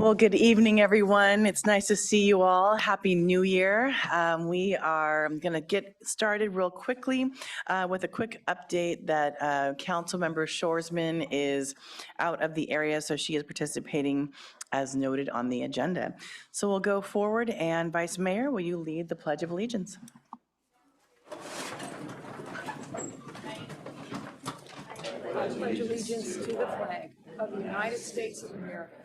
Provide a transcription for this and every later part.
Well, good evening, everyone. It's nice to see you all. Happy New Year. We are going to get started real quickly with a quick update that Councilmember Shoresman is out of the area, so she is participating as noted on the agenda. So we'll go forward, and Vice Mayor, will you lead the Pledge of Allegiance? I pledge allegiance to the flag of the United States of America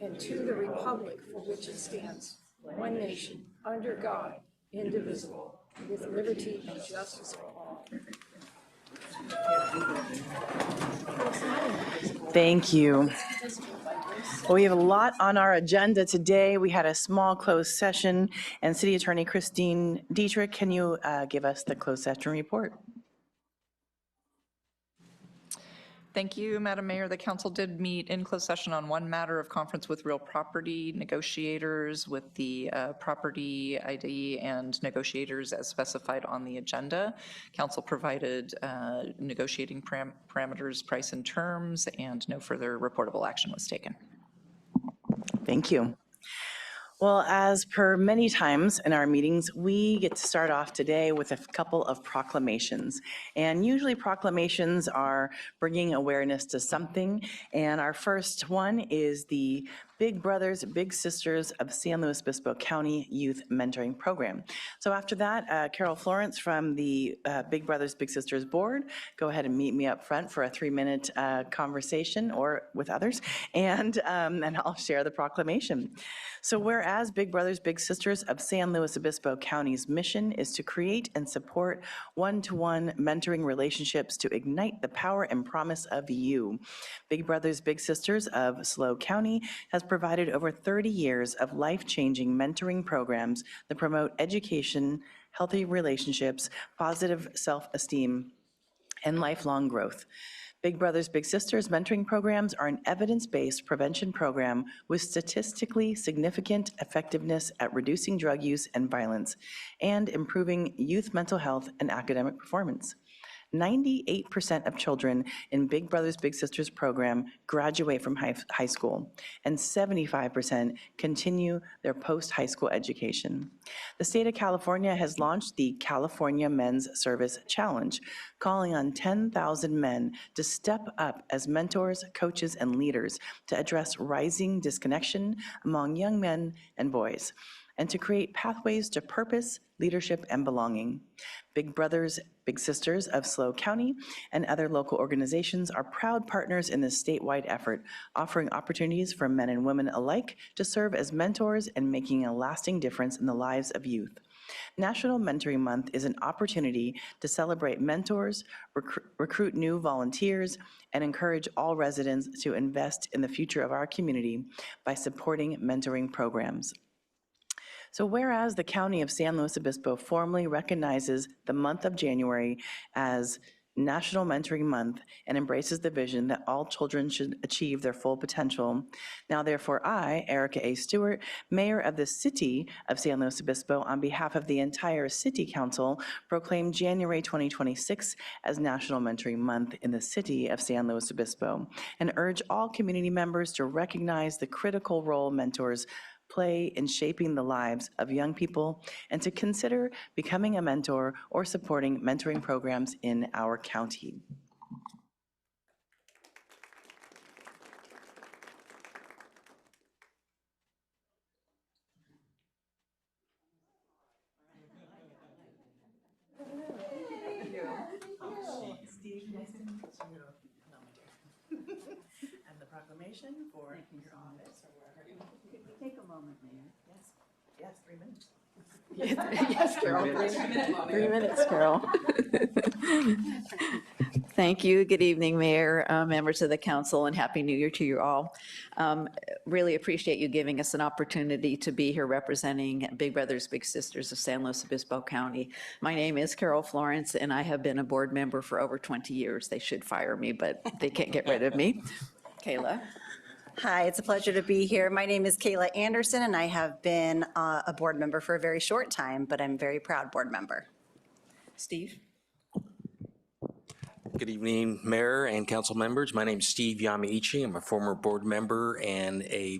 and to the republic for which it stands, one nation, under God, indivisible, with liberty and justice for all. Thank you. Well, we have a lot on our agenda today. We had a small closed session, and City Attorney Christine Dietrich, can you give us the closed session report? Thank you, Madam Mayor. The council did meet in closed session on one matter of conference with real property negotiators with the property ID and negotiators as specified on the agenda. Council provided negotiating parameters, price and terms, and no further reportable action was taken. Thank you. Well, as per many times in our meetings, we get to start off today with a couple of proclamations. And usually proclamations are bringing awareness to something. And our first one is the Big Brothers, Big Sisters of San Luis Obispo County Youth Mentoring Program. So after that, Carol Florence from the Big Brothers, Big Sisters Board, go ahead and meet me up front for a 3-minute conversation or with others, and I'll share the proclamation. So whereas Big Brothers, Big Sisters of San Luis Obispo County's mission is to create and support one-to-one mentoring relationships to ignite the power and promise of you. Big Brothers, Big Sisters of SLO County has provided over 30 years of life-changing mentoring programs that promote education, healthy relationships, positive self-esteem, and lifelong growth. Big Brothers Big Sisters mentoring programs are an evidence-based prevention program with statistically significant effectiveness at reducing drug use and violence and improving youth mental health and academic performance. 98% of children in Big Brothers Big Sisters program graduate from high school, and 75% continue their post-high school education. The state of California has launched the California Men's Service Challenge, calling on 10,000 men to step up as mentors, coaches, and leaders to address rising disconnection among young men and boys, and to create pathways to purpose, leadership, and belonging. Big Brothers, Big Sisters of SLO County and other local organizations are proud partners in this statewide effort, offering opportunities for men and women alike to serve as mentors and making a lasting difference in the lives of youth. National Mentoring Month is an opportunity to celebrate mentors, recruit new volunteers, and encourage all residents to invest in the future of our community by supporting mentoring programs. So whereas the County of San Luis Obispo formally recognizes the month of January as National Mentoring Month and embraces the vision that all children should achieve their full potential, now therefore I, Erica A. Stewart, Mayor of the City of San Luis Obispo, on behalf of the entire City Council, proclaim January 2026 as National Mentoring Month in the City of San Luis Obispo, and urge all community members to recognize the critical role mentors play in shaping the lives of young people, and to consider becoming a mentor or supporting mentoring programs in our county. Steve, nice to meet you. And the proclamation for your office, or wherever you Take a moment, Mayor. Yes, 3 minutes. Yes, Carol. 3 minutes, Carol. Thank you. Good evening, Mayor, members of the council, and Happy New Year to you all. Really appreciate you giving us an opportunity to be here representing Big Brothers Big Sisters of San Luis Obispo County. My name is Carol Florence, and I have been a board member for over 20 years. They should fire me, but they can't get rid of me. Kayla. Hi, it's a pleasure to be here. My name is Kayla Anderson, and I have been a board member for a very short time, but I'm a very proud board member. Steve. Good evening, Mayor and council members. My name is Steve Yamaichi. I'm a former board member and a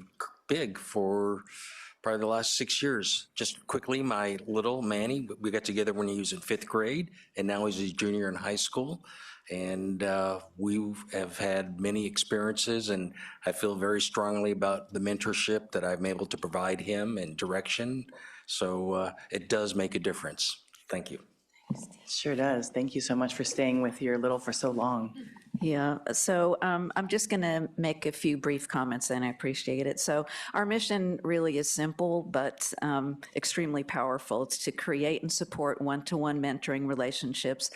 big for probably the last 6 years. Just quickly, my little Manny, we got together when he was in 5th grade, and now he's a junior in high school. And we have had many experiences, and I feel very strongly about the mentorship that I'm able to provide him and direction. So it does make a difference. Thank you. Sure does. Thank you so much for staying with your little for so long. Yeah, so I'm just going to make a few brief comments, and I appreciate it. So our mission really is simple, but extremely powerful. It's to create and support one-to-one mentoring relationships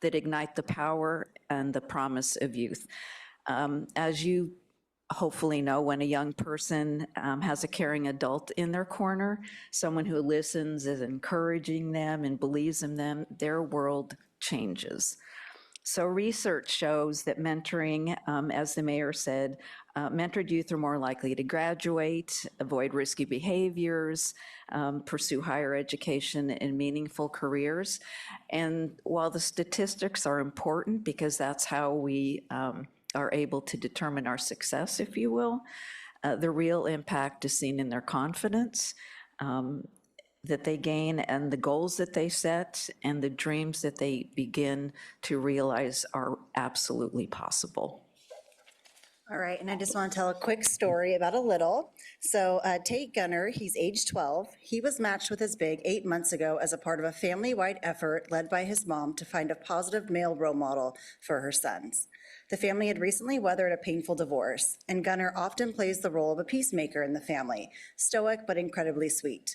that ignite the power and the promise of youth. As you hopefully know, when a young person has a caring adult in their corner, someone who listens, is encouraging them and believes in them, their world changes. So research shows that mentoring, as the mayor said, mentored youth are more likely to graduate, avoid risky behaviors, pursue higher education and meaningful careers. And while the statistics are important because that's how we are able to determine our success, if you will, the real impact is seen in their confidence that they gain and the goals that they set and the dreams that they begin to realize are absolutely possible. All right, and I just want to tell a quick story about a little. So Tate Gunner, he's age 12. He was matched with his big 8 months ago as a part of a family-wide effort led by his mom to find a positive male role model for her sons. The family had recently weathered a painful divorce, and Gunner often plays the role of a peacemaker in the family, stoic but incredibly sweet.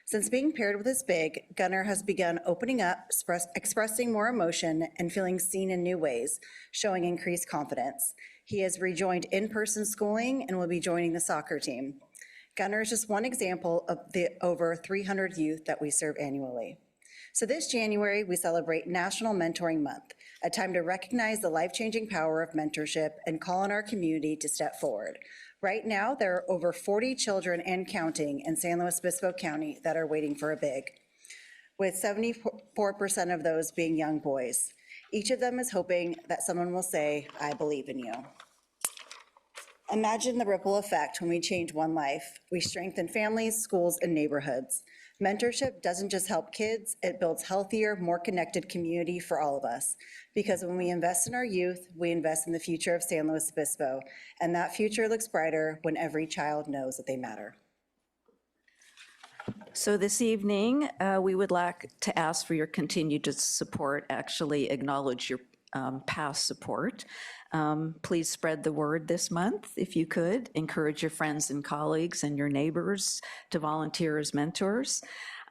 Since being paired with his big, Gunner has begun opening up, expressing more emotion, and feeling seen in new ways, showing increased confidence. He has rejoined in-person schooling and will be joining the soccer team. Gunner is just one example of the over 300 youth that we serve annually. So this January, we celebrate National Mentoring Month, a time to recognize the life-changing power of mentorship and call on our community to step forward. Right now, there are over 40 children and counting in San Luis Obispo County that are waiting for a big, with 74% of those being young boys. Each of them is hoping that someone will say, "I believe in you." Imagine the ripple effect when we change one life. We strengthen families, schools, and neighborhoods. Mentorship doesn't just help kids, it builds healthier, more connected community for all of us. Because when we invest in our youth, we invest in the future of San Luis Obispo, and that future looks brighter when every child knows that they matter. So this evening, we would like to ask for your continued support, actually acknowledge your past support. Please spread the word this month, if you could. Encourage your friends and colleagues and your neighbors to volunteer as mentors.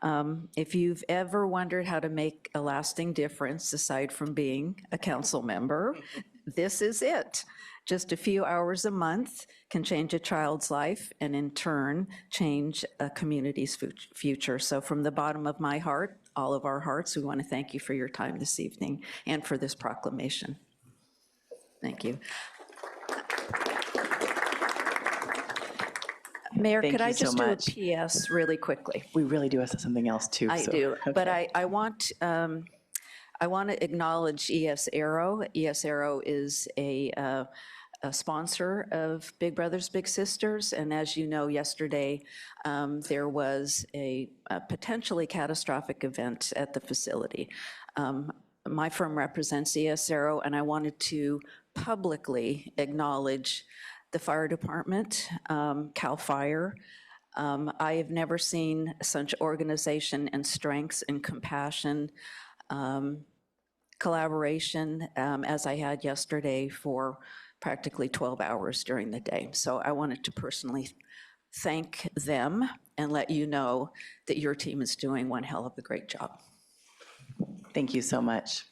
If you've ever wondered how to make a lasting difference, aside from being a council member, this is it. Just a few hours a month can change a child's life and in turn change a community's future. So from the bottom of my heart, all of our hearts, we want to thank you for your time this evening and for this proclamation. Thank you. Mayor, Thank could I you so just do a much. PS really quickly? We really do have something else too. I so- do, but okay. I want to acknowledge ES Aero. ES Aero is a sponsor of Big Brothers Big Sisters, and as you know, yesterday there was a potentially catastrophic event at the facility. My firm represents ES Aero, and I wanted to publicly acknowledge the fire department, CAL FIRE. I have never seen such organization and strengths and compassion, collaboration as I had yesterday for practically 12 hours during the day. So I wanted to personally thank them and let you know that your team is doing one hell of a great job. Thank you so much.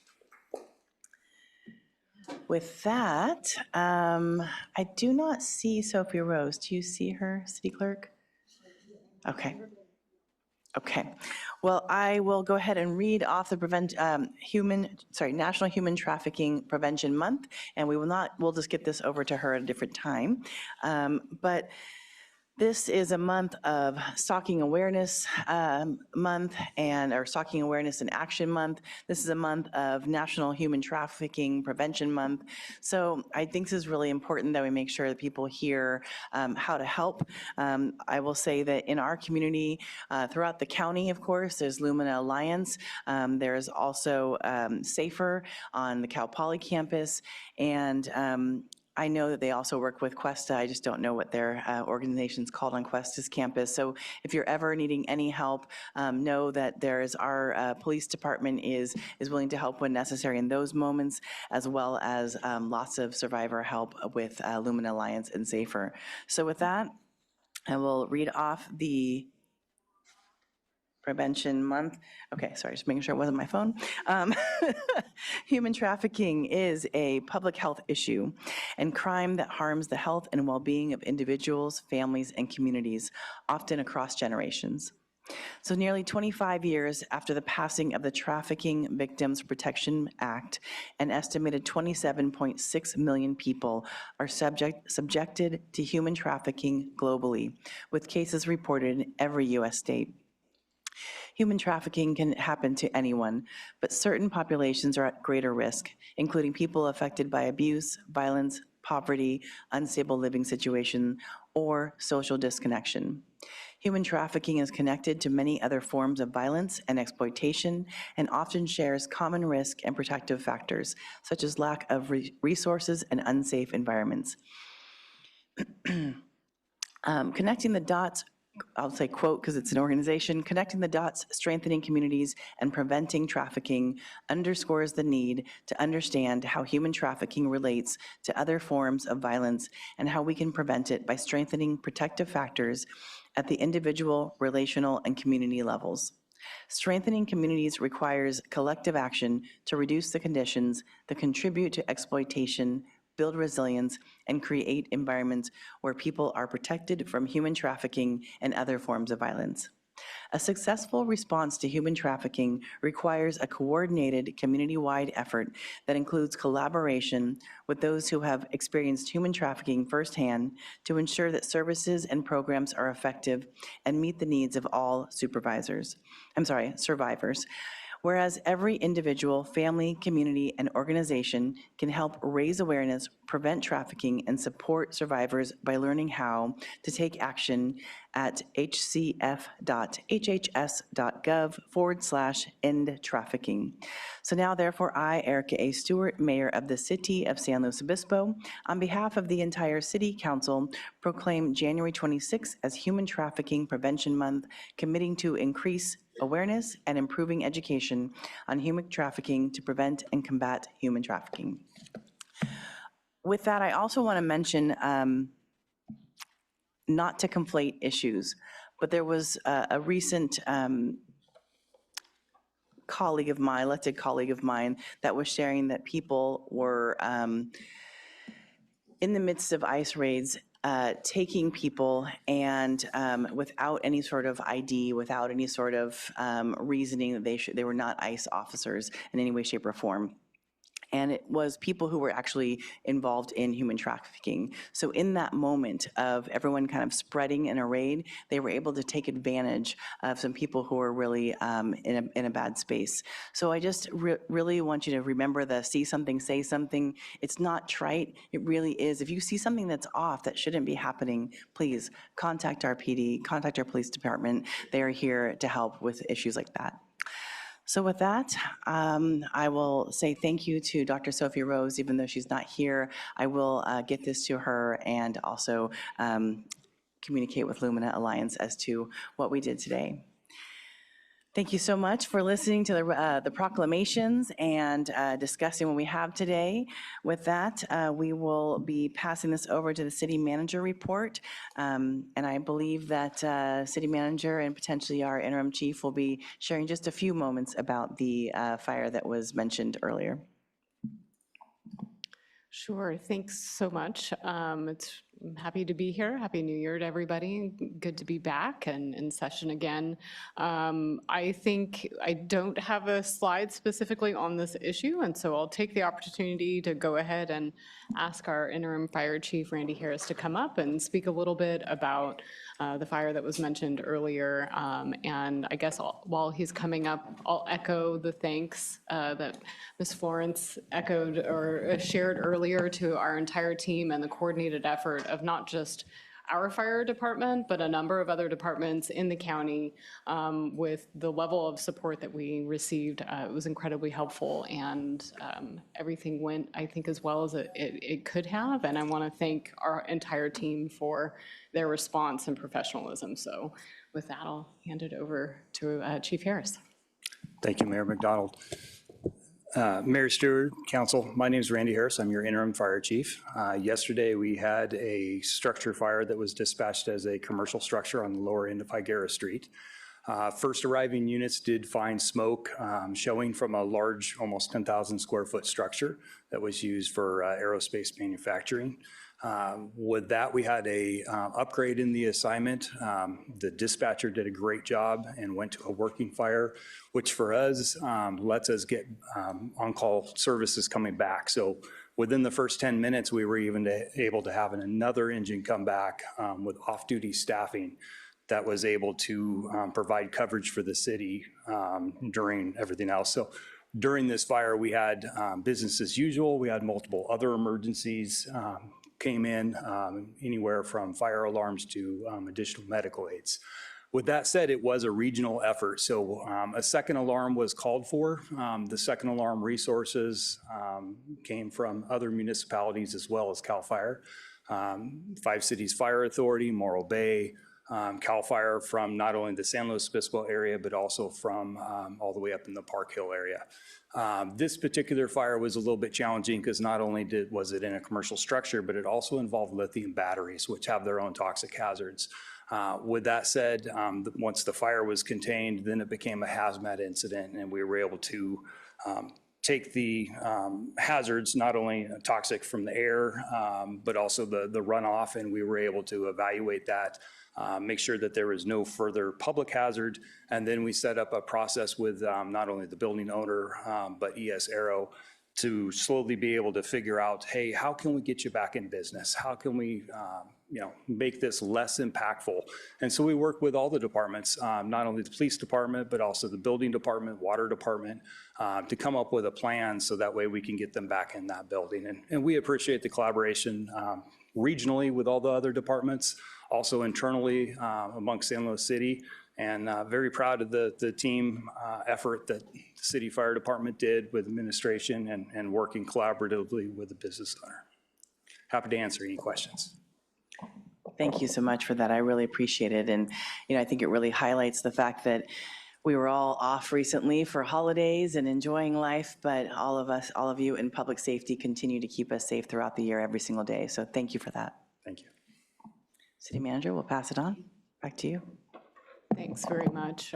With that, I do not see Sophie Rose. Do you see her, City Clerk? Okay. Okay. Well, I will go ahead and read off the National Human Trafficking Prevention Month, and we'll just get this over to her at a different time. But This is a month of Stalking Awareness Month or Stalking Awareness and Action Month. This is a month of National Human Trafficking Prevention Month. So I think this is really important that we make sure that people hear how to help. I will say that in our community, throughout the county, of course, there's Lumina Alliance. There's also SAFER on the Cal Poly campus. And I know that they also work with Cuesta. I just don't know what their organization's called on Cuesta's campus. So if you're ever needing any help, know that our police department is willing to help when necessary in those moments, as well as lots of survivor help with Lumina Alliance and SAFER. So with that, I will read off the Prevention Month. Okay, sorry, just making sure it wasn't my phone. Human trafficking is a public health issue and crime that harms the health and well-being of individuals, families, and communities, often across generations. So nearly 25 years after the passing of the Trafficking Victims Protection Act, an estimated 27.6 million people are subjected to human trafficking globally, with cases reported in every U.S. state. Human trafficking can happen to anyone, but certain populations are at greater risk, including people affected by abuse, violence, poverty, unstable living situation, or social disconnection. Human trafficking is connected to many other forms of violence and exploitation and often shares common risk and protective factors, such as lack of resources and unsafe environments. Connecting the dots, I'll say quote because it's an organization, connecting the dots, strengthening communities, and preventing trafficking underscores the need to understand how human trafficking relates to other forms of violence and how we can prevent it by strengthening protective factors at the individual, relational, and community levels. Strengthening communities requires collective action to reduce the conditions that contribute to exploitation, build resilience, and create environments where people are protected from human trafficking and other forms of violence. A successful response to human trafficking requires a coordinated community-wide effort that includes collaboration with those who have experienced human trafficking firsthand to ensure that services and programs are effective and meet the needs of all survivors. Whereas every individual, family, community, and organization can help raise awareness, prevent trafficking, and support survivors by learning how to take action at hcf.hhs.gov/end trafficking. So now, therefore, I, Erica A. Stewart, Mayor of the City of San Luis Obispo, on behalf of the entire City Council, proclaim January 26th as Human Trafficking Prevention Month, committing to increase awareness and improving education on human trafficking to prevent and combat human trafficking. With that, I also want to mention, not to conflate issues, but there was a recent elected colleague of mine, that was sharing that people were in the midst of ICE raids, taking people and without any sort of ID, without any sort of reasoning that they were not ICE officers in any way, shape, or form. And it was people who were actually involved in human trafficking. So in that moment of everyone kind of spreading in a raid, they were able to take advantage of some people who were really in a bad space. So I just really want you to remember the see something, say something. It's not trite, it really is. If you see something that's off that shouldn't be happening, please contact our PD, contact our police department. They are here to help with issues like that. So with that, I will say thank you to Dr. Sophie Rose, even though she's not here. I will get this to her and also communicate with Lumina Alliance as to what we did today. Thank you so much for listening to the proclamations and discussing what we have today. With that, we will be passing this over to the city manager report. And I believe that city manager and potentially our interim chief will be sharing just a few moments about the fire that was mentioned earlier. Sure, thanks so much. It's I'm happy to be here. Happy New Year to everybody. Good to be back and in session again. I think I don't have a slide specifically on this issue, and so I'll take the opportunity to go ahead and ask our interim fire chief, Randy Harris, to come up and speak a little bit about the fire that was mentioned earlier. And I guess while he's coming up, I'll echo the thanks that Ms. Florence echoed or shared earlier to our entire team and the coordinated effort of not just our fire department, but a number of other departments in the county with the level of support that we received. It was incredibly helpful, and everything went, I think, as well as it could have. And I want to thank our entire team for their response and professionalism. So with that, I'll hand it over to Chief Harris. Thank you, Mayor McDonald. Mayor Stewart, Council, my name is Randy Harris. I'm your interim fire chief. Yesterday, we had a structure fire that was dispatched as a commercial structure on the lower end of Higuera Street. First arriving units did find smoke showing from a large, almost 10,000 square foot structure that was used for aerospace manufacturing. With that, we had a upgrade in the assignment. The dispatcher did a great job and went to a working fire, which for us lets us get on-call services coming back. So within the first 10 minutes, we were even able to have another engine come back with off-duty staffing that was able to provide coverage for the city during everything else. So during this fire, we had business as usual. We had multiple other emergencies came in, anywhere from fire alarms to additional medical aids. With that said, it was a regional effort. So a second alarm was called for. The second alarm resources came from other municipalities as well as CAL FIRE. Five Cities Fire Authority, Morro Bay, CAL FIRE from not only the San Luis Obispo area, but also from all the way up in the Park Hill area. This particular fire was a little bit challenging because not only was it in a commercial structure, but it also involved lithium batteries, which have their own toxic hazards. With that said, once the fire was contained, then it became a hazmat incident, and we were able to take the hazards, not only toxic from the air, but also the runoff, and we were able to evaluate that, make sure that there was no further public hazard, and then we set up a process with not only the building owner, but ES Aero to slowly be able to figure out, hey, how can we get you back in business? How can we make this less impactful? And so we work with all the departments, not only the police department, but also the building department, water department, to come up with a plan so that way we can get them back in that building. And we appreciate the collaboration regionally with all the other departments, also internally amongst San Luis City, and very proud of the team effort that the City Fire Department did with administration and working collaboratively with the business owner. Happy to answer any questions. Thank you so much for that. I really appreciate it. And, I think it really highlights the fact that we were all off recently for holidays and enjoying life, but all of you in public safety continue to keep us safe throughout the year, every single day. So thank you for that. Thank you. City Manager, we'll pass it on. Back to you. Thanks very much.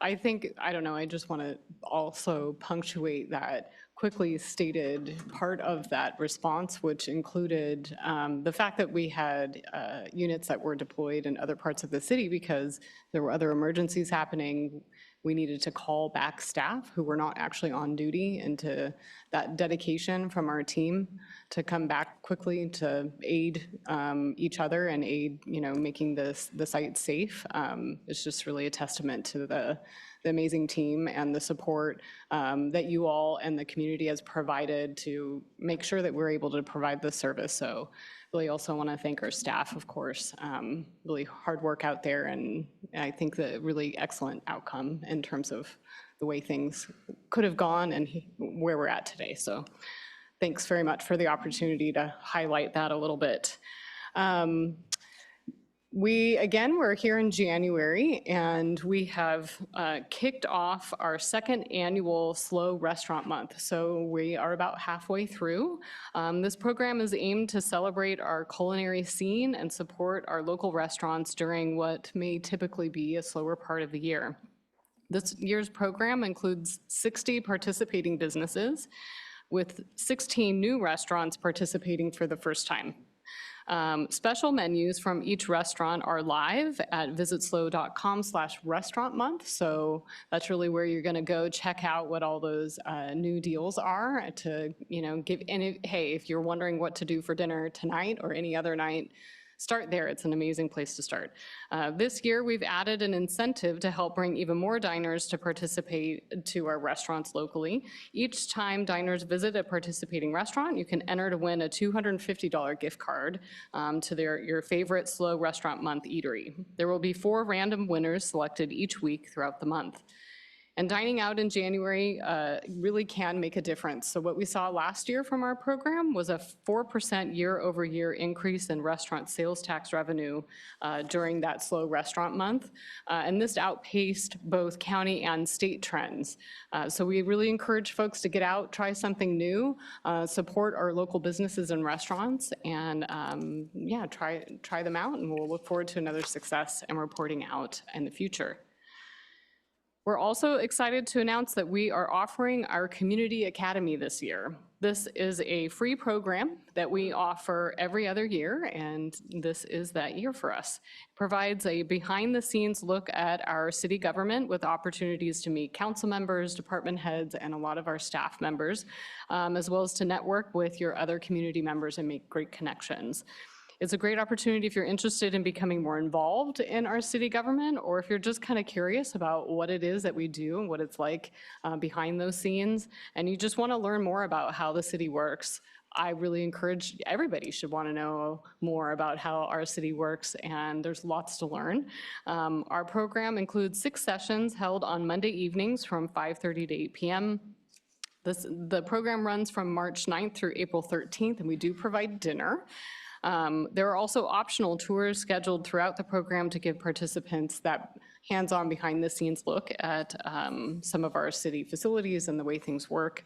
I just want to also punctuate that quickly stated part of that response, which included the fact that we had units that were deployed in other parts of the city because there were other emergencies happening. We needed to call back staff who were not actually on duty, and to that dedication from our team to come back quickly to aid each other and aid, making the site safe. It's just really a testament to the amazing team and the support that you all and the community has provided to make sure that we're able to provide this service. So really also want to thank our staff, of course. Really hard work out there, and I think the really excellent outcome in terms of the way things could have gone and where we're at today. So thanks very much for the opportunity to highlight that a little bit. We're here in January, and we have kicked off our second annual Slow Restaurant Month. So we are about halfway through. This program is aimed to celebrate our culinary scene and support our local restaurants during what may typically be a slower part of the year. This year's program includes 60 participating businesses, with 16 new restaurants participating for the first time. Special menus from each restaurant are live at visitslo.com/restaurantmonth. So that's really where you're going to go check out what all those new deals are to, give. And hey, if you're wondering what to do for dinner tonight or any other night, start there. It's an amazing place to start. This year, we've added an incentive to help bring even more diners to participate to our restaurants locally. Each time diners visit a participating restaurant, you can enter to win a $250 gift card to your favorite SLO Restaurant Month eatery. There will be 4 random winners selected each week throughout the month. And dining out in January really can make a difference. So what we saw last year from our program was a 4% year-over-year increase in restaurant sales tax revenue during that SLO Restaurant Month. And this outpaced both county and state trends. So we really encourage folks to get out, try something new, support our local businesses and restaurants, and yeah, try them out. And we'll look forward to another success and reporting out in the future. We're also excited to announce that we are offering our Community Academy this year. This is a free program that we offer every other year, and this is that year for us. It provides a behind-the-scenes look at our city government with opportunities to meet council members, department heads, and a lot of our staff members, as well as to network with your other community members and make great connections. It's a great opportunity if you're interested in becoming more involved in our city government, or if you're just kind of curious about what it is that we do and what it's like behind those scenes, and you just want to learn more about how the city works. I really encourage everybody should want to know more about how our city works, and there's lots to learn. Our program includes 6 sessions held on Monday evenings from 5:30 to 8 p.m. The program runs from March 9th through April 13th, and we do provide dinner. There are also optional tours scheduled throughout the program to give participants that hands-on behind-the-scenes look at some of our city facilities and the way things work.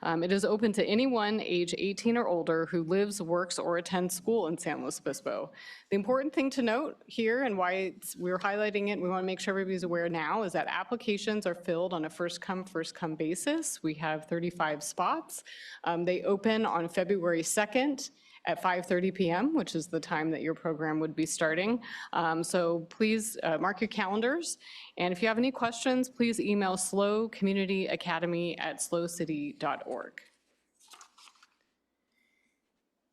It is open to anyone age 18 or older who lives, works, or attends school in San Luis Obispo. The important thing to note here, and why we're highlighting it, and we want to make sure everybody's aware now, is that applications are filled on a first-come, first-come basis. We have 35 spots. They open on February 2nd. At 5:30 p.m., which is the time that your program would be starting. So please mark your calendars. And if you have any questions, please email slocommunityacademy@slocity.org.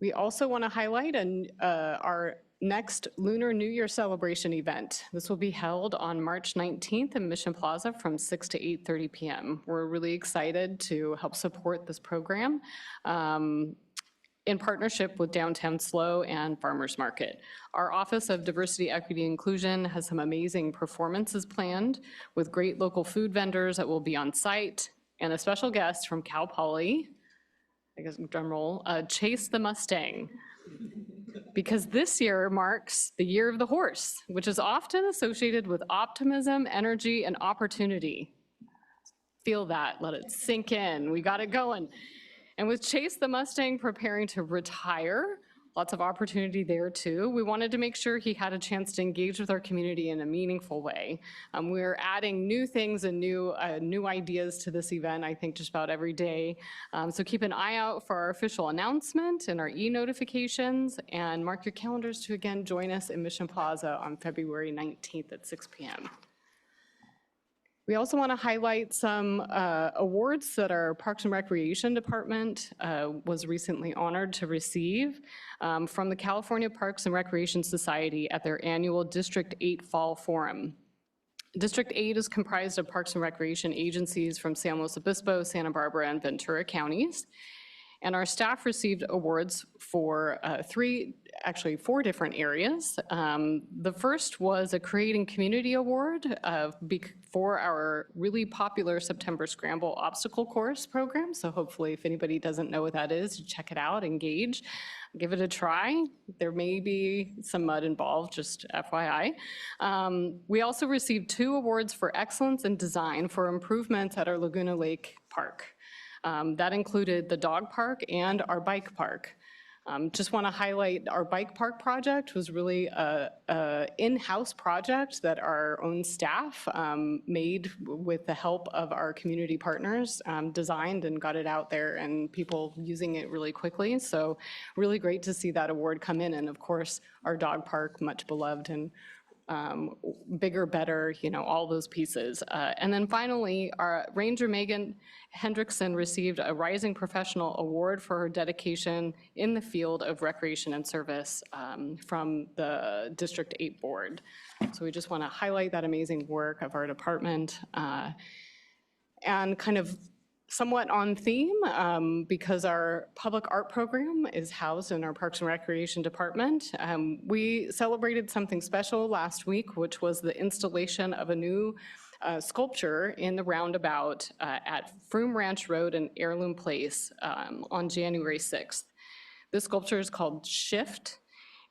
We also want to highlight our next Lunar New Year celebration event. This will be held on March 19th in Mission Plaza from 6 to 8:30 p.m. We're really excited to help support this program in partnership with Downtown SLO and Farmers Market. Our Office of Diversity, Equity, and Inclusion has some amazing performances planned with great local food vendors that will be on site, and a special guest from Cal Poly, I guess drum roll, Chase the Mustang. Because this year marks the year of the horse, which is often associated with optimism, energy, and opportunity. Feel that, let it sink in, we got it going. And with Chase the Mustang preparing to retire, lots of opportunity there too, we wanted to make sure he had a chance to engage with our community in a meaningful way. We're adding new things and new ideas to this event, I think just about every day. So keep an eye out for our official announcement and our e-notifications, and mark your calendars to again join us in Mission Plaza on February 19th at 6 p.m. We also want to highlight some awards that our Parks and Recreation Department was recently honored to receive from the California Parks and Recreation Society at their annual District 8 Fall Forum. District 8 is comprised of parks and recreation agencies from San Luis Obispo, Santa Barbara, and Ventura counties. And our staff received awards for 4 different areas. The first was a Creating Community Award for our really popular September Scramble obstacle course program. So hopefully if anybody doesn't know what that is, check it out, engage, give it a try. There may be some mud involved, just FYI. We also received 2 awards for excellence in design for improvements at our Laguna Lake Park. That included the dog park and our bike park. Just want to highlight our bike park project was really a in-house project that our own staff made with the help of our community partners, designed and got it out there and people using it really quickly. So really great to see that award come in. And of course, our dog park, much beloved, and bigger, better, all those pieces. And then finally, our Ranger Megan Hendrickson received a Rising Professional Award for her dedication in the field of recreation and service from the District 8 Board. So we just want to highlight that amazing work of our department. And kind of somewhat on theme, because our public art program is housed in our Parks and Recreation Department. We celebrated something special last week, which was the installation of a new sculpture in the roundabout at Froome Ranch Road and Heirloom Place on January 6th. This sculpture is called Shift,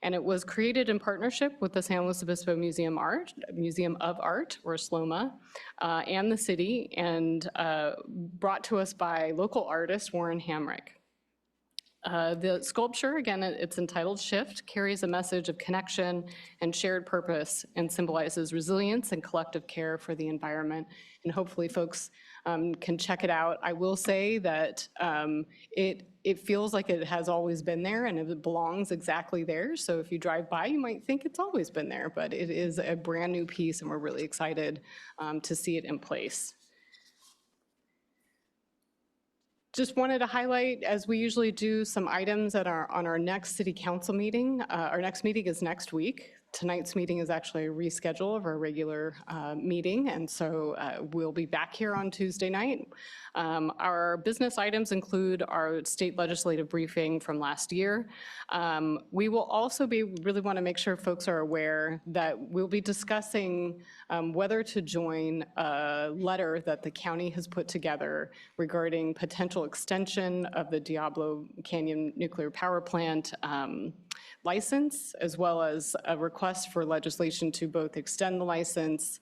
and it was created in partnership with the San Luis Obispo Museum of Art, or SLOMA, and the city, and brought to us by local artist Warren Hamrick. The sculpture, again, it's entitled Shift, carries a message of connection and shared purpose and symbolizes resilience and collective care for the environment. And hopefully folks can check it out. I will say that it feels like it has always been there and it belongs exactly there. So if you drive by, you might think it's always been there, but it is a brand new piece and we're really excited to see it in place. Just wanted to highlight, as we usually do, some items that are on our next city council meeting. Our next meeting is next week. Tonight's meeting is actually a reschedule of our regular meeting, and so we'll be back here on Tuesday night. Our business items include our state legislative briefing from last year. We will also really want to make sure folks are aware that we'll be discussing whether to join a letter that the county has put together regarding potential extension of the Diablo Canyon Nuclear Power Plant license, as well as a request for legislation to both extend the license,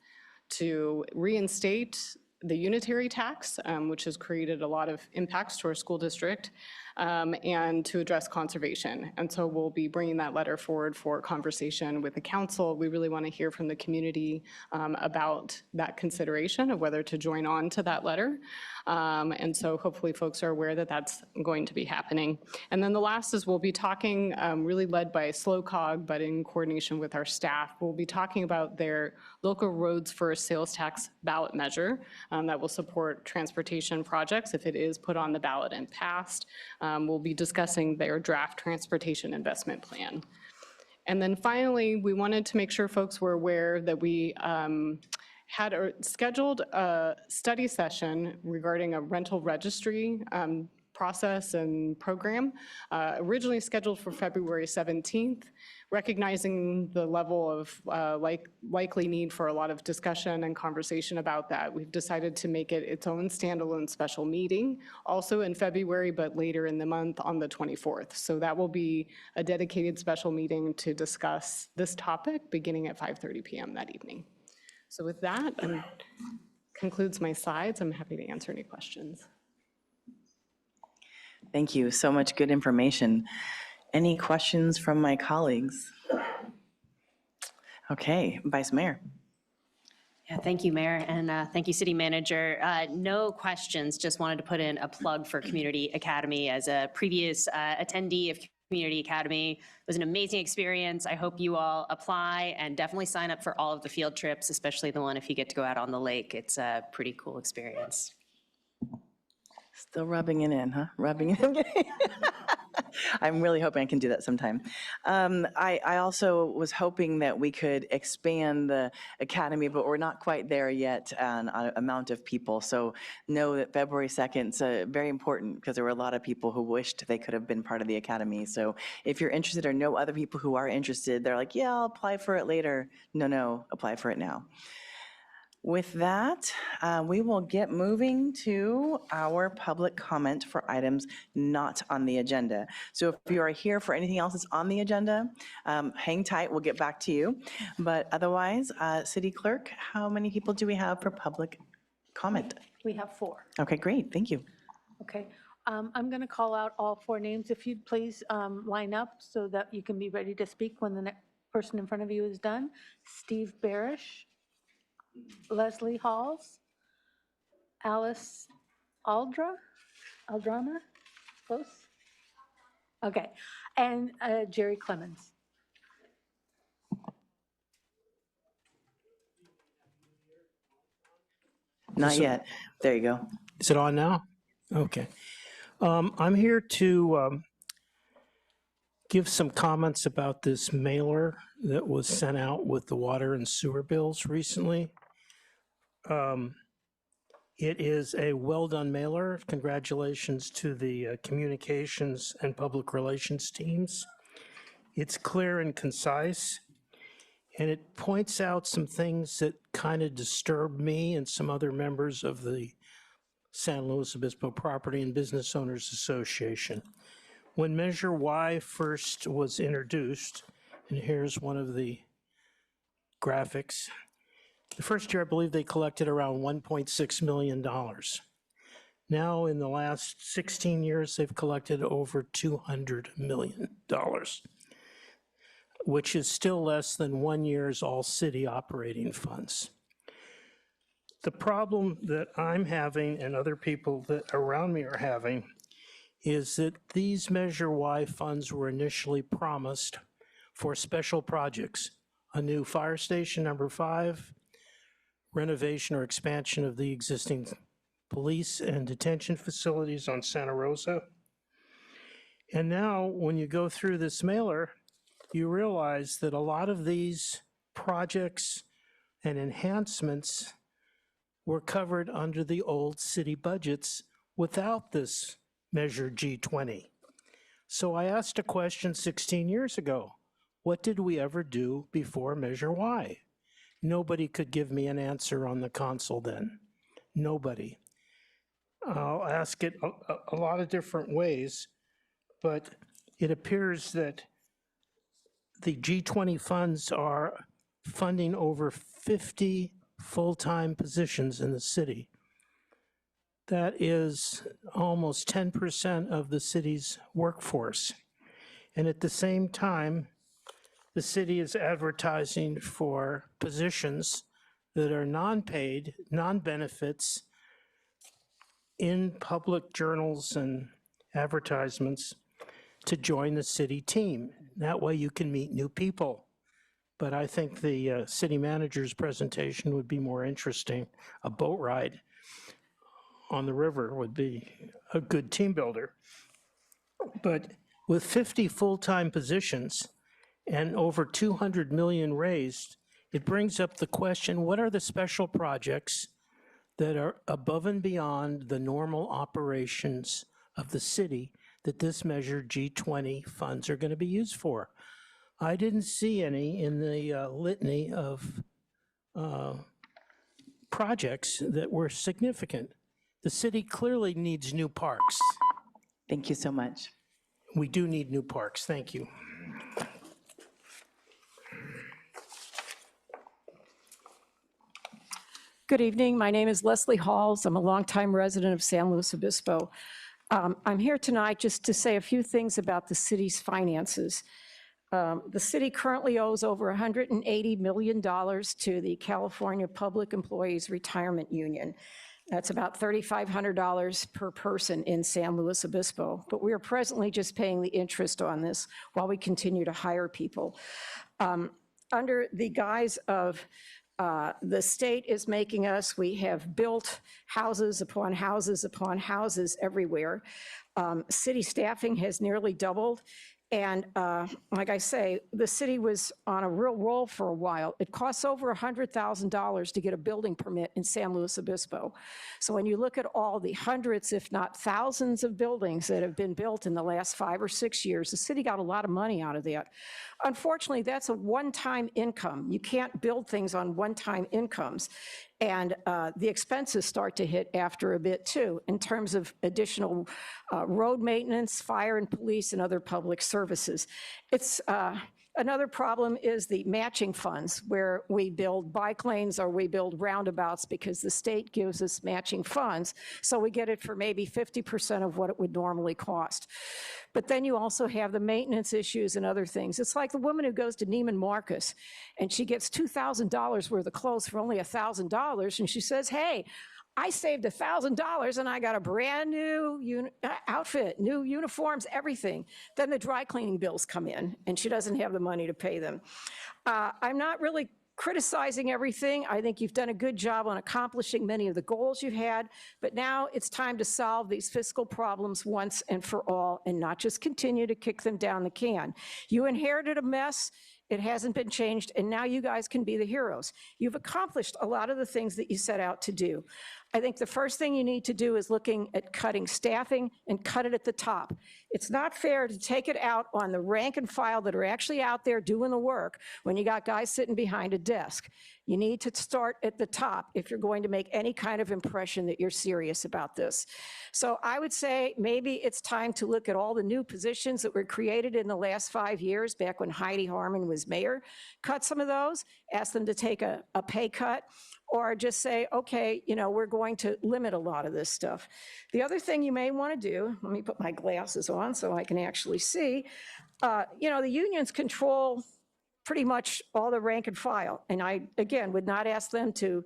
to reinstate the unitary tax, which has created a lot of impacts to our school district, and to address conservation. And so we'll be bringing that letter forward for conversation with the council. We really want to hear from the community about that consideration of whether to join on to that letter. And so hopefully folks are aware that that's going to be happening. And then the last is we'll be talking, really led by SLOCOG, but in coordination with our staff, we'll be talking about their local roads for a sales tax ballot measure that will support transportation projects if it is put on the ballot and passed. We'll be discussing their draft transportation investment plan. And then finally, we wanted to make sure folks were aware that we had scheduled a study session regarding a rental registry process and program, originally scheduled for February 17th, recognizing the level of likely need for a lot of discussion and conversation about that. We've decided to make it its own standalone special meeting, also in February, but later in the month on the 24th. So that will be a dedicated special meeting to discuss this topic beginning at 5:30 p.m. that evening. So with that, concludes my slides. I'm happy to answer any questions. Thank you. So much good information. Any questions from my colleagues? Okay, Vice Mayor. Yeah, thank you, Mayor, and thank you, City Manager. No questions, just wanted to put in a plug for Community Academy. As a previous attendee of Community Academy, it was an amazing experience. I hope you all apply and definitely sign up for all of the field trips, especially the one if you get to go out on the lake. It's a pretty cool experience. Still rubbing it in, huh? Rubbing it in. I'm really hoping I can do that sometime. I also was hoping that we could expand the academy, but we're not quite there yet on amount of people. So know that February 2nd is very important because there were a lot of people who wished they could have been part of the academy. So if you're interested or know other people who are interested, they're like, yeah, I'll apply for it later. No, apply for it now. With that, we will get moving to our public comment for items not on the agenda. So if you are here for anything else that's on the agenda, hang tight, we'll get back to you. But otherwise, City Clerk, how many people do we have for public comment? We have 4. Okay, great, thank you. Okay. I'm going to call out all 4 names. If you'd please line up so that you can be ready to speak when the next person in front of you is done. Steve Barish, Leslie Halls, Alice Aldrama, close? Okay, and Jerry Clemens. Not yet. There you go. Is it on now? Okay. I'm here to give some comments about this mailer that was sent out with the water and sewer bills recently. It is a well-done mailer. Congratulations to the communications and public relations teams. It's clear and concise, and it points out some things that kind of disturbed me and some other members of the San Luis Obispo Property and Business Owners Association. When Measure Y first was introduced, and here's one of the graphics, the first year I believe they collected around $1.6 million. Now in the last 16 years, they've collected over $200 million, which is still less than 1 year's all city operating funds. The problem that I'm having and other people that around me are having is that these Measure Y funds were initially promised for special projects, a new fire station, number 5, renovation or expansion of the existing police and detention facilities on Santa Rosa. And now when you go through this mailer, you realize that a lot of these projects and enhancements were covered under the old city budgets without this Measure G20. So I asked a question 16 years ago. What did we ever do before Measure Y? Nobody could give me an answer on the console then. Nobody. I'll ask it a lot of different ways, but it appears that the G20 funds are funding over 50 full-time positions in the city. That is almost 10% of the city's workforce. And at the same time, the city is advertising for positions that are non-paid, non-benefits in public journals and advertisements to join the city team. That way you can meet new people. But I think the city manager's presentation would be more interesting. A boat ride on the river would be a good team builder. But with 50 full-time positions and over 200 million raised, it brings up the question, what are the special projects that are above and beyond the normal operations of the city that this Measure G20 funds are going to be used for? I didn't see any in the litany of projects that were significant. The city clearly needs new parks. Thank you so much. We do need new parks. Thank you. Good evening. My name is Leslie Halls. I'm a longtime resident of San Luis Obispo. I'm here tonight just to say a few things about the city's finances. The city currently owes over $180 million to the California Public Employees Retirement Union. That's about $3,500 per person in San Luis Obispo, but we are presently just paying the interest on this while we continue to hire people. Under the guise of the state is making us, we have built houses upon houses upon houses everywhere. City staffing has nearly doubled. And like I say, the city was on a real roll for a while. It costs over $100,000 to get a building permit in San Luis Obispo. So when you look at all the hundreds, if not thousands of buildings that have been built in the last 5 or 6 years, the city got a lot of money out of that. Unfortunately, that's a one-time income. You can't build things on one-time incomes. And the expenses start to hit after a bit too, in terms of additional road maintenance, fire and police, and other public services. It's Another problem is the matching funds, where we build bike lanes or we build roundabouts because the state gives us matching funds. So we get it for maybe 50% of what it would normally cost. But then you also have the maintenance issues and other things. It's like the woman who goes to Neiman Marcus and she gets $2,000 worth of clothes for only $1,000. And she says, hey, I saved $1,000 and I got a brand new outfit, new uniforms, everything. Then the dry cleaning bills come in and she doesn't have the money to pay them. I'm not really criticizing everything. I think you've done a good job on accomplishing many of the goals you had, but now it's time to solve these fiscal problems once and for all and not just continue to kick them down the can. You inherited a mess. It hasn't been changed, and now you guys can be the heroes. You've accomplished a lot of the things that you set out to do. I think the first thing you need to do is looking at cutting staffing and cut it at the top. It's not fair to take it out on the rank and file that are actually out there doing the work when you got guys sitting behind a desk. You need to start at the top if you're going to make any kind of impression that you're serious about this. So I would say maybe it's time to look at all the new positions that were created in the last 5 years, back when Heidi Harmon was mayor. Cut some of those, ask them to take a pay cut, or just say, okay, you know, we're going to limit a lot of this stuff. The other thing you may want to do, let me put my glasses on so I can actually see, you know, the unions control pretty much all the rank and file. And I, again, would not ask them to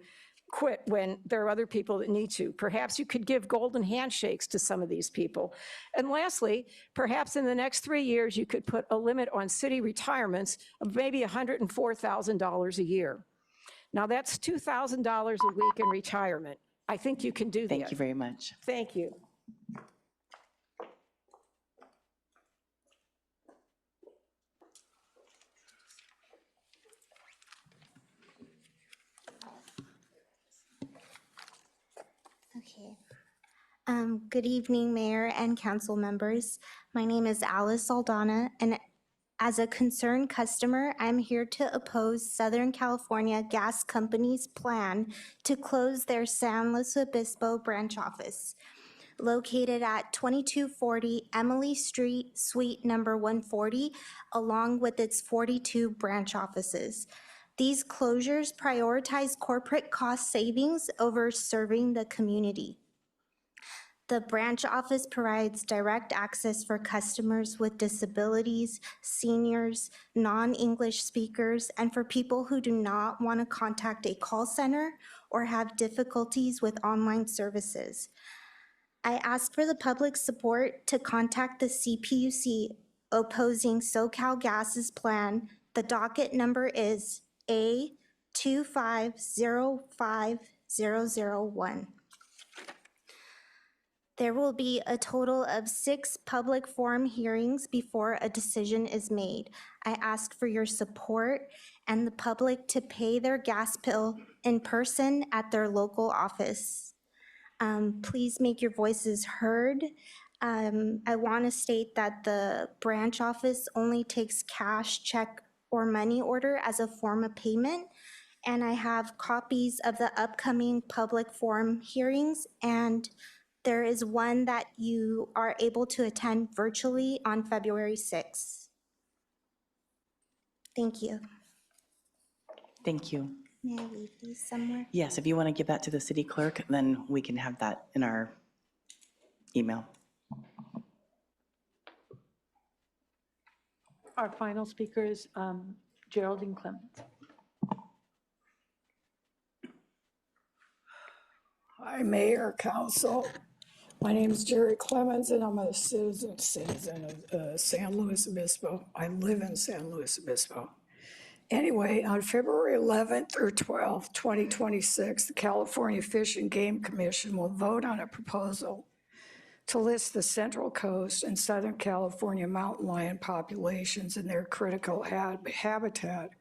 quit when there are other people that need to. Perhaps you could give golden handshakes to some of these people. And lastly, perhaps in the next 3 years, you could put a limit on city retirements of maybe $104,000 a year. Now that's $2,000 a week in retirement. I think you can do that. Thank you very much. Thank you. Okay. Good evening, Mayor and council members. My name is Alice Saldana, and as a concerned customer, I'm here to oppose Southern California Gas Company's plan to close their San Luis Obispo branch office, located at 2240 Emily Street, Suite number 140, along with its 42 branch offices. These closures prioritize corporate cost savings over serving the community. The branch office provides direct access for customers with disabilities, seniors, non-English speakers, and for people who do not want to contact a call center or have difficulties with online services. I ask for the public support to contact the CPUC opposing SoCalGas's plan. The docket number is A2505001. There will be a total of 6 public forum hearings before a decision is made. I ask for your support and the public to pay their gas bill in person at their local office. Please make your voices heard. I want to state that the branch office only takes cash, check, or money order as a form of payment. And I have copies of the upcoming public forum hearings, and there is one that you are able to attend virtually on February 6th. Thank you. Thank you. May I leave these somewhere? Yes, if you want to give that to the city clerk, then we can have that in our email. Our final speaker is Geraldine Clemens. Hi, Mayor, Council. My name is Jerry Clemens, and I'm a citizen of San Luis Obispo. I live in San Luis Obispo. Anyway, on February 11th or 12th, 2026, the California Fish and Game Commission will vote on a proposal to list the Central Coast and Southern California mountain lion populations and their critical habitat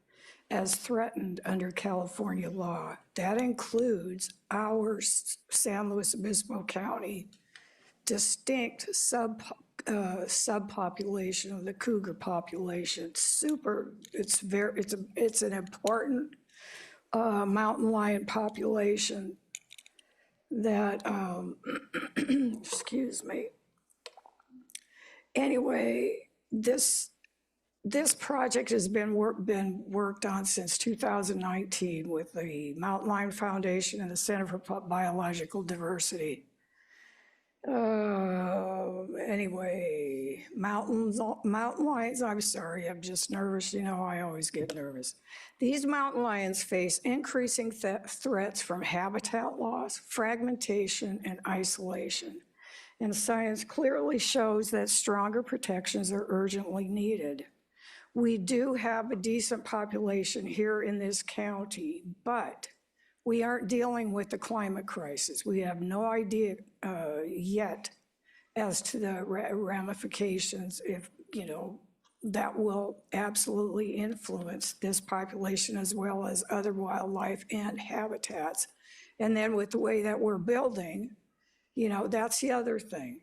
as threatened under California law. That includes our San Luis Obispo County distinct subpopulation of the cougar population. It's an important mountain lion population that, excuse me. Anyway, this This project has been worked on since 2019 with the Mountain Lion Foundation and the Center for Biological Diversity. Anyway, mountain lions, I'm sorry, I'm just nervous. You know, I always get nervous. These mountain lions face increasing threats from habitat loss, fragmentation, and isolation. And science clearly shows that stronger protections are urgently needed. We do have a decent population here in this county, but we aren't dealing with the climate crisis. We have no idea yet as to the ramifications, if, you know, that will absolutely influence this population as well as other wildlife and habitats. And then with the way that we're building, you know, that's the other thing.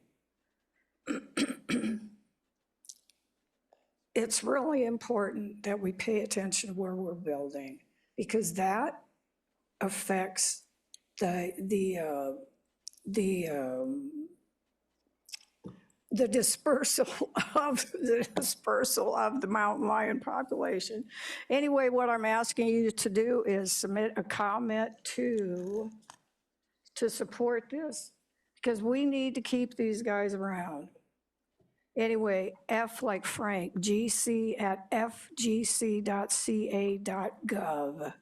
It's really important that we pay attention where we're building, because that affects the dispersal of the mountain lion population. Anyway, what I'm asking you to do is submit a comment to support this, because we need to keep these guys around. Anyway, F like Frank, gc@fgc.ca.gov.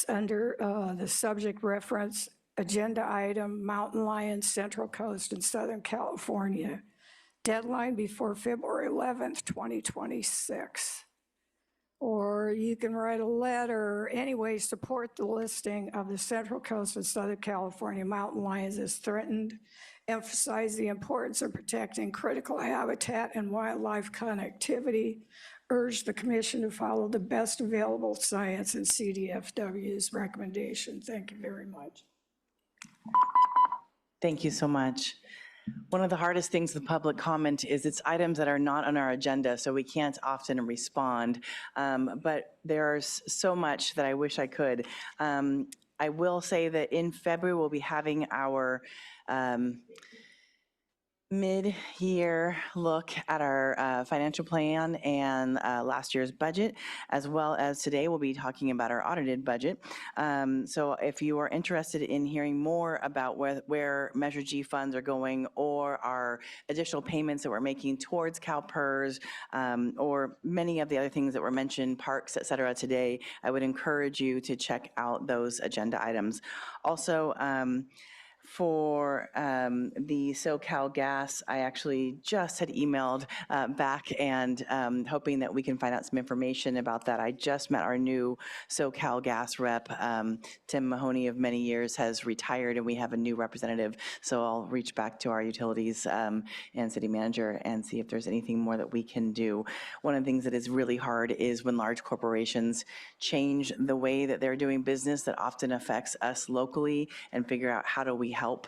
Under the subject reference, agenda item, Mountain Lion, Central Coast and Southern California. Deadline before February 11th, 2026. Or you can write a letter. Anyway, support the listing of the Central Coast and Southern California mountain lions as threatened. Emphasize the importance of protecting critical habitat and wildlife connectivity. Urge the commission to follow the best available science and CDFW's recommendation. Thank you very much. Thank you so much. One of the hardest things with public comment is it's items that are not on our agenda, so we can't often respond. But there's so much that I wish I could. I will say that in February, we'll be having our mid-year look at our financial plan and last year's budget, as well as today we'll be talking about our audited budget. So if you are interested in hearing more about where Measure G funds are going, or our additional payments that we're making towards CalPERS, or many of the other things that were mentioned, parks, et cetera, today, I would encourage you to check out those agenda items. Also, for the SoCal Gas, I actually just had emailed back and hoping that we can find out some information about that. I just met our new SoCal Gas rep. Tim Mahoney of many years has retired, and we have a new representative. So I'll reach back to our utilities and city manager and see if there's anything more that we can do. One of the things that is really hard is when large corporations change the way that they're doing business, that often affects us locally, and figure out how do we help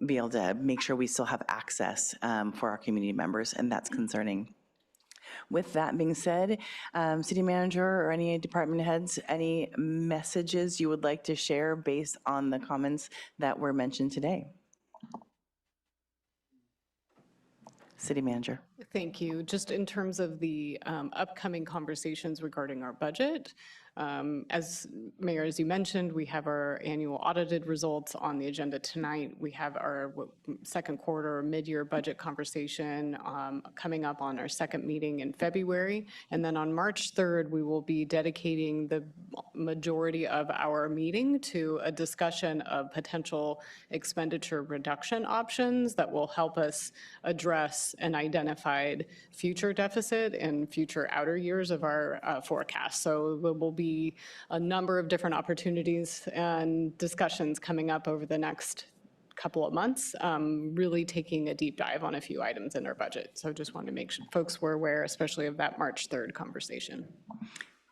be able to make sure we still have access for our community members, and that's concerning. With that being said, city manager or any department heads, any messages you would like to share based on the comments that were mentioned today? City manager. Thank you. Just in terms of the upcoming conversations regarding our budget, as Mayor, as you mentioned, we have our annual audited results on the agenda tonight. We have our second quarter mid-year budget conversation coming up on our second meeting in February. And then on March 3rd, we will be dedicating the majority of our meeting to a discussion of potential expenditure reduction options that will help us address an identified future deficit and future outer years of our forecast. So there will be a number of different opportunities and discussions coming up over the next couple of months, really taking a deep dive on a few items in our budget. So just wanted to make sure folks were aware, especially of that March 3rd conversation.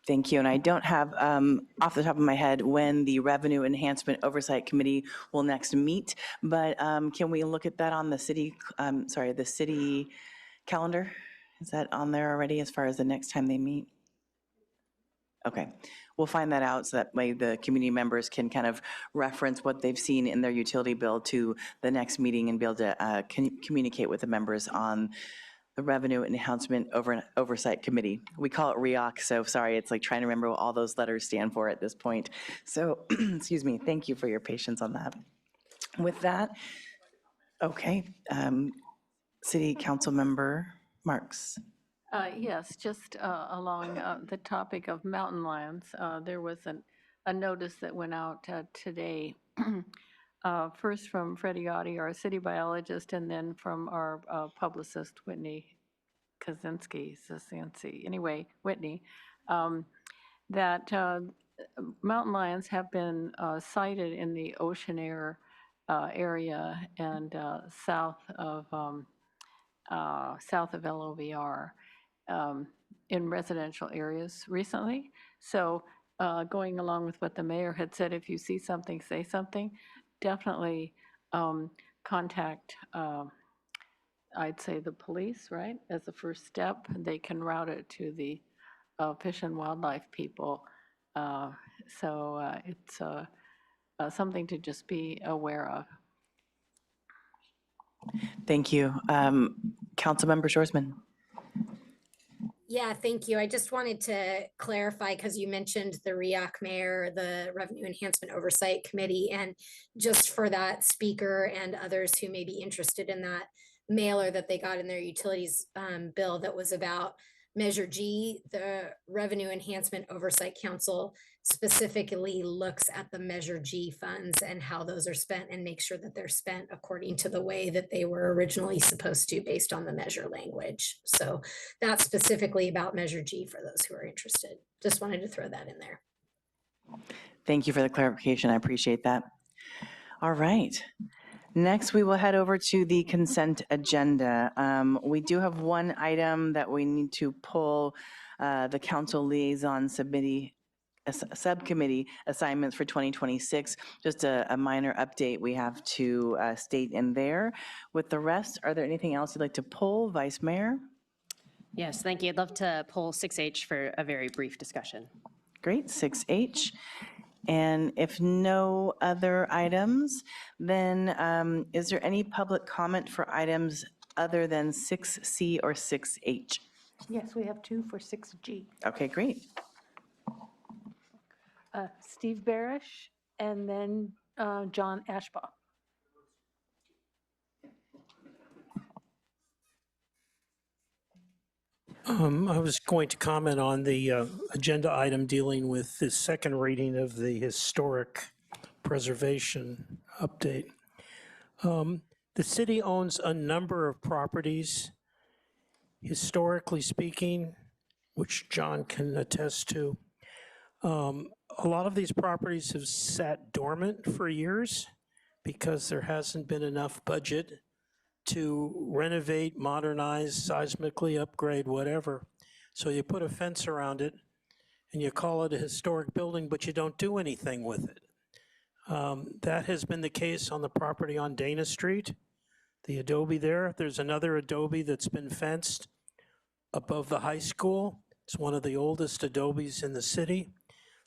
Thank you. And I don't have off the top of my head when the Revenue Enhancement Oversight Committee will next meet, but can we look at that on the city, the city calendar? Is that on there already as far as the next time they meet? Okay, we'll find that out so that way the community members can kind of reference what they've seen in their utility bill to the next meeting and be able to communicate with the members on the Revenue Enhancement Oversight Committee. We call it REOC, so sorry, it's like trying to remember what all those letters stand for at this point. So, excuse me, thank you for your patience on that. With that, okay, City Council Member Marks. Yes, just along the topic of mountain lions, there was a notice that went out today, first from Freddie Gotti, our city biologist, and then from our publicist, Whitney Kaczynski, anyway, Whitney, that mountain lions have been sighted in the Ocean Air area and south of LOVR. In residential areas recently. So going along with what the mayor had said, if you see something, say something, definitely contact, I'd say the police, right? As a first step, they can route it to the Fish and Wildlife people. So it's something to just be aware of. Thank you. Councilmember Shorsman. Yeah, thank you. I just wanted to clarify because you mentioned the REOC mayor, the Revenue Enhancement Oversight Committee, and just for that speaker and others who may be interested in that mailer that they got in their utilities bill that was about Measure G, the Revenue Enhancement Oversight Council specifically looks at the Measure G funds and how those are spent and make sure that they're spent according to the way that they were originally supposed to based on the measure language. So that's specifically about Measure G for those who are interested. Just wanted to throw that in there. Thank you for the clarification. I appreciate that. All right. Next, we will head over to the consent agenda. We do have one item that we need to pull, the council liaison subcommittee assignments for 2026. Just a minor update we have to state in there. With the rest, are there anything else you'd like to pull, Vice Mayor? Yes, thank you. I'd love to pull 6H for a very brief discussion. Great, 6H. And if no other items, then is there any public comment for items other than 6C or 6H? Yes, we have two for 6G. Okay, great. Steve Barish and then John Ashbaugh. I was going to comment on the agenda item dealing with the second reading of the historic preservation update. The city owns a number of properties, historically speaking, which John can attest to. A lot of these properties have sat dormant for years because there hasn't been enough budget to renovate, modernize, seismically upgrade, whatever. So you put a fence around it and you call it a historic building, but you don't do anything with it. That has been the case on the property on Dana Street, the Adobe there. There's another Adobe that's been fenced above the high school. It's one of the oldest Adobes in the city.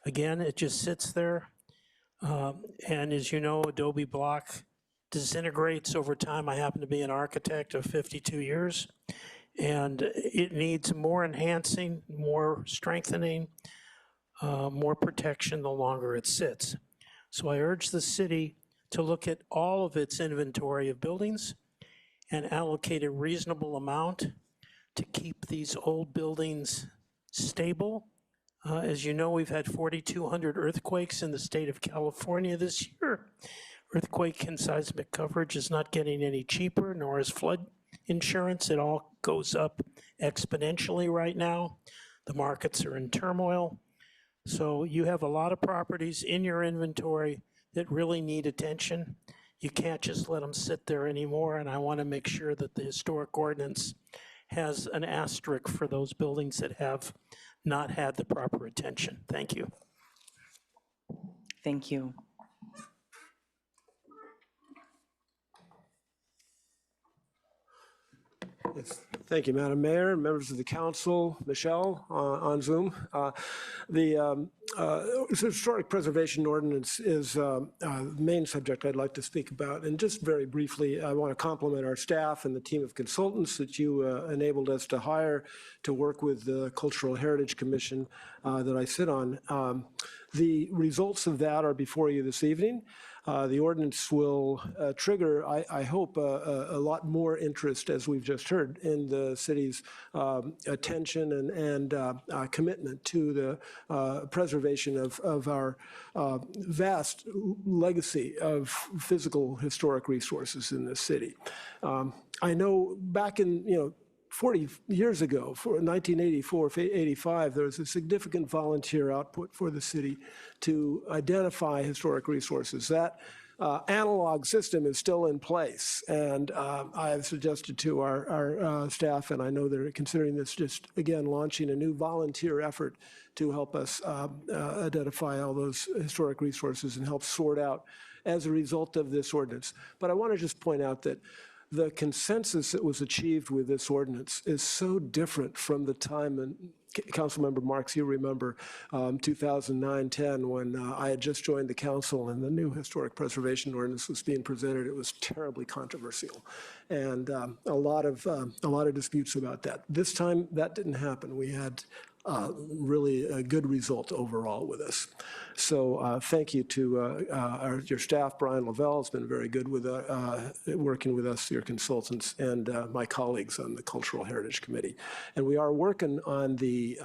Again, it just sits there. And as you know, Adobe block disintegrates over time. I happen to be an architect of 52 years, and it needs more enhancing, more strengthening, more protection the longer it sits. So I urge the city to look at all of its inventory of buildings and allocate a reasonable amount to keep these old buildings stable. As you know, we've had 4,200 earthquakes in the state of California this year. Earthquake and seismic coverage is not getting any cheaper, nor is flood insurance. It all goes up exponentially right now. The markets are in turmoil. So you have a lot of properties in your inventory that really need attention. You can't just let them sit there anymore, and I want to make sure that the historic ordinance has an asterisk for those buildings that have not had the proper attention. Thank you. Thank you. Thank you, Madam Mayor, members of the council, Michelle on Zoom. The Historic Preservation Ordinance is the main subject I'd like to speak about. And just very briefly, I want to compliment our staff and the team of consultants that you enabled us to hire to work with the Cultural Heritage Commission that I sit on. The results of that are before you this evening. The ordinance will trigger, I hope, a lot more interest, as we've just heard, in the city's attention and commitment to the preservation of our vast legacy of physical historic resources in this city. I know back in, 40 years ago, for 1984, 85, there was a significant volunteer output for the city to identify historic resources. That analog system is still in place, and I have suggested to our staff, and I know they're considering this, just again launching a new volunteer effort to help us identify all those historic resources and help sort out as a result of this ordinance. But I want to just point out that the consensus that was achieved with this ordinance is so different from the time, and Councilmember Marks, you remember 2009-10 when I had just joined the council and the new historic preservation ordinance was being presented. It was terribly controversial, and a lot of disputes about that. This time, that didn't happen. We had really a good result overall with us. So thank you to your staff. Brian Lavelle has been very good with working with us, your consultants, and my colleagues on the Cultural Heritage Committee. And we are working on the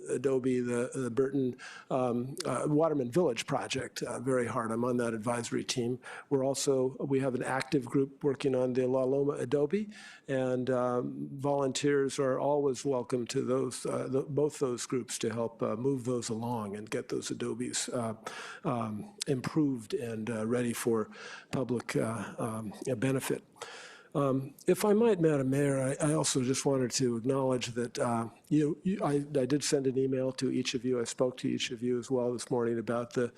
Adobe, the Burton Waterman Village project very hard. I'm on that advisory team. We have an active group working on the La Loma Adobe, and volunteers are always welcome to those, both those groups, to help move those along and get those Adobes improved and ready for public benefit. If I might, Madam Mayor, I also just wanted to acknowledge that I did send an email to each of you. I spoke to each of you as well this morning about the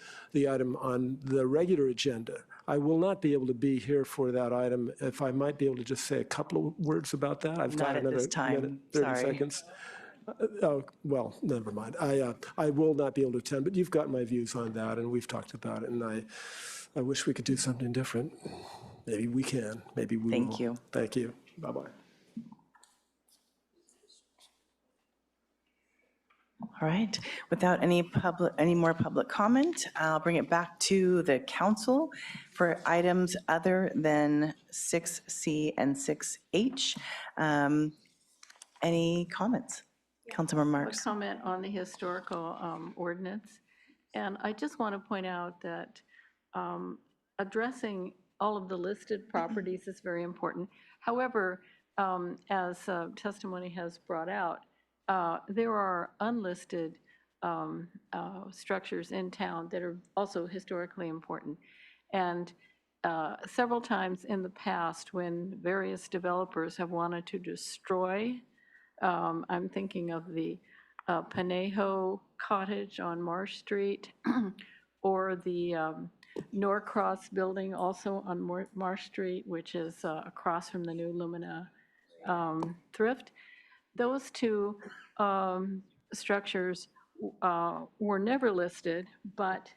item on the regular agenda. I will not be able to be here for that item. If I might be able to just say a couple of words about that. I've got another minute, 30 seconds. Oh, well, never mind. I will not be able to attend, but you've got my views on that, and we've talked about it, and I wish we could do something different. Maybe we can. Maybe we will. Thank you. Thank you. Bye-bye. All right, without any more public comment, I'll bring it back to the council for items other than 6C and 6H. Any comments? Councilmember Marks. A comment on the historical ordinance. And I just want to point out that addressing all of the listed properties is very important. However, as testimony has brought out, there are unlisted structures in town that are also historically important. And several times in the past, when various developers have wanted to destroy, I'm thinking of the Panejo Cottage on Marsh Street, or the Norcross building also on Marsh Street, which is across from the new Lumina Thrift. Those two structures were never listed, but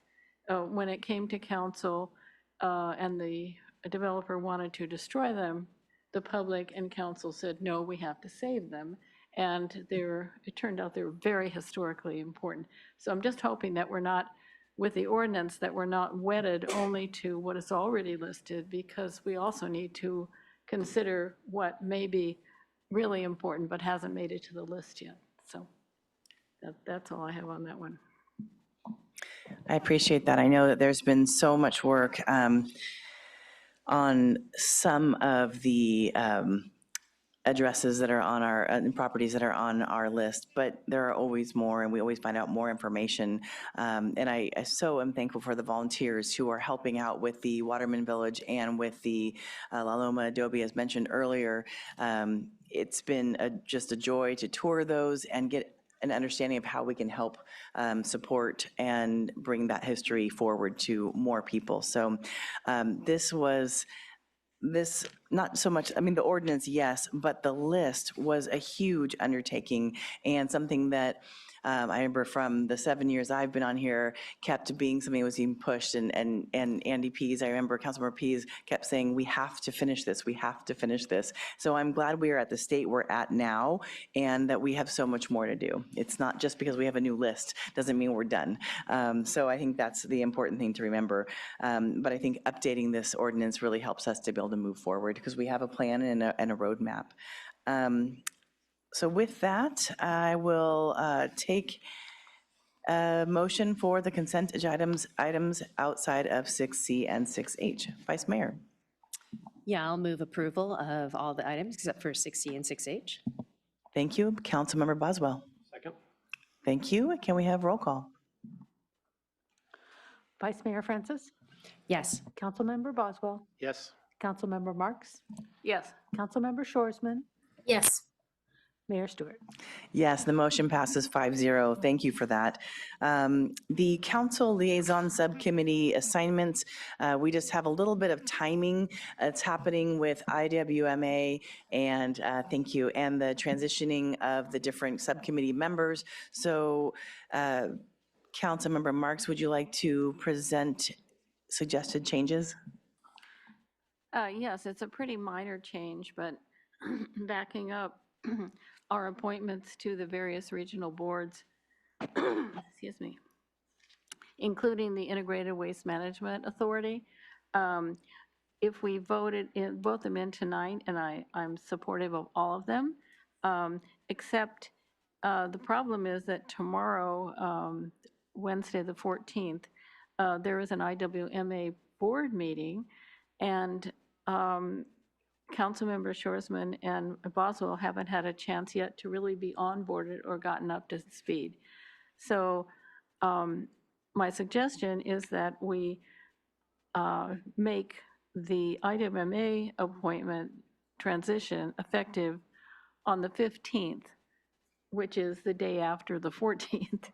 when it came to council and the developer wanted to destroy them, the public and council said, no, we have to save them. And it turned out they were very historically important. So I'm just hoping that we're not, with the ordinance, that we're not wedded only to what is already listed, because we also need to consider what may be really important but hasn't made it to the list yet. So that's all I have on that one. I appreciate that. I know that there's been so much work on some of the addresses that are on our properties that are on our list, but there are always more, and we always find out more information. And I so am thankful for the volunteers who are helping out with the Waterman Village and with the La Loma Adobe, as mentioned earlier. It's been just a joy to tour those and get an understanding of how we can help support and bring that history forward to more people. So this not so much, I mean, the ordinance, yes, but the list was a huge undertaking and something that I remember from the 7 years I've been on here kept being something that was being pushed, and Andy Pease, I remember Councilmember Pease kept saying, we have to finish this, we have to finish this. So I'm glad we are at the state we're at now and that we have so much more to do. It's not just because we have a new list, doesn't mean we're done. So I think that's the important thing to remember. But I think updating this ordinance really helps us to be able to move forward because we have a plan and a roadmap. So with that, I will take a motion for the consent items outside of 6C and 6H. Vice Mayor. Yeah, I'll move approval of all the items except for 6C and 6H. Thank you. Councilmember Boswell. Second. Thank you. Can we have roll call? Vice Mayor Francis, Yes. Councilmember Boswell, Yes. Councilmember Marks, Yes. Councilmember Shorsman, Yes. Mayor Stewart. Yes, the motion passes 5-0. Thank you for that. The council liaison subcommittee assignments, we just have a little bit of timing. It's happening with IWMA and thank you, and the transitioning of the different subcommittee members. So Councilmember Marks, would you like to present suggested changes? Yes, it's a pretty minor change, but backing up our appointments to the various regional boards, excuse me, including the Integrated Waste Management Authority. If we voted vote them in tonight, and I'm supportive of all of them, except the problem is that tomorrow, Wednesday the 14th, there is an IWMA board meeting, and Councilmember Shorsman and Boswell haven't had a chance yet to really be onboarded or gotten up to speed. So my suggestion is that we make the IWMA appointment transition effective on the 15th, which is the day after the 14th,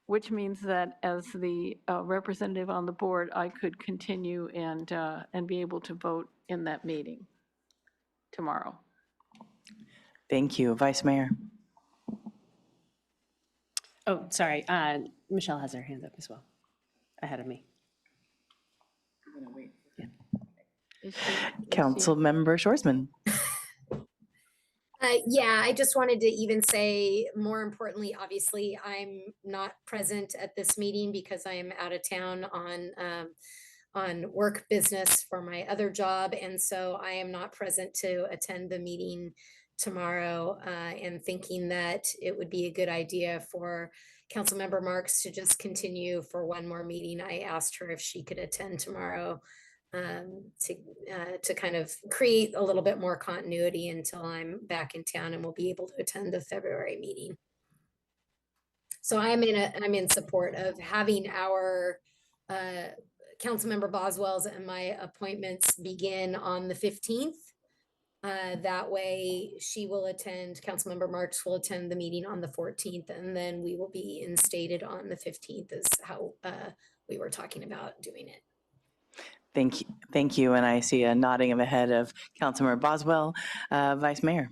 which means that as the representative on the board, I could continue and be able to vote in that meeting tomorrow. Thank you. Vice Mayor. Oh, sorry. Michelle has her hand up as well, ahead of me. Councilmember Shorsman. Yeah, I just wanted to even say, more importantly, obviously, I'm not present at this meeting because I am out of town on work business for my other job. And so I am not present to attend the meeting tomorrow, and thinking that it would be a good idea for Councilmember Marks to just continue for one more meeting. I asked her if she could attend tomorrow to kind of create a little bit more continuity until I'm back in town and we'll be able to attend the February meeting. So I'm in support of having our Councilmember Boswell's and my appointments begin on the 15th. That way she will attend, Councilmember Marks will attend the meeting on the 14th, and then we will be instated on the 15th is how we were talking about doing it. Thank you. And I see a nodding of the head of Councilmember Boswell. Vice Mayor.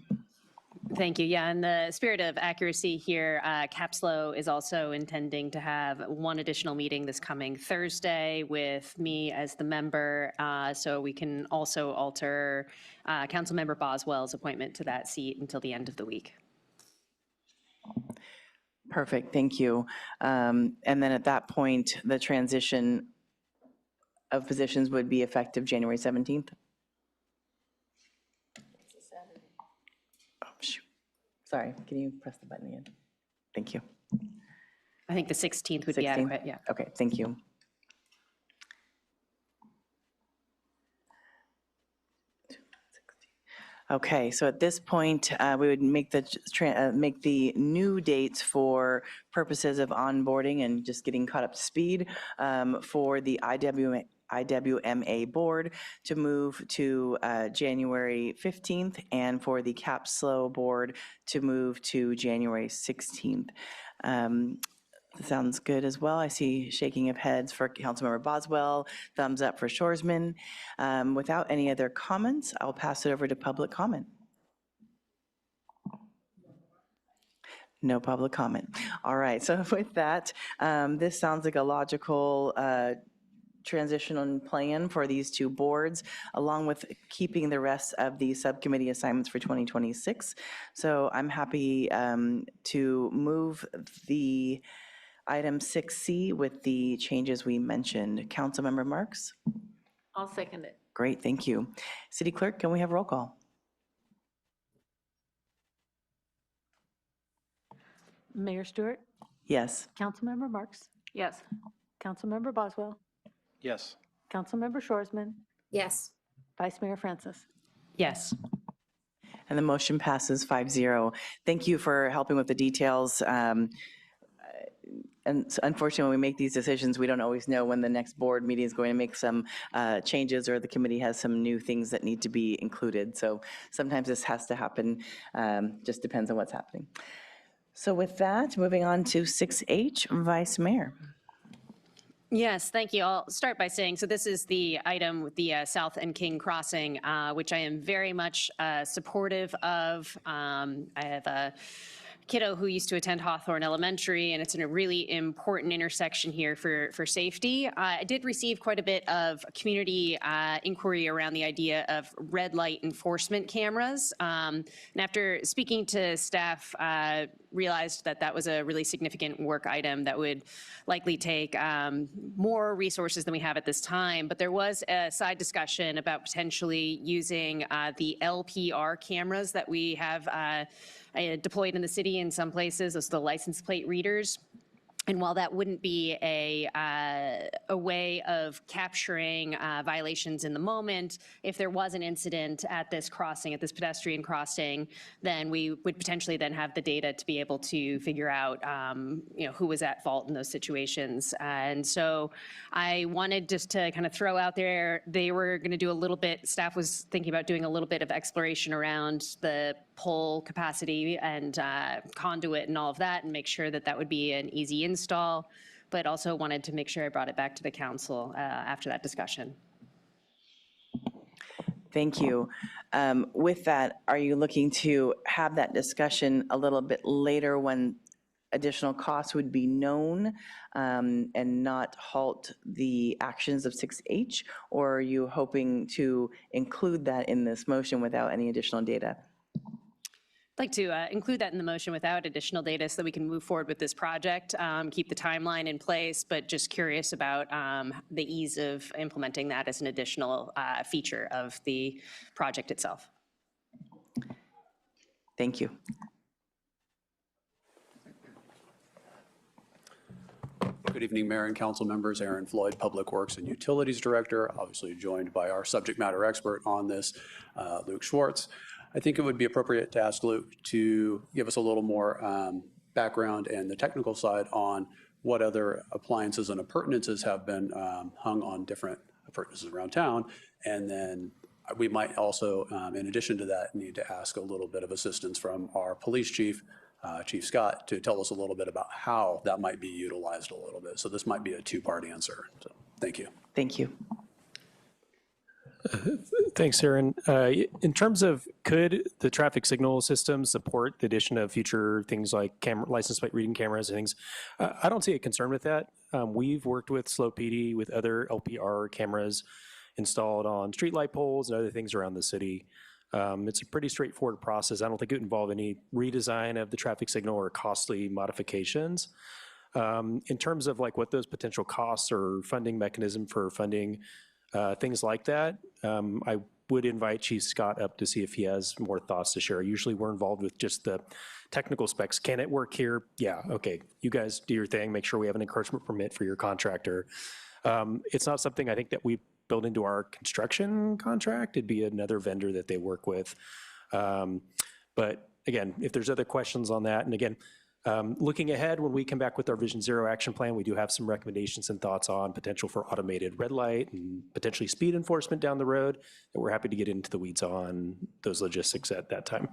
Thank you. Yeah, in the spirit of accuracy here, CAPSLO is also intending to have one additional meeting this coming Thursday with me as the member. So we can also alter Councilmember Boswell's appointment to that seat until the end of the week. Perfect. Thank you. And then at that point, the transition of positions would be effective January 17th? Oh, shoot. Sorry, can you press the button again? Thank you. I think the 16th would be 16th? adequate, yeah. Okay, thank you. Okay, so at this point, we would make the new dates for purposes of onboarding and just getting caught up to speed for the IWMA board to move to January 15th, and for the CAPSLO board to move to January 16th. Sounds good as well. I see shaking of heads for Councilmember Boswell, thumbs up for Shoresman. Without any other comments, I'll pass it over to public comment. No public comment. All right, so with that, this sounds like a logical transition plan for these two boards, along with keeping the rest of the subcommittee assignments for 2026. So I'm happy to move the item 6C with the changes we mentioned. Councilmember Marks? I'll second it. Great, thank you. City Clerk, can we have roll call? Mayor Stewart, Yes. Councilmember Marks. Yes. Councilmember Boswell, Yes. Councilmember Shoresman, Yes. Vice Mayor Francis. Yes. And the motion passes 5-0. Thank you for helping with the details. And unfortunately, when we make these decisions, we don't always know when the next board meeting is going to make some changes or the committee has some new things that need to be included. So sometimes this has to happen, just depends on what's happening. So with that, moving on to 6H, Vice Mayor. Yes, thank you. I'll start by saying, so this is the item with the South and King Crossing, which I am very much supportive of. I have a kiddo who used to attend Hawthorne Elementary, and it's in a really important intersection here for safety. I did receive quite a bit of community inquiry around the idea of red light enforcement cameras. And after speaking to staff, realized that that was a really significant work item that would likely take more resources than we have at this time. But there was a side discussion about potentially using the LPR cameras that we have deployed in the city in some places, those are the license plate readers. And while that wouldn't be a way of capturing violations in the moment, if there was an incident at this crossing, at this pedestrian crossing, then we would potentially then have the data to be able to figure out, who was at fault in those situations. And so I wanted just to kind of throw out there, they were going to do a little bit, staff was thinking about doing a little bit of exploration around the pole capacity and conduit and all of that, and make sure that that would be an easy install, but also wanted to make sure I brought it back to the council after that discussion. Thank you. With that, are you looking to have that discussion a little bit later when additional costs would be known and not halt the actions of 6H? Or are you hoping to include that in this motion without any additional data? I'd like to include that in the motion without additional data so that we can move forward with this project, keep the timeline in place, but just curious about the ease of implementing that as an additional feature of the project itself. Thank you. Good evening, Mayor and Council members. Aaron Floyd, Public Works and Utilities Director, obviously joined by our subject matter expert on this, Luke Schwartz. I think it would be appropriate to ask Luke to give us a little more background and the technical side on what other appliances and appurtenances have been hung on different appurtenances around town. And then we might also, in addition to that, need to ask a little bit of assistance from our police chief, Chief Scott, to tell us a little bit about how that might be utilized a little bit. So this might be a two-part answer. So thank you. Thank you. Thanks, Aaron. In terms of could the traffic signal system support the addition of future things like license plate reading cameras and things, I don't see a concern with that. We've worked with Slow PD with other LPR cameras installed on streetlight poles and other things around the city. It's a pretty straightforward process. I don't think it would involve any redesign of the traffic signal or costly modifications. In terms of like what those potential costs or funding mechanism for funding things like that, I would invite Chief Scott up to see if he has more thoughts to share. Usually we're involved with just the technical specs. Can it work here? Yeah, okay. You guys do your thing. Make sure we have an encroachment permit for your contractor. It's not something I think that we build into our construction contract. It'd be another vendor that they work with. But again, if there's other questions on that, and again, looking ahead, when we come back with our Vision Zero action plan, we do have some recommendations and thoughts on potential for automated red light and potentially speed enforcement down the road that we're happy to get into the weeds on those logistics at that time.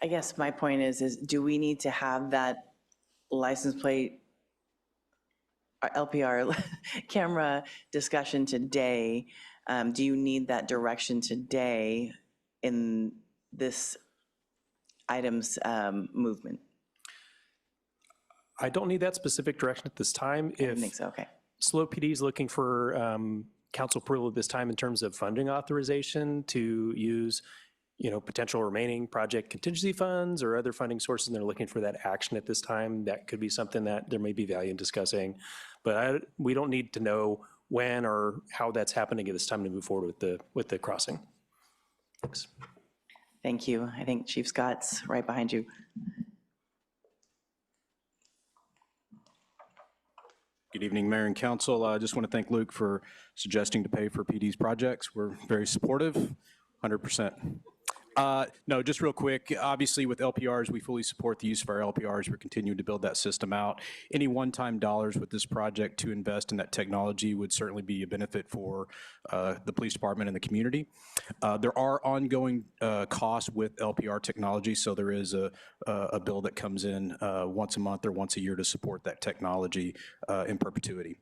I guess my point is do we need to have that license plate LPR camera discussion today, do you need that direction today in this item's movement? I don't need that specific direction at this time. I didn't think so, okay. SLO PD is looking for council approval at this time in terms of funding authorization to use, potential remaining project contingency funds or other funding sources, and they're looking for that action at this time. That could be something that there may be value in discussing, but we don't need to know when or how that's happening at this time to move forward with the crossing. Thanks. Thank you. I think Chief Scott's right behind you. Good evening, Mayor and Council. I just want to thank Luke for suggesting to pay for PD's projects. We're very supportive, 100%. No, just real quick, obviously with LPRs, we fully support the use of our LPRs. We're continuing to build that system out. Any one-time dollars with this project to invest in that technology would certainly be a benefit for the police department and the community. There are ongoing costs with LPR technology, so there is a bill that comes in once a month or once a year to support that technology in perpetuity.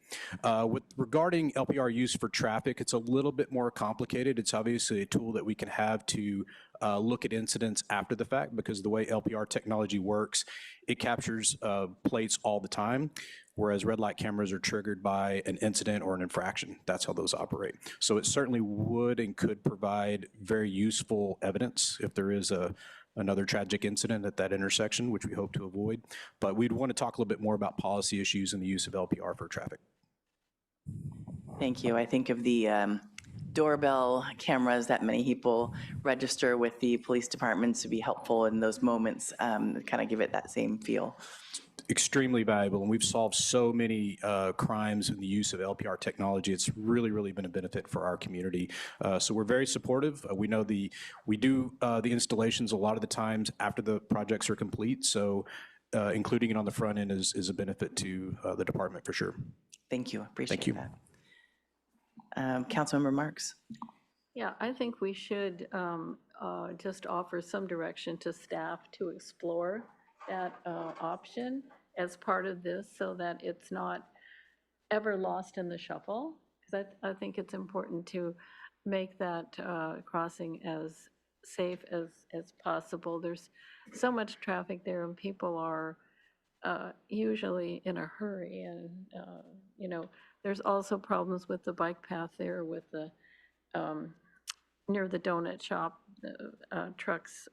Regarding LPR use for traffic, it's a little bit more complicated. It's obviously a tool that we can have to look at incidents after the fact, because the way LPR technology works, it captures plates all the time, whereas red light cameras are triggered by an incident or an infraction. That's how those operate. So it certainly would and could provide very useful evidence if there is another tragic incident at that intersection, which we hope to avoid. But we'd want to talk a little bit more about policy issues and the use of LPR for traffic. Thank you. I think of the doorbell cameras that many people register with the police departments to be helpful in those moments, kind of give it that same feel. Extremely valuable, and we've solved so many crimes in the use of LPR technology. It's really, really been a benefit for our community. So we're very supportive. We know we do the installations a lot of the times after the projects are complete, so including it on the front end is a benefit to the department for sure. Thank you, appreciate Thank you. that. Councilmember Marks. Yeah, I think we should just offer some direction to staff to explore that option as part of this so that it's not ever lost in the shuffle. Because I think it's important to make that crossing as safe as possible. There's so much traffic there and people are usually in a hurry, and there's also problems with the bike path there with the near the donut shop, trucks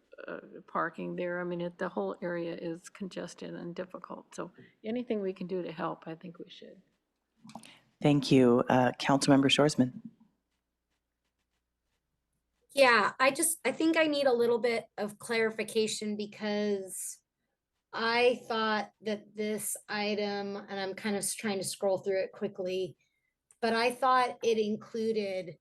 parking there. I mean, the whole area is congested and difficult. So anything we can do to help, I think we should. Thank you. Councilmember Shorsman. Yeah, I think I need a little bit of clarification because I thought that this item, and I'm kind of trying to scroll through it quickly, but I thought it included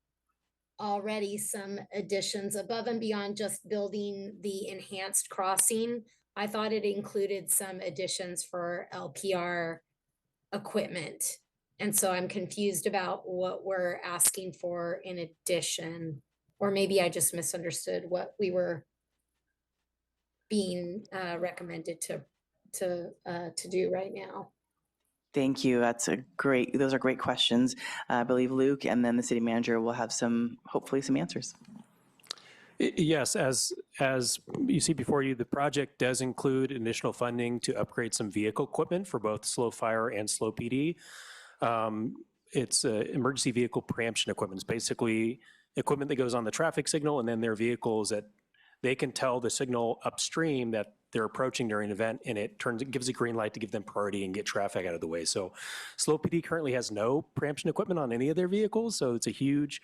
already some additions above and beyond just building the enhanced crossing. I thought it included some additions for LPR equipment. And so I'm confused about what we're asking for in addition, or maybe I just misunderstood what we were being recommended to do right now. Thank you. Those are great questions. I believe Luke and then the city manager will have hopefully some answers. Yes, as you see before you, the project does include additional funding to upgrade some vehicle equipment for both SLO Fire and SLO PD. It's emergency vehicle preemption equipment. It's basically equipment that goes on the traffic signal, and then their vehicles that they can tell the signal upstream that they're approaching during an event, and it gives a green light to give them priority and get traffic out of the way. So SLO PD currently has no preemption equipment on any of their vehicles, so it's a huge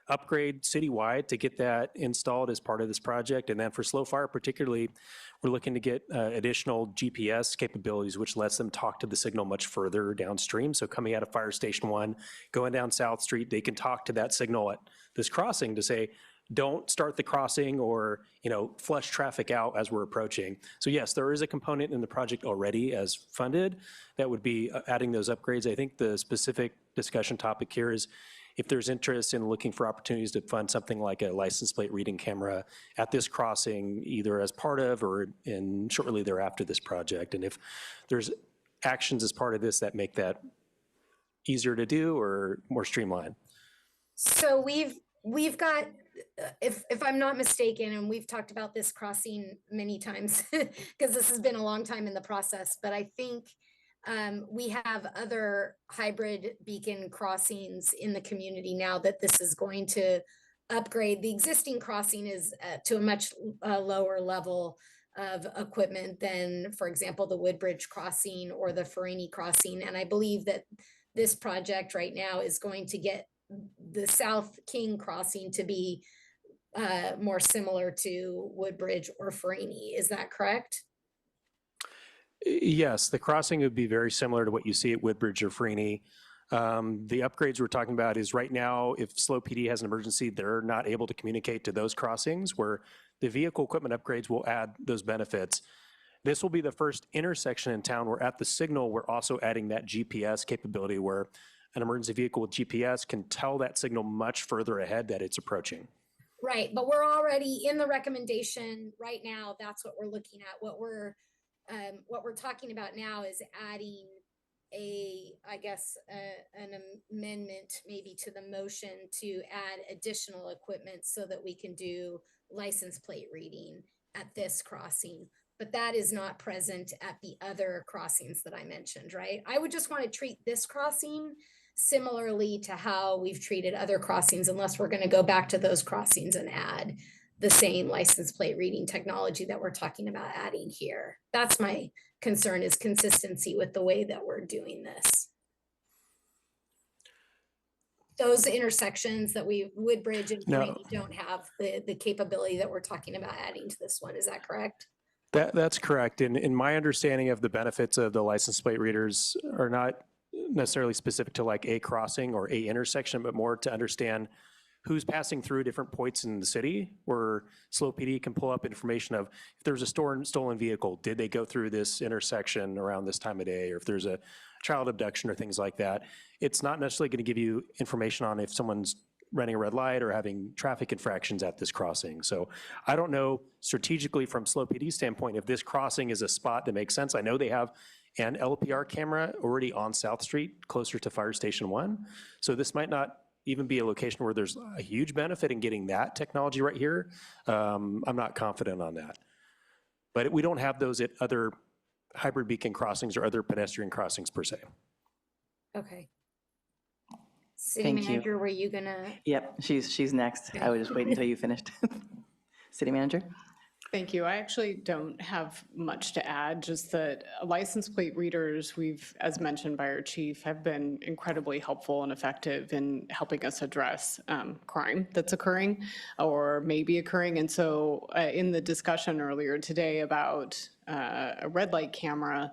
upgrade citywide to get that installed as part of this project. And then for SLO Fire particularly, we're looking to get additional GPS capabilities, which lets them talk to the signal much further downstream. So coming out of Fire Station 1, going down South Street, they can talk to that signal at this crossing to say, don't start the crossing or, flush traffic out as we're approaching. So yes, there is a component in the project already as funded that would be adding those upgrades. I think the specific discussion topic here is if there's interest in looking for opportunities to fund something like a license plate reading camera at this crossing, either as part of or shortly thereafter this project. And if there's actions as part of this that make that easier to do or more streamlined? So we've got, if I'm not mistaken, and we've talked about this crossing many times because this has been a long time in the process, but I think we have other hybrid beacon crossings in the community now that this is going to upgrade. The existing crossing is to a much lower level of equipment than, for example, the Woodbridge crossing or the Farini crossing. And I believe that this project right now is going to get the South King crossing to be more similar to Woodbridge or Farini. Is that correct? Yes, the crossing would be very similar to what you see at Woodbridge or Freeney. The upgrades we're talking about is right now, if SLO PD has an emergency, they're not able to communicate to those crossings, where the vehicle equipment upgrades will add those benefits. This will be the first intersection in town where at the signal, we're also adding that GPS capability where an emergency vehicle with GPS can tell that signal much further ahead that it's approaching. Right, but we're already in the recommendation right now. That's what we're looking at. What we're talking about now is adding an amendment maybe to the motion to add additional equipment so that we can do license plate reading at this crossing. But that is not present at the other crossings that I mentioned, right? I would just want to treat this crossing similarly to how we've treated other crossings, unless we're going to go back to those crossings and add the same license plate reading technology that we're talking about adding here. That's my concern, is consistency with the way that we're doing this. Those intersections that Woodbridge and Farini don't have the capability that we're talking about adding to this one. Is that correct? That's correct. And in my understanding of the benefits of the license plate readers are not necessarily specific to like a crossing or a intersection, but more to understand who's passing through different points in the city, where SLO PD can pull up information of if there's a stolen vehicle, did they go through this intersection around this time of day, or if there's a child abduction or things like that. It's not necessarily going to give you information on if someone's running a red light or having traffic infractions at this crossing. So I don't know strategically from SLO PD standpoint if this crossing is a spot that makes sense. I know they have an LPR camera already on South Street closer to Fire Station 1. So this might not even be a location where there's a huge benefit in getting that technology right here. I'm not confident on that. But we don't have those at other hybrid beacon crossings or other pedestrian crossings per se. Okay. City Thank you. Manager, were you gonna? Yep, she's next. I would just wait until you finished. City Manager? Thank you. I actually don't have much to add, just that license plate readers, as mentioned by our chief, have been incredibly helpful and effective in helping us address crime that's occurring or may be occurring. And so in the discussion earlier today about a red light camera,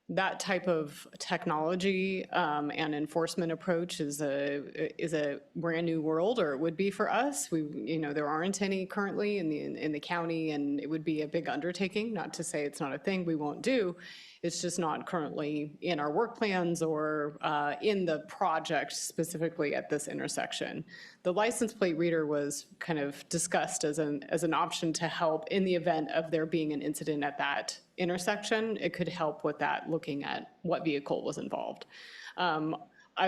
that type of technology and enforcement approach is a brand new world, or it would be for us. There aren't any currently in the county, and it would be a big undertaking. Not to say it's not a thing we won't do. It's just not currently in our work plans or in the project specifically at this intersection. The license plate reader was kind of discussed as an option to help in the event of there being an incident at that intersection. It could help with that, looking at what vehicle was involved.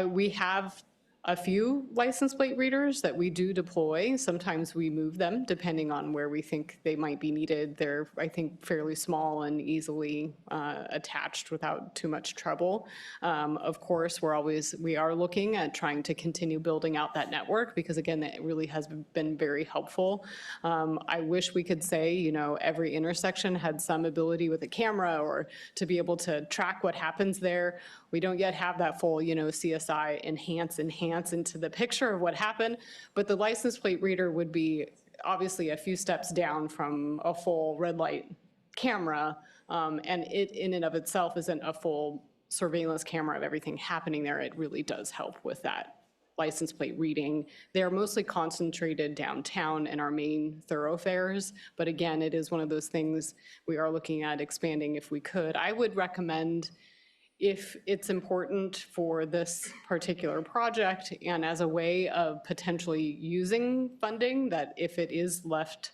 We have a few license plate readers that we do deploy. Sometimes we move them depending on where we think they might be needed. They're, I think, fairly small and easily attached without too much trouble. Of course, we are looking at trying to continue building out that network, because again, it really has been very helpful. I wish we could say, every intersection had some ability with a camera or to be able to track what happens there. We don't yet have that full, CSI enhance into the picture of what happened, but the license plate reader would be obviously a few steps down from a full red light camera, and it in and of itself isn't a full surveillance camera of everything happening there. It really does help with that license plate reading. They're mostly concentrated downtown in our main thoroughfares, but again, it is one of those things we are looking at expanding if we could. I would recommend, if it's important for this particular project and as a way of potentially using funding, that if it is left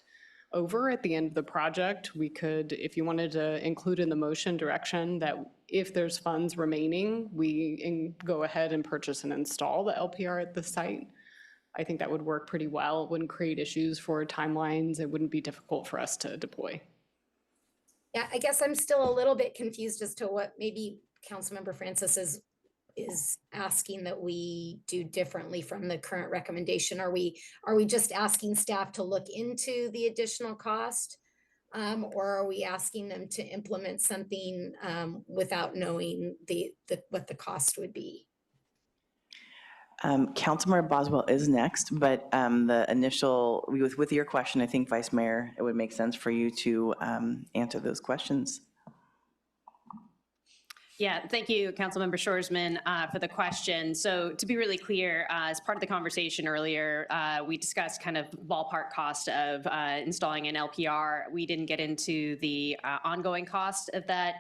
over at the end of the project, we could, if you wanted to include in the motion direction, that if there's funds remaining, we go ahead and purchase and install the LPR at the site. I think that would work pretty well. It wouldn't create issues for timelines. It wouldn't be difficult for us to deploy. Yeah, I guess I'm still a little bit confused as to what maybe Councilmember Francis is asking that we do differently from the current recommendation. Are we just asking staff to look into the additional cost? Or are we asking them to implement something without knowing what the cost would be? Councilmember Boswell is next, but the initial, with your question, I think, Vice Mayor, it would make sense for you to answer those questions. Yeah, thank you, Councilmember Shorsman, for the question. So to be really clear, as part of the conversation earlier, we discussed kind of ballpark cost of installing an LPR. We didn't get into the ongoing cost of that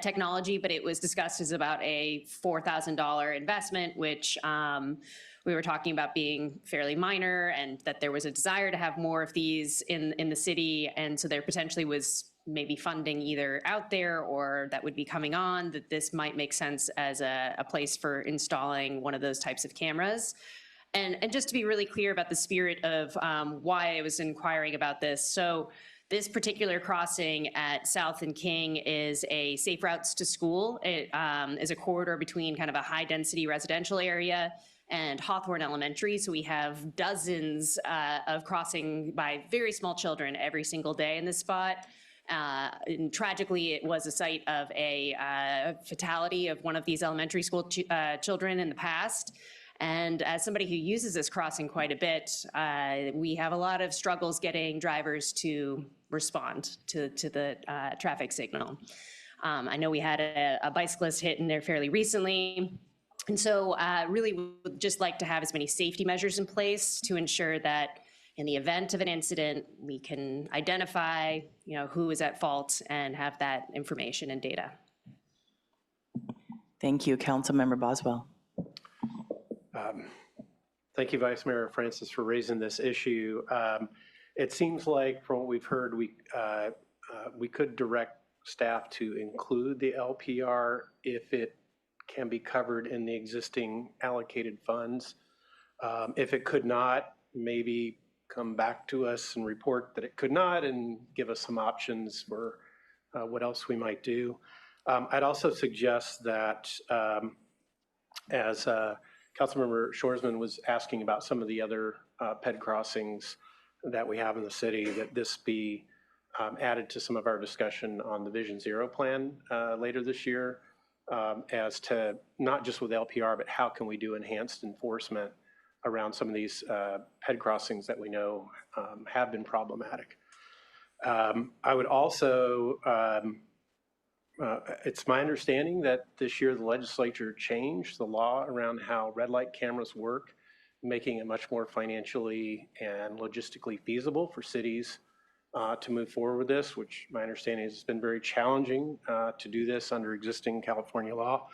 technology, but it was discussed as about a $4,000 investment, which we were talking about being fairly minor, and that there was a desire to have more of these in the city. And so there potentially was maybe funding either out there or that would be coming on, that this might make sense as a place for installing one of those types of cameras. And just to be really clear about the spirit of why I was inquiring about this. So this particular crossing at South and King is a safe routes to school. It is a corridor between kind of a high density residential area and Hawthorne Elementary. So we have dozens of crossing by very small children every single day in this spot. And tragically, it was a site of a fatality of one of these elementary school children in the past. And as somebody who uses this crossing quite a bit, we have a lot of struggles getting drivers to respond to the traffic signal. I know we had a bicyclist hit in there fairly recently. And so really would just like to have as many safety measures in place to ensure that in the event of an incident, we can identify, who is at fault and have that information and data. Thank you, Councilmember Boswell. Thank you, Vice Mayor Francis, for raising this issue. It seems like from what we've heard, we could direct staff to include the LPR if it can be covered in the existing allocated funds. If it could not, maybe come back to us and report that it could not and give us some options for what else we might do. I'd also suggest that as Councilmember Shorsman was asking about some of the other PED crossings that we have in the city, that this be added to some of our discussion on the Vision Zero plan later this year, as to not just with LPR, but how can we do enhanced enforcement around some of these PED crossings that we know have been problematic. I would also, it's my understanding that this year the legislature changed the law around how red light cameras work, making it much more financially and logistically feasible for cities to move forward with this, which my understanding is it's been very challenging to do this under existing California law.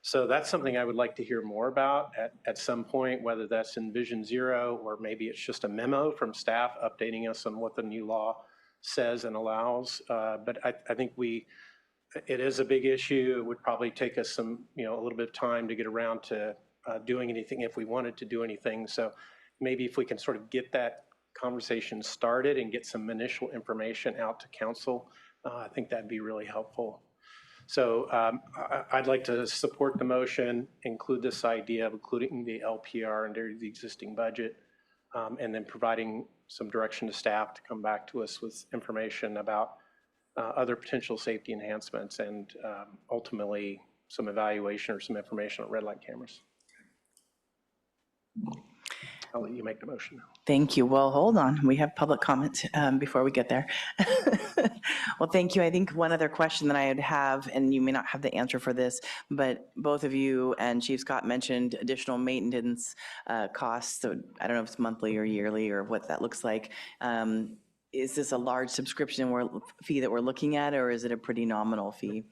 So that's something I would like to hear more about at some point, whether that's in Vision Zero or maybe it's just a memo from staff updating us on what the new law says and allows. But I think it is a big issue. It would probably take us a little bit of time to get around to doing anything if we wanted to do anything. So maybe if we can sort of get that conversation started and get some initial information out to council, I think that'd be really helpful. So I'd like to support the motion, include this idea of including the LPR under the existing budget, and then providing some direction to staff to come back to us with information about other potential safety enhancements and ultimately some evaluation or some information on red light cameras. I'll let you make the motion now. Thank you. Well, hold on. We have public comment before we get there. Well, thank you. I think one other question that I would have, and you may not have the answer for this, but both of you and Chief Scott mentioned additional maintenance costs. So I don't know if it's monthly or yearly or what that looks like. Is this a large subscription fee that we're looking at, or is it a pretty nominal fee?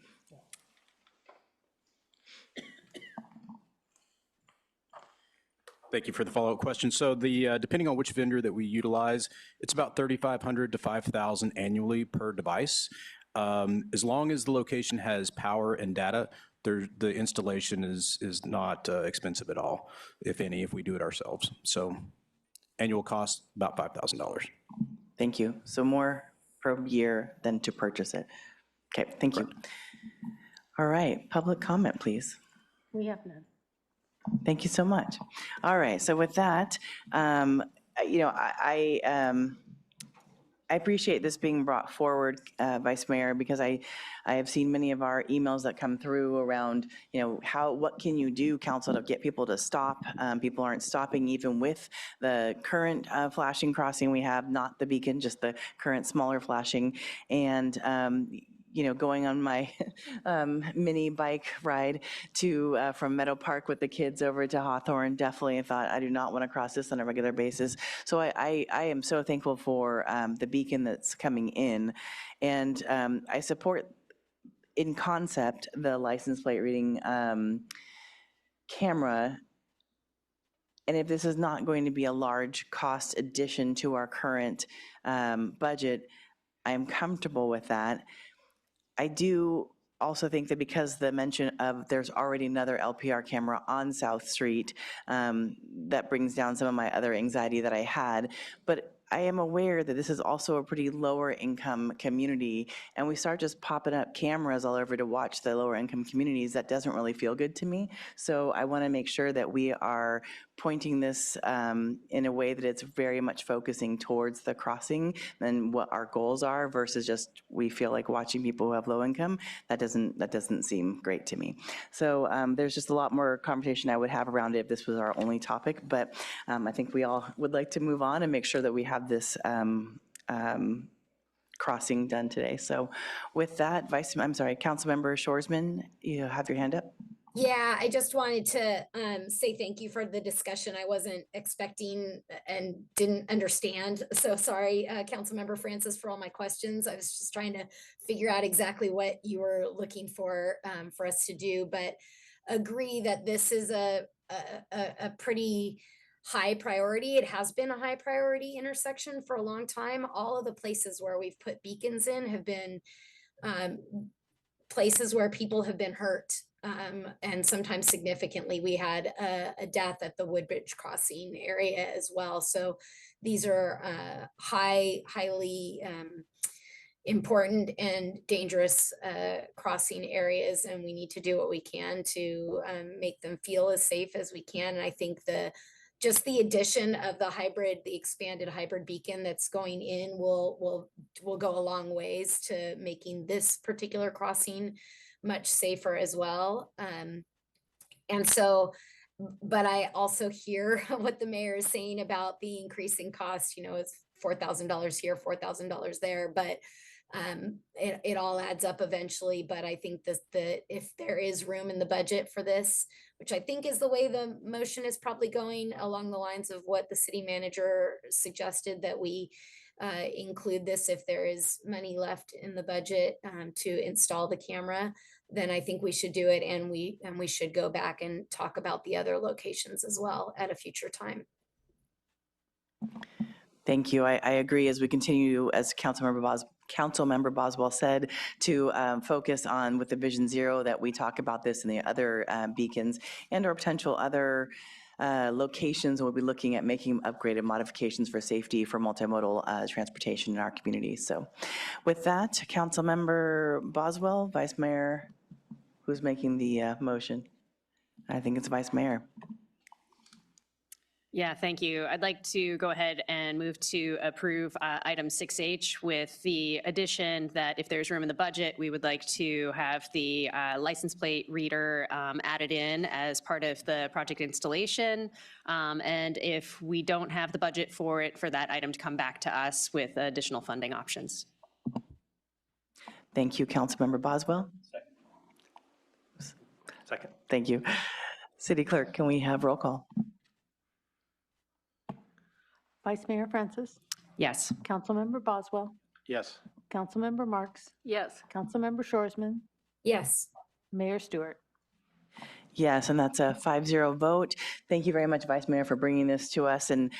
Thank you for the follow-up question. So depending on which vendor that we utilize, it's about $3,500 to $5,000 annually per device. As long as the location has power and data, the installation is not expensive at all, if any, if we do it ourselves. So annual cost, about $5,000. Thank you. So more per year than to purchase it. Okay, thank you. All right, public comment, please. We have none. Thank you so much. All right, so with that, I appreciate this being brought forward, Vice Mayor, because I have seen many of our emails that come through around, what can you do, council, to get people to stop? People aren't stopping even with the current flashing crossing we have, not the beacon, just the current smaller flashing. And going on my mini bike ride from Meadow Park with the kids over to Hawthorne, definitely thought, I do not want to cross this on a regular basis. So I am so thankful for the beacon that's coming in. And I support, in concept, the license plate reading camera. And if this is not going to be a large cost addition to our current budget, I'm comfortable with that. I do also think that because the mention of there's already another LPR camera on South Street, that brings down some of my other anxiety that I had. But I am aware that this is also a pretty lower income community, and we start just popping up cameras all over to watch the lower income communities. That doesn't really feel good to me. So I want to make sure that we are pointing this in a way that it's very much focusing towards the crossing and what our goals are versus just we feel like watching people who have low income. That doesn't seem great to me. So there's just a lot more conversation I would have around it if this was our only topic, but I think we all would like to move on and make sure that we have this crossing done today. So with that, Councilmember Shoresman, you have your hand up. Yeah, I just wanted to say thank you for the discussion. I wasn't expecting and didn't understand. So sorry, Councilmember Francis, for all my questions. I was just trying to figure out exactly what you were looking for us to do, but agree that this is a pretty high priority. It has been a high priority intersection for a long time. All of the places where we've put beacons in have been places where people have been hurt. And sometimes significantly. We had a death at the Woodbridge Crossing area as well. So these are highly important and dangerous crossing areas, and we need to do what we can to make them feel as safe as we can. And I think just the addition of the expanded hybrid beacon that's going in will go a long ways to making this particular crossing much safer as well. And so, but I also hear what the mayor is saying about the increasing cost. It's $4,000 here, $4,000 there, but it all adds up eventually. But I think that if there is room in the budget for this, which I think is the way the motion is probably going, along the lines of what the city manager suggested, that we include this if there is money left in the budget to install the camera, then I think we should do it, and we should go back and talk about the other locations as well at a future time. Thank you. I agree, as we continue, as Councilmember Boswell said, to focus on with the Vision Zero, that we talk about this and the other beacons and or potential other locations. We'll be looking at making upgraded modifications for safety for multimodal transportation in our community. So with that, Councilmember Boswell, Vice Mayor, who's making the motion? I think it's Vice Mayor. Yeah, thank you. I'd like to go ahead and move to approve item 6H with the addition that if there's room in the budget, we would like to have the license plate reader added in as part of the project installation. And if we don't have the budget for it, for that item to come back to us with additional funding options. Thank you, Councilmember Boswell. Second. Thank you. City Clerk, can we have roll call? Vice Mayor Francis, Yes. Councilmember Boswell, Yes. Councilmember Marks, Yes. Councilmember Shoresman, Yes. Mayor Stewart. Yes, and that's a 5-0 vote. Thank you very much, Vice Mayor, for bringing this to us. And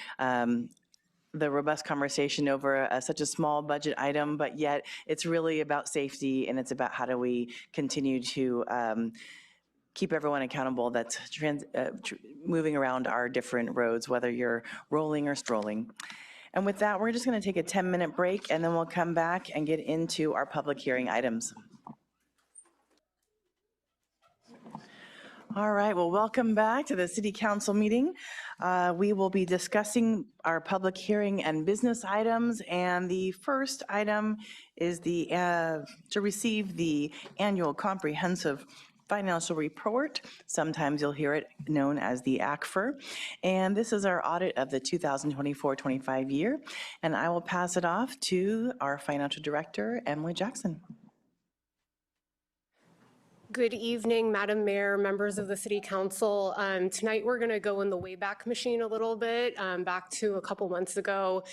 the robust conversation over such a small budget item, but yet it's really about safety, and it's about how do we continue to keep everyone accountable that's moving around our different roads, whether you're rolling or strolling. And with that, we're just going to take a 10-minute break, and then we'll come back and get into our public hearing items. All right, well, welcome back to the City Council meeting. We will be discussing our public hearing and business items, and the first item is to receive the annual comprehensive financial report. Sometimes you'll hear it known as the ACFR. And this is our audit of the 2024-25 year. And I will pass it off to our financial director, Emily Jackson. Good evening, Madam Mayor, members of the City Council. Tonight we're going to go in the Wayback Machine a little bit, back to a couple months ago.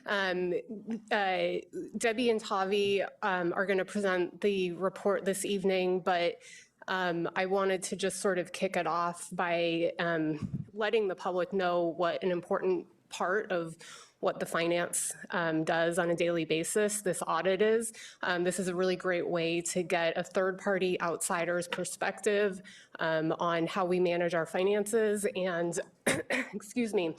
Debbie and Tavi are going to present the report this evening, but I wanted to just sort of kick it off by letting the public know what an important part of what the finance does on a daily basis this audit is. This is a really great way to get a third-party outsider's perspective on how we manage our finances, and excuse me,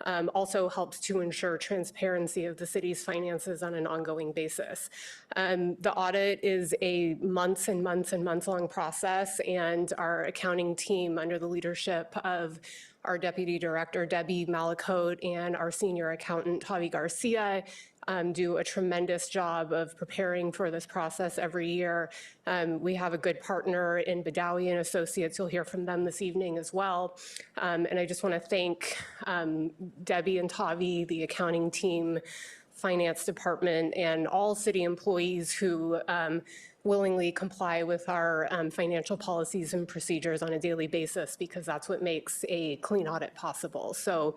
also helps to ensure transparency of the city's finances on an ongoing basis. The audit is a months and months and months long process, and our accounting team under the leadership of our Deputy Director, Debbie Malacote, and our Senior Accountant, Tavi Garcia, do a tremendous job of preparing for this process every year. We have a good partner in Badawi and Associates. You'll hear from them this evening as well. And I just want to thank Debbie and Tavi, the accounting team, finance department, and all city employees who willingly comply with our financial policies and procedures on a daily basis, because that's what makes a clean audit possible. So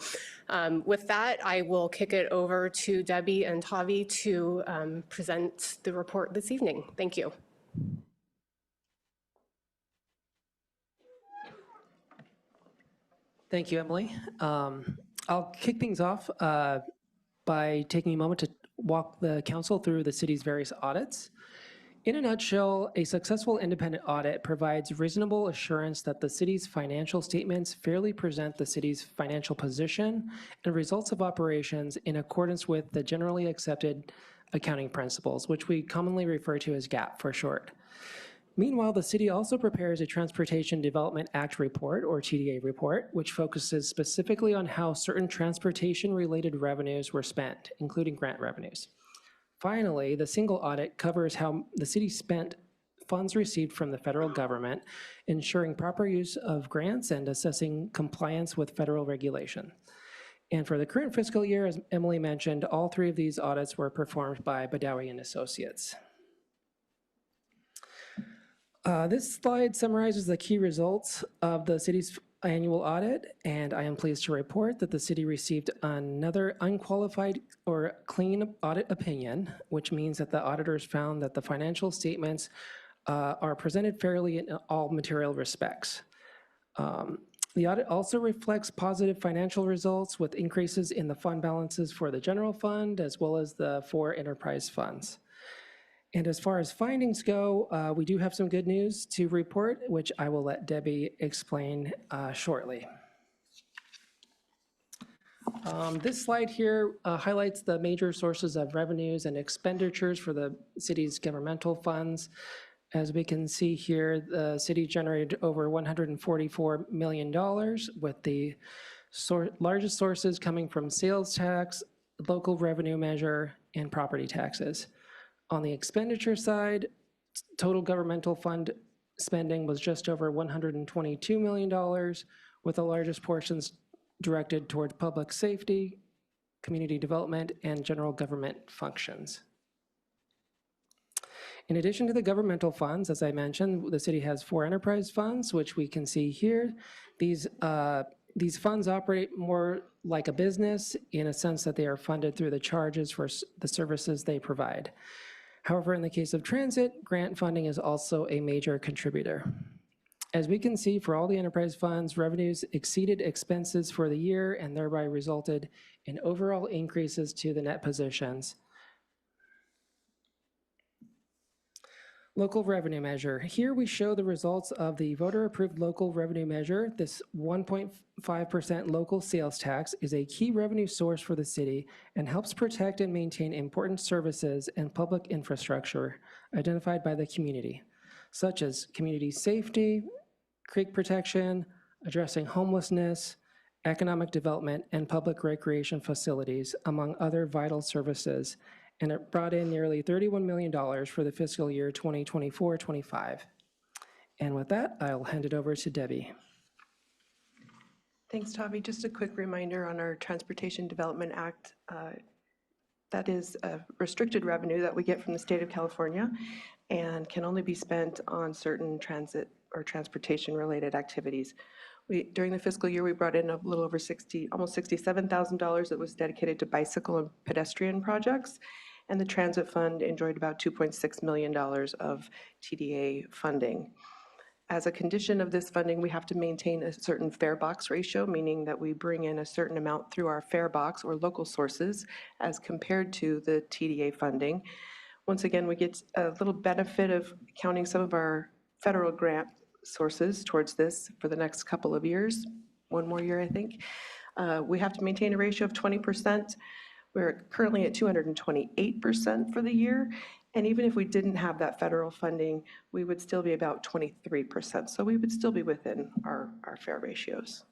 with that, I will kick it over to Debbie and Tavi to present the report this evening. Thank you. Thank you, Emily. I'll kick things off by taking a moment to walk the council through the city's various audits. In a nutshell, a successful independent audit provides reasonable assurance that the city's financial statements fairly present the city's financial position and results of operations in accordance with the generally accepted accounting principles, which we commonly refer to as GAAP for short. Meanwhile, the city also prepares a Transportation Development Act report, or TDA report, which focuses specifically on how certain transportation-related revenues were spent, including grant revenues. Finally, the single audit covers how the city spent funds received from the federal government, ensuring proper use of grants and assessing compliance with federal regulation. And for the current fiscal year, as Emily mentioned, all three of these audits were performed by Badawi and Associates. This slide summarizes the key results of the city's annual audit, and I am pleased to report that the city received another unqualified or clean audit opinion, which means that the auditors found that the financial statements are presented fairly in all material respects. The audit also reflects positive financial results with increases in the fund balances for the general fund as well as the 4 enterprise funds. And as far as findings go, we do have some good news to report, which I will let Debbie explain shortly. This slide here highlights the major sources of revenues and expenditures for the city's governmental funds. As we can see here, the city generated over $144 million, with the largest sources coming from sales tax, local revenue measure, and property taxes. On the expenditure side, total governmental fund spending was just over $122 million, with the largest portions directed towards public safety, community development, and general government functions. In addition to the governmental funds, as I mentioned, the city has 4 enterprise funds, which we can see here. These funds operate more like a business in a sense that they are funded through the charges for the services they provide. However, in the case of transit, grant funding is also a major contributor. As we can see, for all the enterprise funds, revenues exceeded expenses for the year and thereby resulted in overall increases to the net positions. Local revenue measure. Here we show the results of the voter-approved local revenue measure. This 1.5% local sales tax is a key revenue source for the city and helps protect and maintain important services and public infrastructure identified by the community, such as community safety, creek protection, addressing homelessness, economic development, and public recreation facilities, among other vital services. And it brought in nearly $31 million for the fiscal year 2024-25. And with that, I'll hand it over to Debbie. Thanks, Tavi. Just a quick reminder on our Transportation Development Act. That is a restricted revenue that we get from the state of California and can only be spent on certain transit or transportation-related activities. During the fiscal year, we brought in a little over almost $67,000 that was dedicated to bicycle and pedestrian projects, and the transit fund enjoyed about $2.6 million of TDA funding. As a condition of this funding, we have to maintain a certain fare box ratio, meaning that we bring in a certain amount through our fare box or local sources as compared to the TDA funding. Once again, we get a little benefit of counting some of our federal grant sources towards this for the next couple of years, one more year, I think. We have to maintain a ratio of 20%. We're currently at 228% for the year. And even if we didn't have that federal funding, we would still be about 23%. So we would still be within our fare ratios.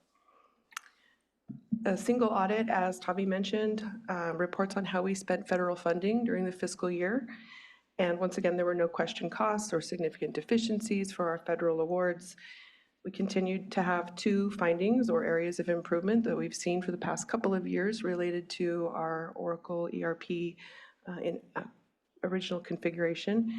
A single audit, as Tavi mentioned, reports on how we spent federal funding during the fiscal year. And once again, there were no question costs or significant deficiencies for our federal awards. We continued to have 2 findings or areas of improvement that we've seen for the past couple of years related to our Oracle ERP in original configuration.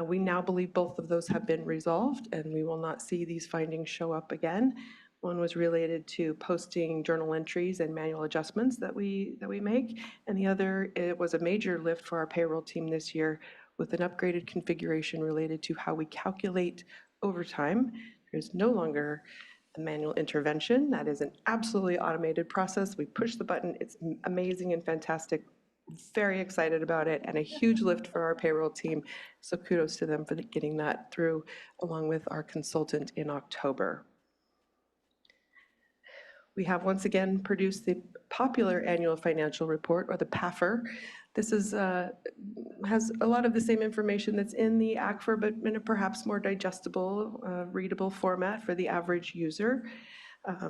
We now believe both of those have been resolved and we will not see these findings show up again. One was related to posting journal entries and manual adjustments that we make, and the other, it was a major lift for our payroll team this year with an upgraded configuration related to how we calculate overtime. There's no longer a manual intervention. That is an absolutely automated process. We push the button. It's amazing and fantastic. Very excited about it, and a huge lift for our payroll team. So kudos to them for getting that through along with our consultant in October. We have once again produced the popular annual financial report, or the PAFR. This is, has a lot of the same information that's in the ACFR, but in a perhaps more digestible, readable format for the average user.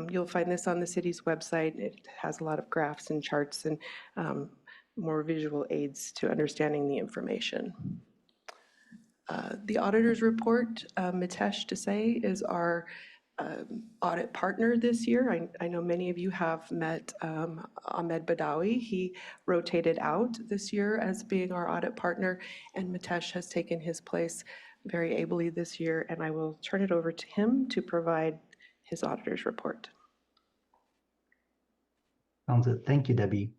You'll find this on the city's website. It has a lot of graphs and charts and more visual aids to understanding the information. The auditor's report, Mitesh Desai is our audit partner this year. I know many of you have met Ahmed Badawi. He rotated out this year as being our audit partner, and Mitesh has taken his place very ably this year, and I will turn it over to him to provide his auditor's report. Sounds good. Thank you, Debbie.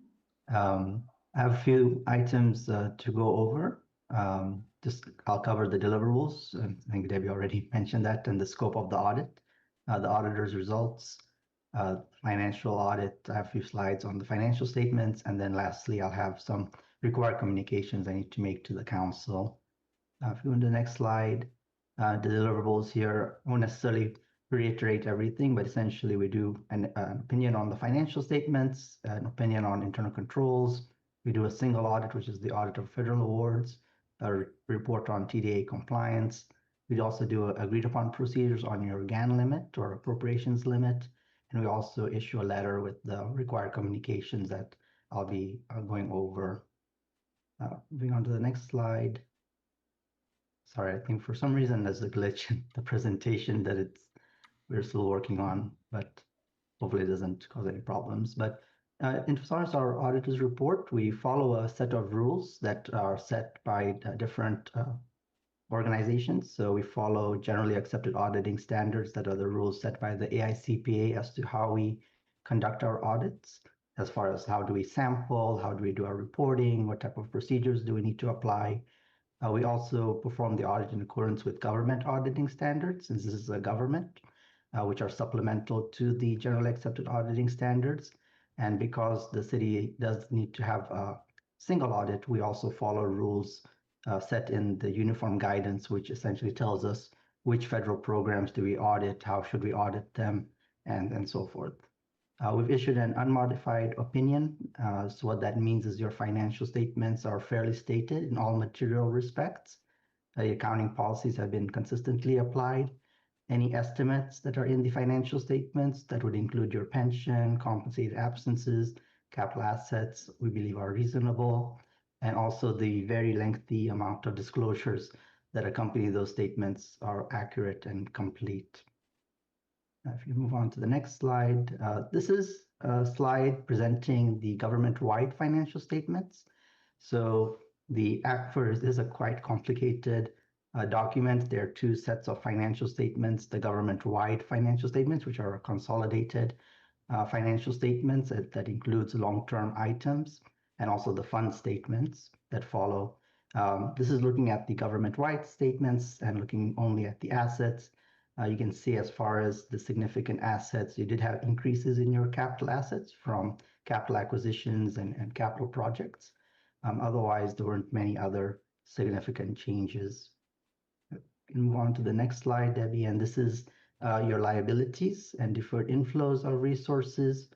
I have a few items to go over. I'll cover the deliverables. I think Debbie already mentioned that, and the scope of the audit. The auditor's results, financial audit. I have a few slides on the financial statements, and then lastly, I'll have some required communications I need to make to the council. If you go to the next slide, the deliverables here, I won't necessarily reiterate everything, but essentially we do an opinion on the financial statements, an opinion on internal controls. We do a single audit, which is the audit of federal awards, a report on TDA compliance. We also do agreed upon procedures on your GAN limit or appropriations limit. And we also issue a letter with the required communications that I'll be going over. Moving on to the next slide. Sorry, I think for some reason there's a glitch in the presentation that we're still working on, but hopefully it doesn't cause any problems. But in as far as our auditor's report, we follow a set of rules that are set by different organizations. So we follow generally accepted auditing standards that are the rules set by the AICPA as to how we conduct our audits, as far as how do we sample, how do we do our reporting, what type of procedures do we need to apply. We also perform the audit in accordance with government auditing standards, since this is a government, which are supplemental to the generally accepted auditing standards. And because the city does need to have a single audit, we also follow rules set in the uniform guidance, which essentially tells us which federal programs do we audit, how should we audit them, and so forth. We've issued an unmodified opinion. So what that means is your financial statements are fairly stated in all material respects. The accounting policies have been consistently applied. Any estimates that are in the financial statements that would include your pension, compensated absences, capital assets, we believe are reasonable. And also the very lengthy amount of disclosures that accompany those statements are accurate and complete. If you move on to the next slide, this is a slide presenting the government-wide financial statements. So the ACFR is a quite complicated document. There are two sets of financial statements, the government-wide financial statements, which are consolidated financial statements that includes long-term items, and also the fund statements that follow. This is looking at the government-wide statements and looking only at the assets. You can see as far as the significant assets, you did have increases in your capital assets from capital acquisitions and capital projects. Otherwise, there weren't many other significant changes. Move on to the next slide, Debbie, and this is your liabilities and deferred inflows of resources.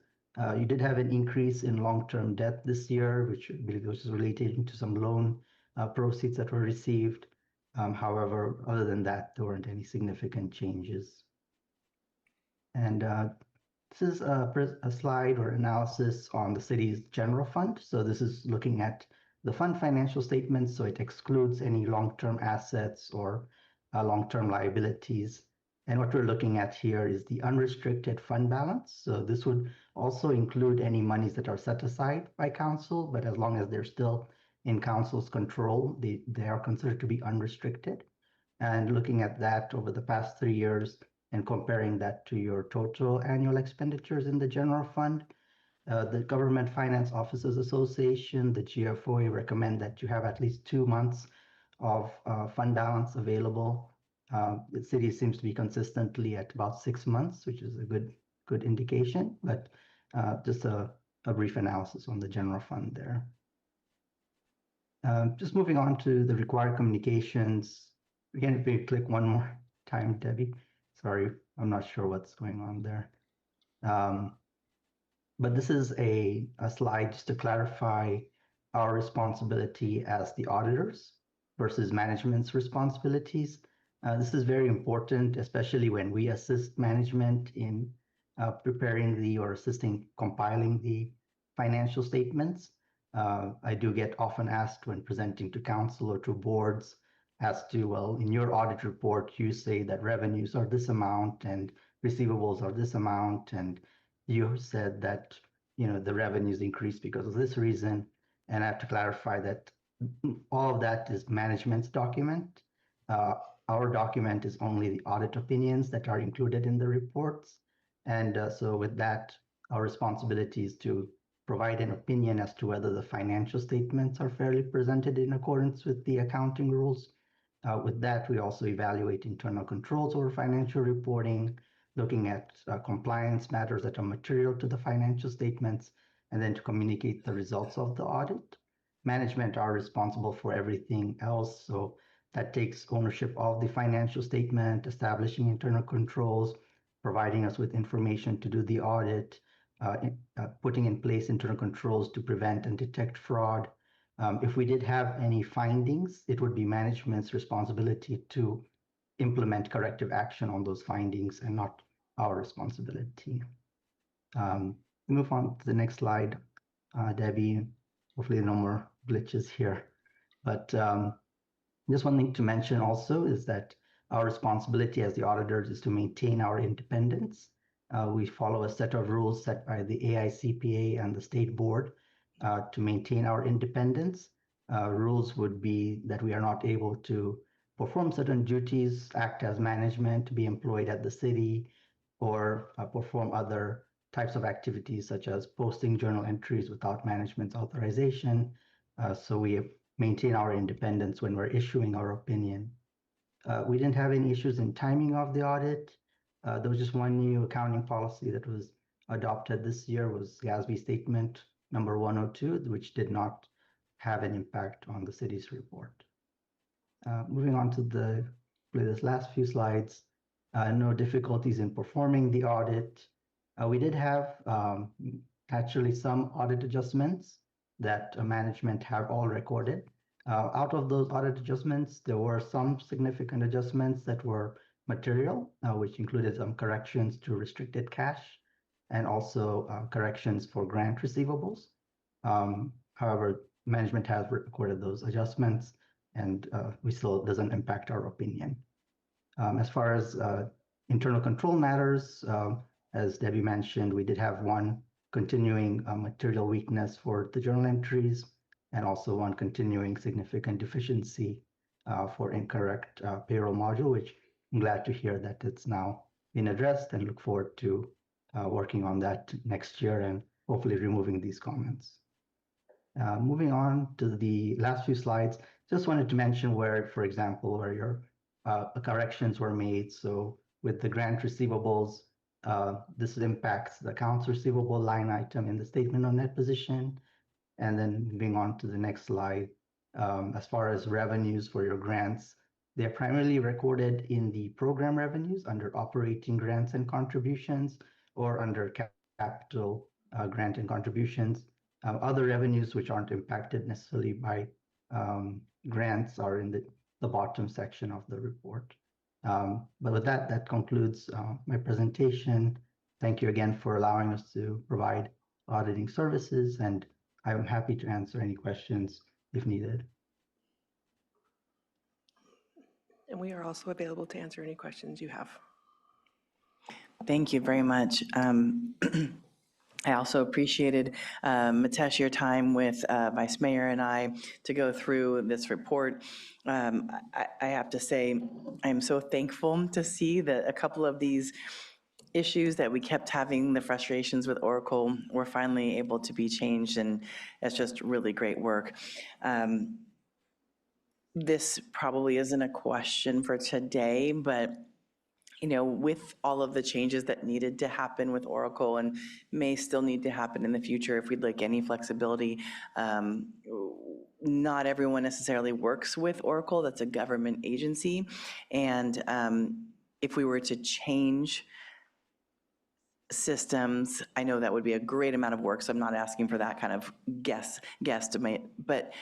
You did have an increase in long-term debt this year, which I believe was related to some loan proceeds that were received. However, other than that, there weren't any significant changes. And this is a slide or analysis on the city's general fund. So this is looking at the fund financial statements, so it excludes any long-term assets or long-term liabilities. And what we're looking at here is the unrestricted fund balance. So this would also include any monies that are set aside by council, but as long as they're still in council's control, they are considered to be unrestricted. And looking at that over the past 3 years and comparing that to your total annual expenditures in the general fund, the Government Finance Officers Association, the GFOA, recommend that you have at least 2 months of fund balance available. The city seems to be consistently at about 6 months, which is a good indication, but just a brief analysis on the general fund there. Just moving on to the required communications. Again, if you click one more time, Debbie. Sorry, I'm not sure what's going on there. But this is a slide just to clarify our responsibility as the auditors versus management's responsibilities. This is very important, especially when we assist management in preparing or assisting compiling the financial statements. I do get often asked when presenting to council or to boards as to, well, in your audit report, you say that revenues are this amount and receivables are this amount, and you said that, you know, the revenues increased because of this reason. And I have to clarify that all of that is management's document. Our document is only the audit opinions that are included in the reports. And so with that, our responsibility is to provide an opinion as to whether the financial statements are fairly presented in accordance with the accounting rules. With that, we also evaluate internal controls over financial reporting, looking at compliance matters that are material to the financial statements, and then to communicate the results of the audit. Management are responsible for everything else, so that takes ownership of the financial statement, establishing internal controls, providing us with information to do the audit, putting in place internal controls to prevent and detect fraud. If we did have any findings, it would be management's responsibility to implement corrective action on those findings and not our responsibility. Move on to the next slide, Debbie. Hopefully no more glitches here. But just one thing to mention also is that our responsibility as the auditors is to maintain our independence. We follow a set of rules set by the AICPA and the state board to maintain our independence. Rules would be that we are not able to perform certain duties, act as management, be employed at the city, or perform other types of activities such as posting journal entries without management's authorization. So we maintain our independence when we're issuing our opinion. We didn't have any issues in timing of the audit. There was just one new accounting policy that was adopted this year, was GASB Statement number 102, which did not have an impact on the city's report. Moving on to this last few slides, no difficulties in performing the audit. We did have actually some audit adjustments that management have all recorded. Out of those audit adjustments, there were some significant adjustments that were material, which included some corrections to restricted cash and also corrections for grant receivables. However, management has recorded those adjustments, and we still doesn't impact our opinion. As far as internal control matters, as Debbie mentioned, we did have one continuing material weakness for the journal entries, and also one continuing significant deficiency for incorrect payroll module, which I'm glad to hear that it's now been addressed, and look forward to working on that next year and hopefully removing these comments. Moving on to the last few slides, just wanted to mention where, for example, where your corrections were made. So with the grant receivables, this impacts the accounts receivable line item in the statement of net position. And then moving on to the next slide, as far as revenues for your grants, they're primarily recorded in the program revenues under operating grants and contributions, or under capital grant and contributions. Other revenues which aren't impacted necessarily by grants are in the bottom section of the report. But with that, that concludes my presentation. Thank you again for allowing us to provide auditing services, and I'm happy to answer any questions if needed. And we are also available to answer any questions you have. Thank you very much. I also appreciated, Mitesh, your time with Vice Mayor and I to go through this report. I have to say, I'm so thankful to see that a couple of these issues that we kept having, the frustrations with Oracle, were finally able to be changed, and it's just really great work. This probably isn't a question for today, but you know, with all of the changes that needed to happen with Oracle and may still need to happen in the future if we'd like any flexibility, not everyone necessarily works with Oracle. That's a government agency. And if we were to change systems, I know that would be a great amount of work, so I'm not asking for that kind of guesstimate, but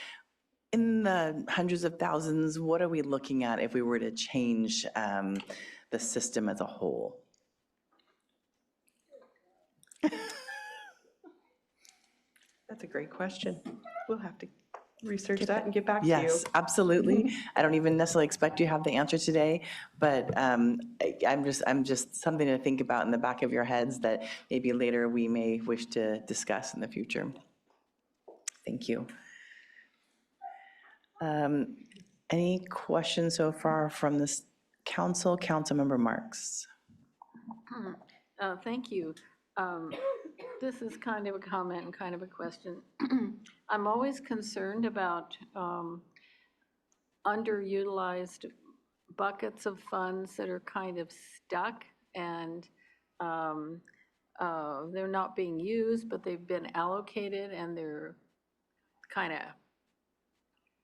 in the hundreds of thousands, what are we looking at if we were to change the system as a whole? That's a great question. We'll have to research that and get back to you. Yes, absolutely. I don't even necessarily expect you to have the answer today, but I'm just something to think about in the back of your heads that maybe later we may wish to discuss in the future. Thank you. Any questions so far from this council? Councilmember Marks. Thank you. This is kind of a comment and kind of a question. I'm always concerned about underutilized buckets of funds that are kind of stuck, and they're not being used, but they've been allocated and they're kind of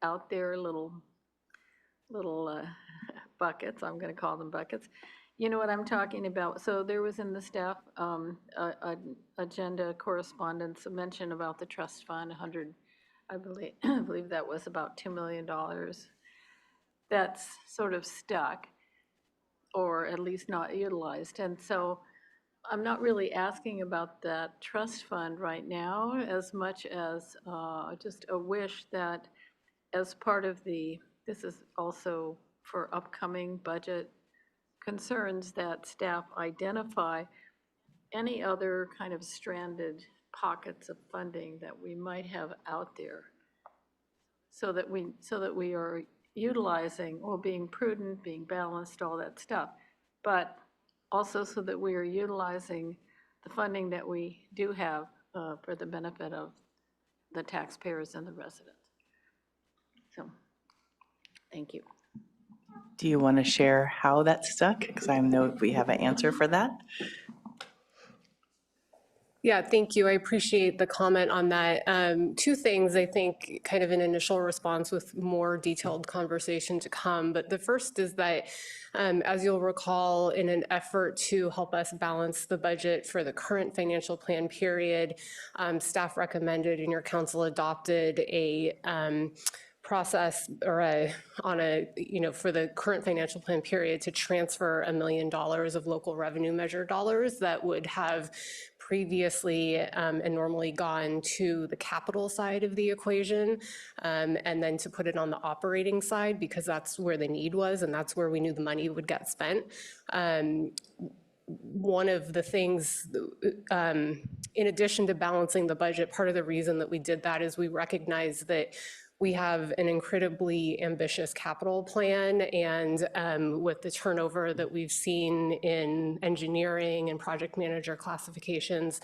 out there, little buckets. I'm going to call them buckets. You know what I'm talking about. So there was in the staff agenda correspondence a mention about the trust fund, 100, I believe that was about $2 million. That's sort of stuck, or at least not utilized. And so I'm not really asking about that trust fund right now as much as just a wish that as part of this is also for upcoming budget concerns, that staff identify any other kind of stranded pockets of funding that we might have out there, so that we are utilizing, or being prudent, being balanced, all that stuff, but also so that we are utilizing the funding that we do have for the benefit of the taxpayers and the residents. So, thank you. Do you want to share how that stuck? Because I know we have an answer for that. Yeah, thank you. I appreciate the comment on that. Two things, I think, kind of an initial response with more detailed conversation to come. But the first is that, as you'll recall, in an effort to help us balance the budget for the current financial plan period, staff recommended and your council adopted a process or for the current financial plan period to transfer $1 million of local revenue measure dollars that would have previously and normally gone to the capital side of the equation, and then to put it on the operating side because that's where the need was and that's where we knew the money would get spent. One of the things, in addition to balancing the budget, part of the reason that we did that is we recognize that we have an incredibly ambitious capital plan, and with the turnover that we've seen in engineering and project manager classifications,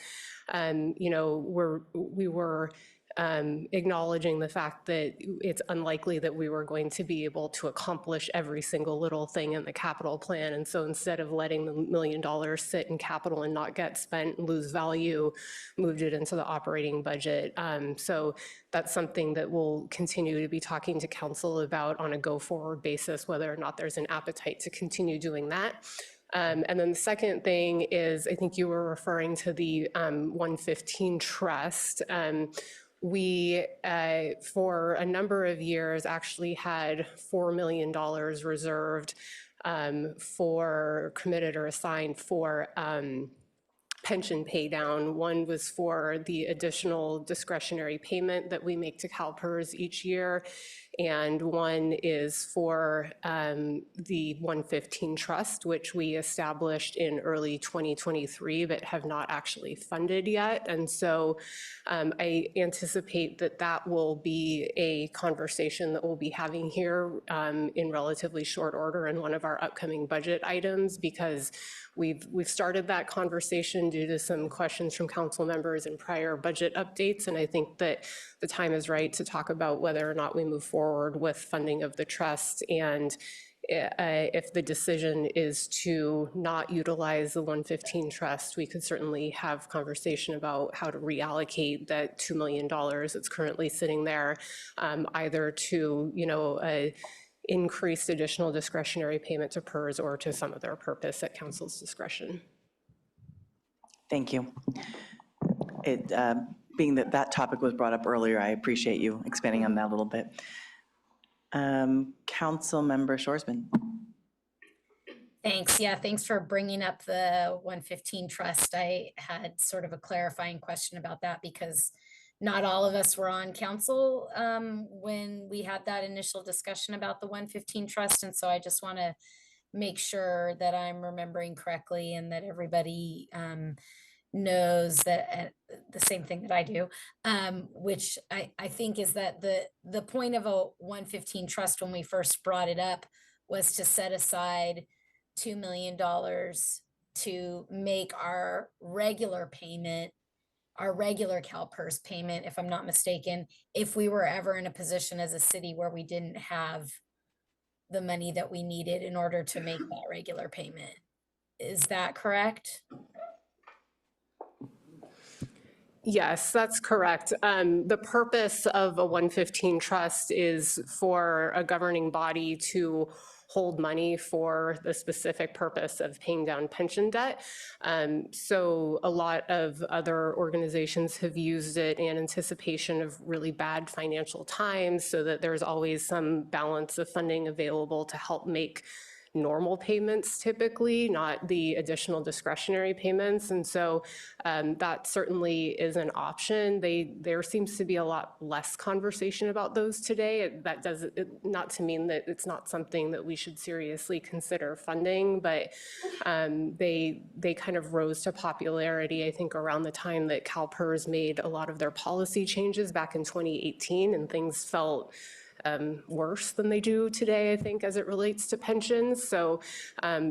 we were acknowledging the fact that it's unlikely that we were going to be able to accomplish every single little thing in the capital plan. And so instead of letting the $1 million sit in capital and not get spent and lose value, moved it into the operating budget. So that's something that we'll continue to be talking to council about on a go-forward basis, whether or not there's an appetite to continue doing that. And then the second thing is, I think you were referring to the 115 trust. We, for a number of years, actually had $4 million reserved for committed or assigned for pension pay down. One was for the additional discretionary payment that we make to CalPERS each year, and one is for the 115 trust, which we established in early 2023, but have not actually funded yet. And so I anticipate that that will be a conversation that we'll be having here in relatively short order in one of our upcoming budget items, because we've started that conversation due to some questions from council members in prior budget updates. And I think that the time is right to talk about whether or not we move forward with funding of the trust. And if the decision is to not utilize the 115 trust, we could certainly have conversation about how to reallocate that $2 million that's currently sitting there, either to, increased additional discretionary payment to PERS or to some other purpose at council's discretion. Thank you. Being that that topic was brought up earlier, I appreciate you expanding on that a little bit. Council Member Shoresman. Thanks. Yeah, thanks for bringing up the 115 trust. I had sort of a clarifying question about that because not all of us were on council when we had that initial discussion about the 115 trust. And so I just want to make sure that I'm remembering correctly and that everybody knows that the same thing that I do, which I think is that the point of a 115 trust when we first brought it up was to set aside $2 million to make our regular payment, our regular CalPERS payment, if I'm not mistaken, if we were ever in a position as a city where we didn't have the money that we needed in order to make that regular payment. Is that correct? Yes, that's correct. The purpose of a 115 trust is for a governing body to hold money for the specific purpose of paying down pension debt. So a lot of other organizations have used it in anticipation of really bad financial times so that there's always some balance of funding available to help make normal payments typically, not the additional discretionary payments. And so that certainly is an option. There seems to be a lot less conversation about those today. That does not to mean that it's not something that we should seriously consider funding, but they kind of rose to popularity, I think, around the time that CalPERS made a lot of their policy changes back in 2018, and things felt worse than they do today, I think, as it relates to pensions. So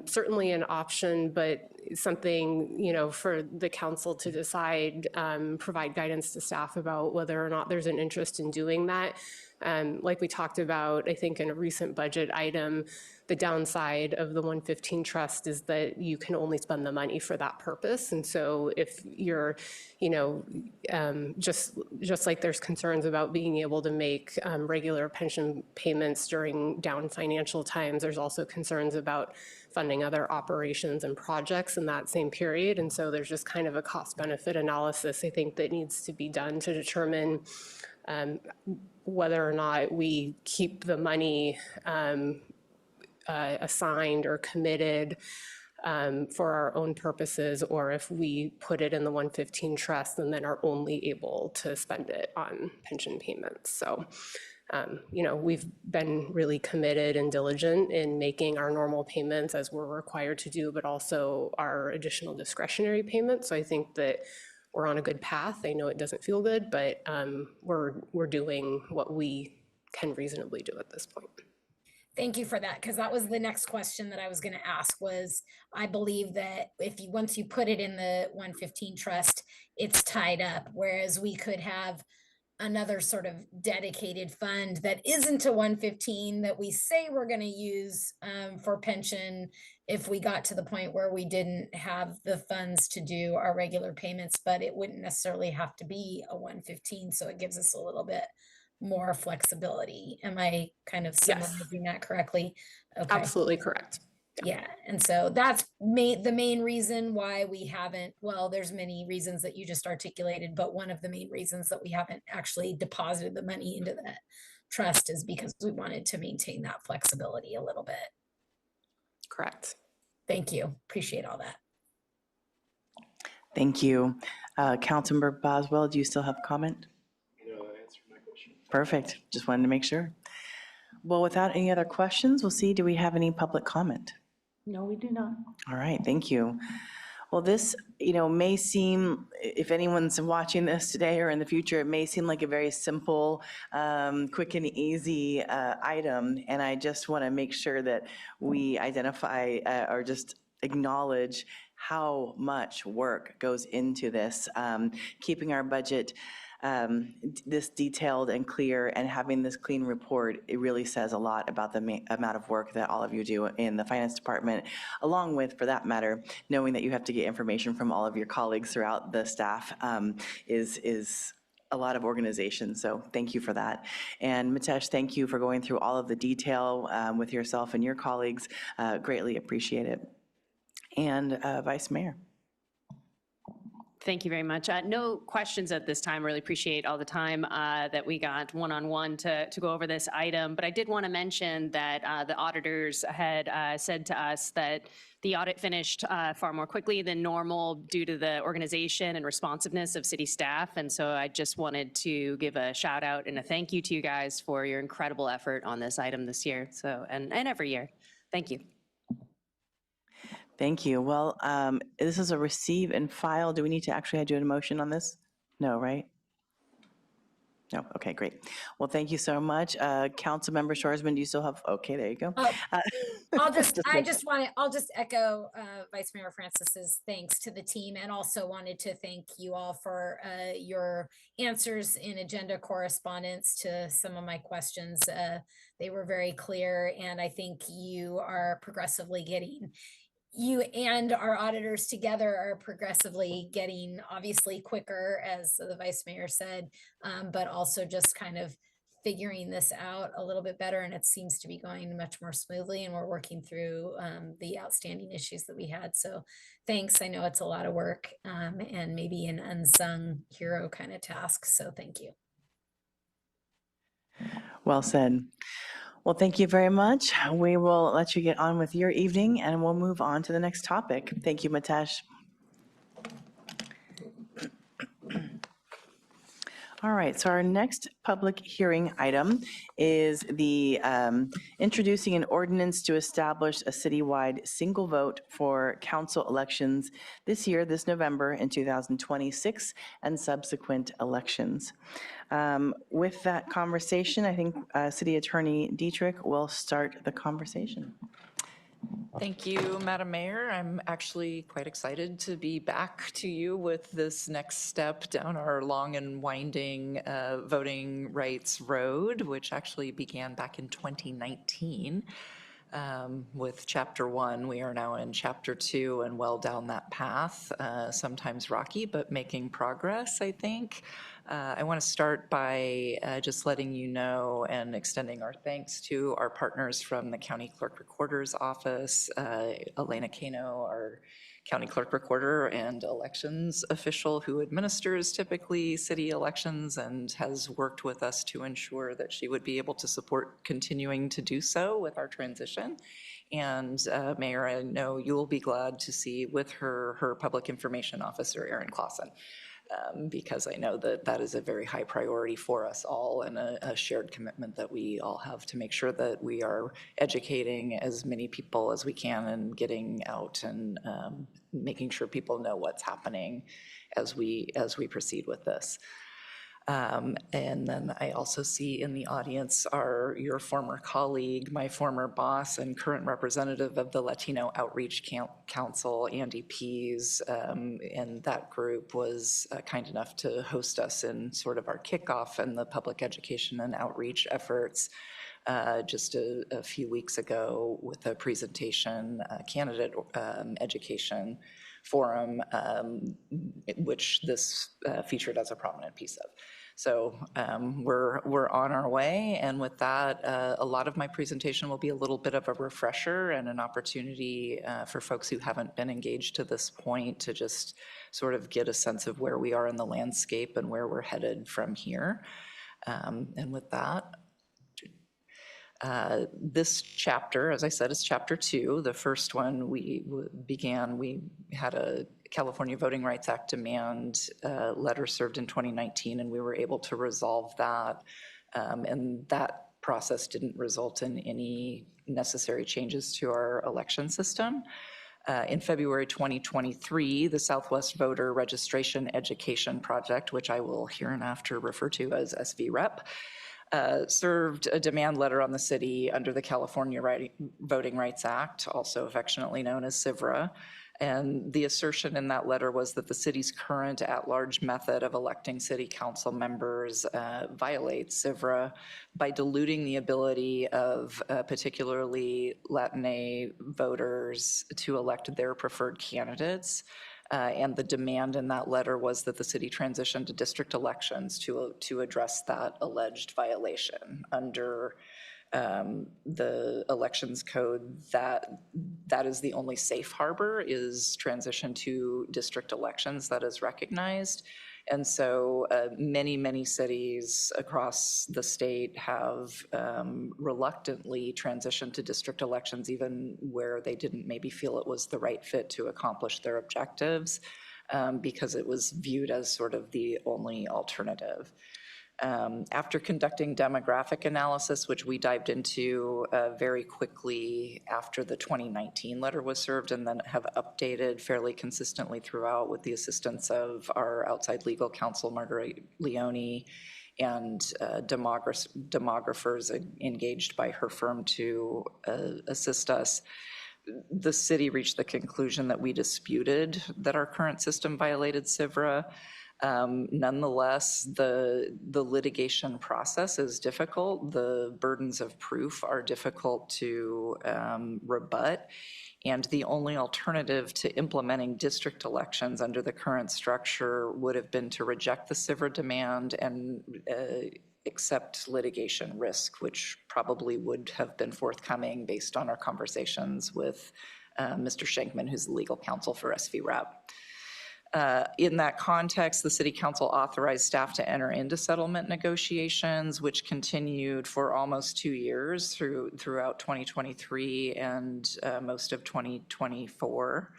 certainly an option, but something, for the council to decide, provide guidance to staff about whether or not there's an interest in doing that. Like we talked about, I think in a recent budget item, the downside of the 115 trust is that you can only spend the money for that purpose. And so if you're, just like there's concerns about being able to make regular pension payments during down financial times, there's also concerns about funding other operations and projects in that same period. And so there's just kind of a cost benefit analysis, I think, that needs to be done to determine whether or not we keep the money assigned or committed for our own purposes, or if we put it in the 115 trust and then are only able to spend it on pension payments. So, we've been really committed and diligent in making our normal payments as we're required to do, but also our additional discretionary payments. So I think that we're on a good path. I know it doesn't feel good, but we're doing what we can reasonably do at this point. Thank you for that, because that was the next question that I was going to ask. Was I believe that once you put it in the 115 trust, it's tied up, whereas we could have another sort of dedicated fund that isn't a 115 that we say we're going to use for pension if we got to the point where we didn't have the funds to do our regular payments, but it wouldn't necessarily have to be a 115. So it gives us a little bit more flexibility. Am I kind of summarizing that correctly? Okay. Absolutely correct. Yeah, and so that's the main reason why we haven't, well, there's many reasons that you just articulated, but one of the main reasons that we haven't actually deposited the money into that trust is because we wanted to maintain that flexibility a little bit. Correct. Thank you. Appreciate all that. Thank you. Councilmember Boswell, do you still have comment? No, that answered my question. Perfect. Just wanted to make sure. Well, without any other questions, we'll see, do we have any public comment? No, we do not. All right, thank you. Well, this, may seem, if anyone's watching this today or in the future, it may seem like a very simple, quick and easy item. And I just want to make sure that we identify or just acknowledge how much work goes into this, keeping our budget this detailed and clear, and having this clean report. It really says a lot about the amount of work that all of you do in the finance department, along with, for that matter, knowing that you have to get information from all of your colleagues throughout the staff is a lot of organization. So thank you for that. And Mitesh, thank you for going through all of the detail with yourself and your colleagues. Greatly appreciate it. And Vice Mayor. Thank you very much. No questions at this time. Really appreciate all the time that we got one-on-one to go over this item. But I did want to mention that the auditors had said to us that the audit finished far more quickly than normal due to the organization and responsiveness of city staff. And so I just wanted to give a shout out and a thank you to you guys for your incredible effort on this item this year. So, and every year. Thank you. Thank you. Well, this is a receive and file. Do we need to actually do a motion on this? No, right? No, okay, great. Well, thank you so much. Councilmember Shoresman, do you still have, okay, there you go. I'll just echo Vice Mayor Francis's thanks to the team, and also wanted to thank you all for your answers in agenda correspondence to some of my questions. They were very clear, and I think you are progressively getting, you and our auditors together are progressively getting obviously quicker, as the Vice Mayor said, but also just kind of figuring this out a little bit better, and it seems to be going much more smoothly, and we're working through the outstanding issues that we had. So thanks. I know it's a lot of work and maybe an unsung hero kind of task. So thank you. Well said. Well, thank you very much. We will let you get on with your evening, and we'll move on to the next topic. Thank you, Mitesh. All right, so our next public hearing item is the introducing an ordinance to establish a citywide single vote for council elections this year, this November in 2026, and subsequent elections. With that conversation, I think City Attorney Dietrich will start the conversation. Thank you, Madam Mayor. I'm actually quite excited to be back to you with this next step down our long and winding voting rights road, which actually began back in 2019 with Chapter 1. We are now in Chapter 2 and well down that path, sometimes rocky, but making progress, I think. I want to start by just letting you know and extending our thanks to our partners from the County Clerk Recorder's Office, Elena Cano, our County Clerk Recorder and elections official who administers typically city elections and has worked with us to ensure that she would be able to support continuing to do so with our transition. And Mayor, I know you'll be glad to see with her Public Information Officer, Erin Clausen. Because I know that that is a very high priority for us all and a shared commitment that we all have to make sure that we are educating as many people as we can and getting out and making sure people know what's happening as we proceed with this. And then I also see in the audience are your former colleague, my former boss and current representative of the Latino Outreach Council, Andy Pease, and that group was kind enough to host us in sort of our kickoff and the public education and outreach efforts just a few weeks ago with a presentation, candidate education forum, which this featured as a prominent piece of. So we're on our way, and with that, a lot of my presentation will be a little bit of a refresher and an opportunity for folks who haven't been engaged to this point to just sort of get a sense of where we are in the landscape and where we're headed from here. And with that, this chapter, as I said, is Chapter 2. The first one we had a California Voting Rights Act demand letter served in 2019, and we were able to resolve that. And that process didn't result in any necessary changes to our election system. In February 2023, the Southwest Voter Registration Education Project, which I will hereinafter refer to as SVREP, served a demand letter on the city under the California Voting Rights Act, also affectionately known as CIVRA. And the assertion in that letter was that the city's current at-large method of electing city council members violates CIVRA by diluting the ability of particularly Latina voters to elect their preferred candidates. And the demand in that letter was that the city transition to district elections to address that alleged violation. Under the elections code, that is the only safe harbor, is transition to district elections that is recognized. And so many cities across the state have reluctantly transitioned to district elections, even where they didn't maybe feel it was the right fit to accomplish their objectives, because it was viewed as sort of the only alternative. After conducting demographic analysis, which we dived into very quickly after the 2019 letter was served, and then have updated fairly consistently throughout with the assistance of our outside legal counsel, Marguerite Leone, and demographers engaged by her firm to assist us, the city reached the conclusion that we disputed that our current system violated CIVRA. Nonetheless, the litigation process is difficult. The burdens of proof are difficult to rebut. And the only alternative to implementing district elections under the current structure would have been to reject the CIVRA demand and accept litigation risk, which probably would have been forthcoming based on our conversations with Mr. Schenkman, who's the legal counsel for SVREP. In that context, the City Council authorized staff to enter into settlement negotiations, which continued for almost 2 years throughout 2023 and most of 2024.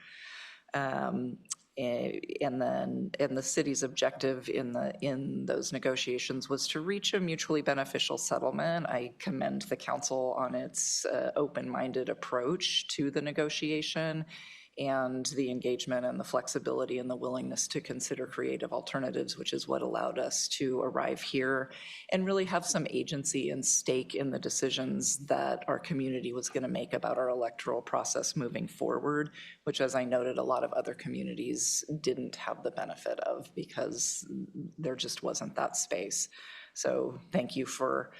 And the city's objective in those negotiations was to reach a mutually beneficial settlement. I commend the council on its open-minded approach to the negotiation and the engagement and the flexibility and the willingness to consider creative alternatives, which is what allowed us to arrive here and really have some agency and stake in the decisions that our community was going to make about our electoral process moving forward, which, as I noted, a lot of other communities didn't have the benefit of because there just wasn't that space. So thank you for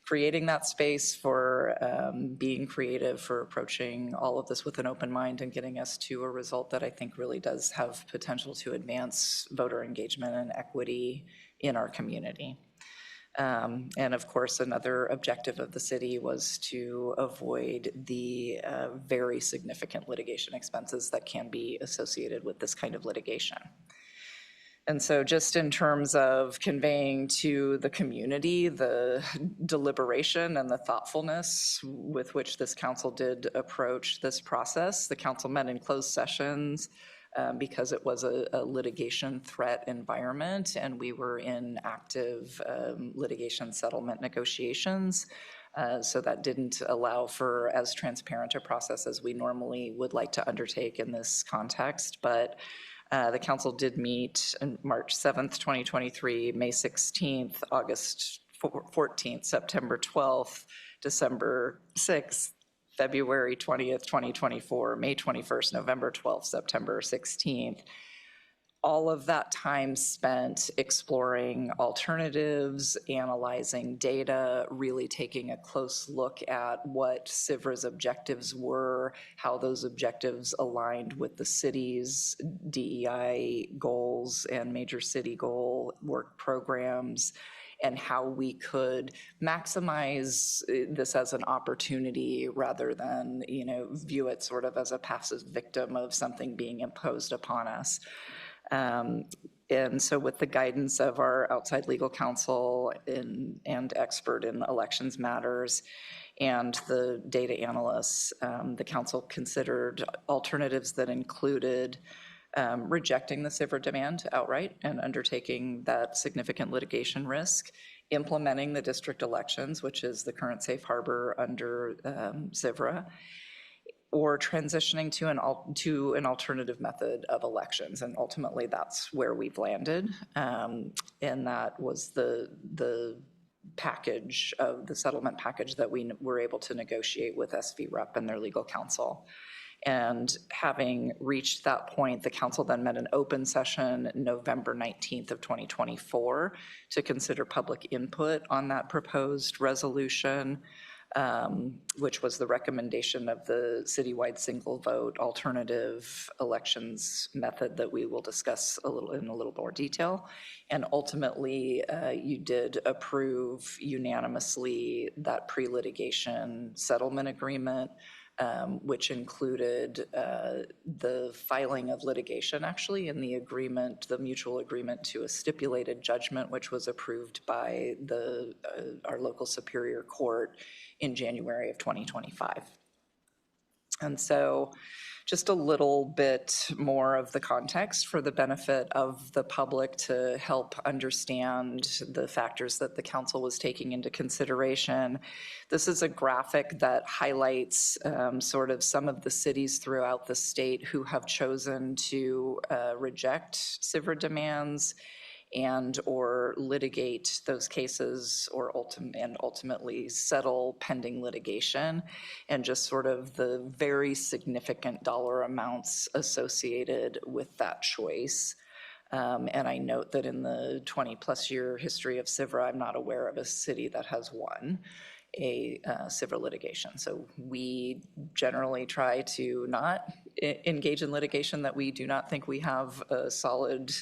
creating that space, for being creative, for approaching all of this with an open mind and getting us to a result that I think really does have potential to advance voter engagement and equity in our community. And of course, another objective of the city was to avoid the very significant litigation expenses that can be associated with this kind of litigation. And so just in terms of conveying to the community the deliberation and the thoughtfulness with which this council did approach this process, the council met in closed sessions because it was a litigation threat environment and we were in active litigation settlement negotiations. So that didn't allow for as transparent a process as we normally would like to undertake in this context. But the council did meet on March 7th, 2023, May 16th, August 14th, September 12th, December 6th, February 20th, 2024, May 21st, November 12th, September 16th. All of that time spent exploring alternatives, analyzing data, really taking a close look at what SIVRA's objectives were, how those objectives aligned with the city's DEI goals and major city goal work programs, and how we could maximize this as an opportunity rather than, view it sort of as a passive victim of something being imposed upon us. And so with the guidance of our outside legal counsel and expert in elections matters and the data analysts, the council considered alternatives that included rejecting the SIVRA demand outright and undertaking that significant litigation risk, implementing the district elections, which is the current safe harbor under SIVRA, or transitioning to an alternative method of elections. And ultimately, that's where we've landed. And that was the package of the settlement package that we were able to negotiate with SVREP and their legal counsel. And having reached that point, the council then met an open session November 19th of 2024 to consider public input on that proposed resolution, which was the recommendation of the citywide single vote alternative elections method that we will discuss in a little more detail. And ultimately, you did approve unanimously that pre-litigation settlement agreement, which included the filing of litigation actually in the agreement, the mutual agreement to a stipulated judgment, which was approved by our local superior court in January of 2025. And so just a little bit more of the context for the benefit of the public to help understand the factors that the council was taking into consideration. This is a graphic that highlights sort of some of the cities throughout the state who have chosen to reject SIVRA demands and or litigate those cases or ultimately settle pending litigation, and just sort of the very significant dollar amounts associated with that choice. And I note that in the 20-plus year history of SIVRA, I'm not aware of a city that has won a SIVRA litigation. So we generally try to not engage in litigation that we do not think we have a solid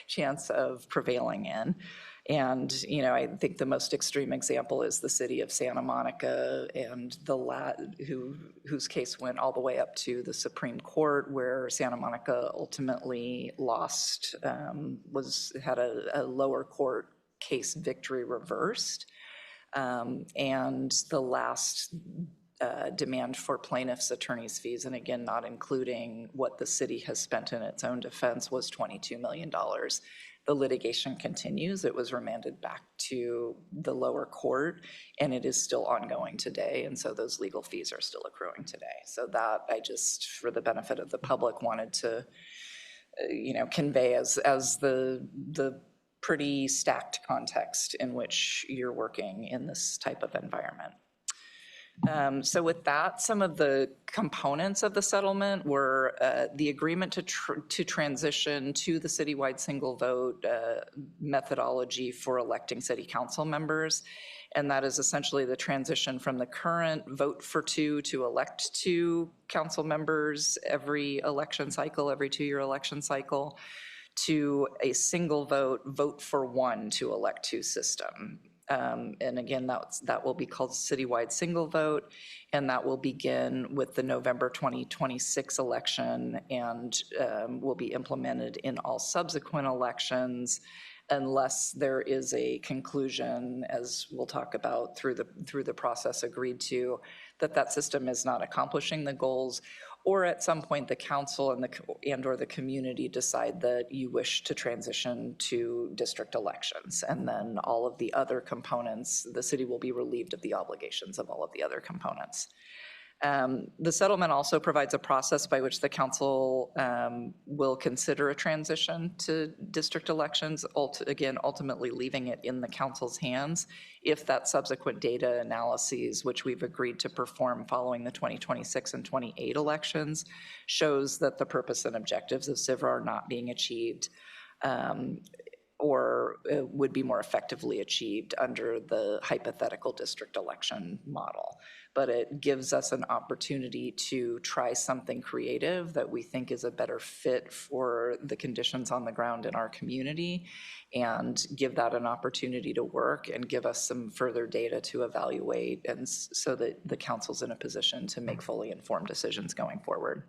chance of prevailing in. And, I think the most extreme example is the city of Santa Monica and whose case went all the way up to the Supreme Court, where Santa Monica ultimately lost, had a lower court case victory reversed. And the last demand for plaintiffs' attorneys' fees, and again, not including what the city has spent in its own defense, was $22 million. The litigation continues. It was remanded back to the lower court, and it is still ongoing today, and so those legal fees are still accruing today. So that, I just, for the benefit of the public, wanted to convey as the pretty stacked context in which you're working in this type of environment. So with that, some of the components of the settlement were the agreement to transition to the citywide single vote methodology for electing city council members. And that is essentially the transition from the current vote for two to elect two council members every election cycle, every 2-year election cycle, to a single vote for one to elect two system. And again, that will be called citywide single vote, and that will begin with the November 2026 election and will be implemented in all subsequent elections unless there is a conclusion, as we'll talk about through the process agreed to, that system is not accomplishing the goals, or at some point the council and or the community decide that you wish to transition to district elections. And then all of the other components, the city will be relieved of the obligations of all of the other components. The settlement also provides a process by which the council will consider a transition to district elections, ultimately leaving it in the council's hands if that subsequent data analyses, which we've agreed to perform following the 2026 and 28 elections, shows that the purpose and objectives of CIVRA are not being achieved or would be more effectively achieved under the hypothetical district election model. But it gives us an opportunity to try something creative that we think is a better fit for the conditions on the ground in our community, and give that an opportunity to work and give us some further data to evaluate, and so that the council's in a position to make fully informed decisions going forward.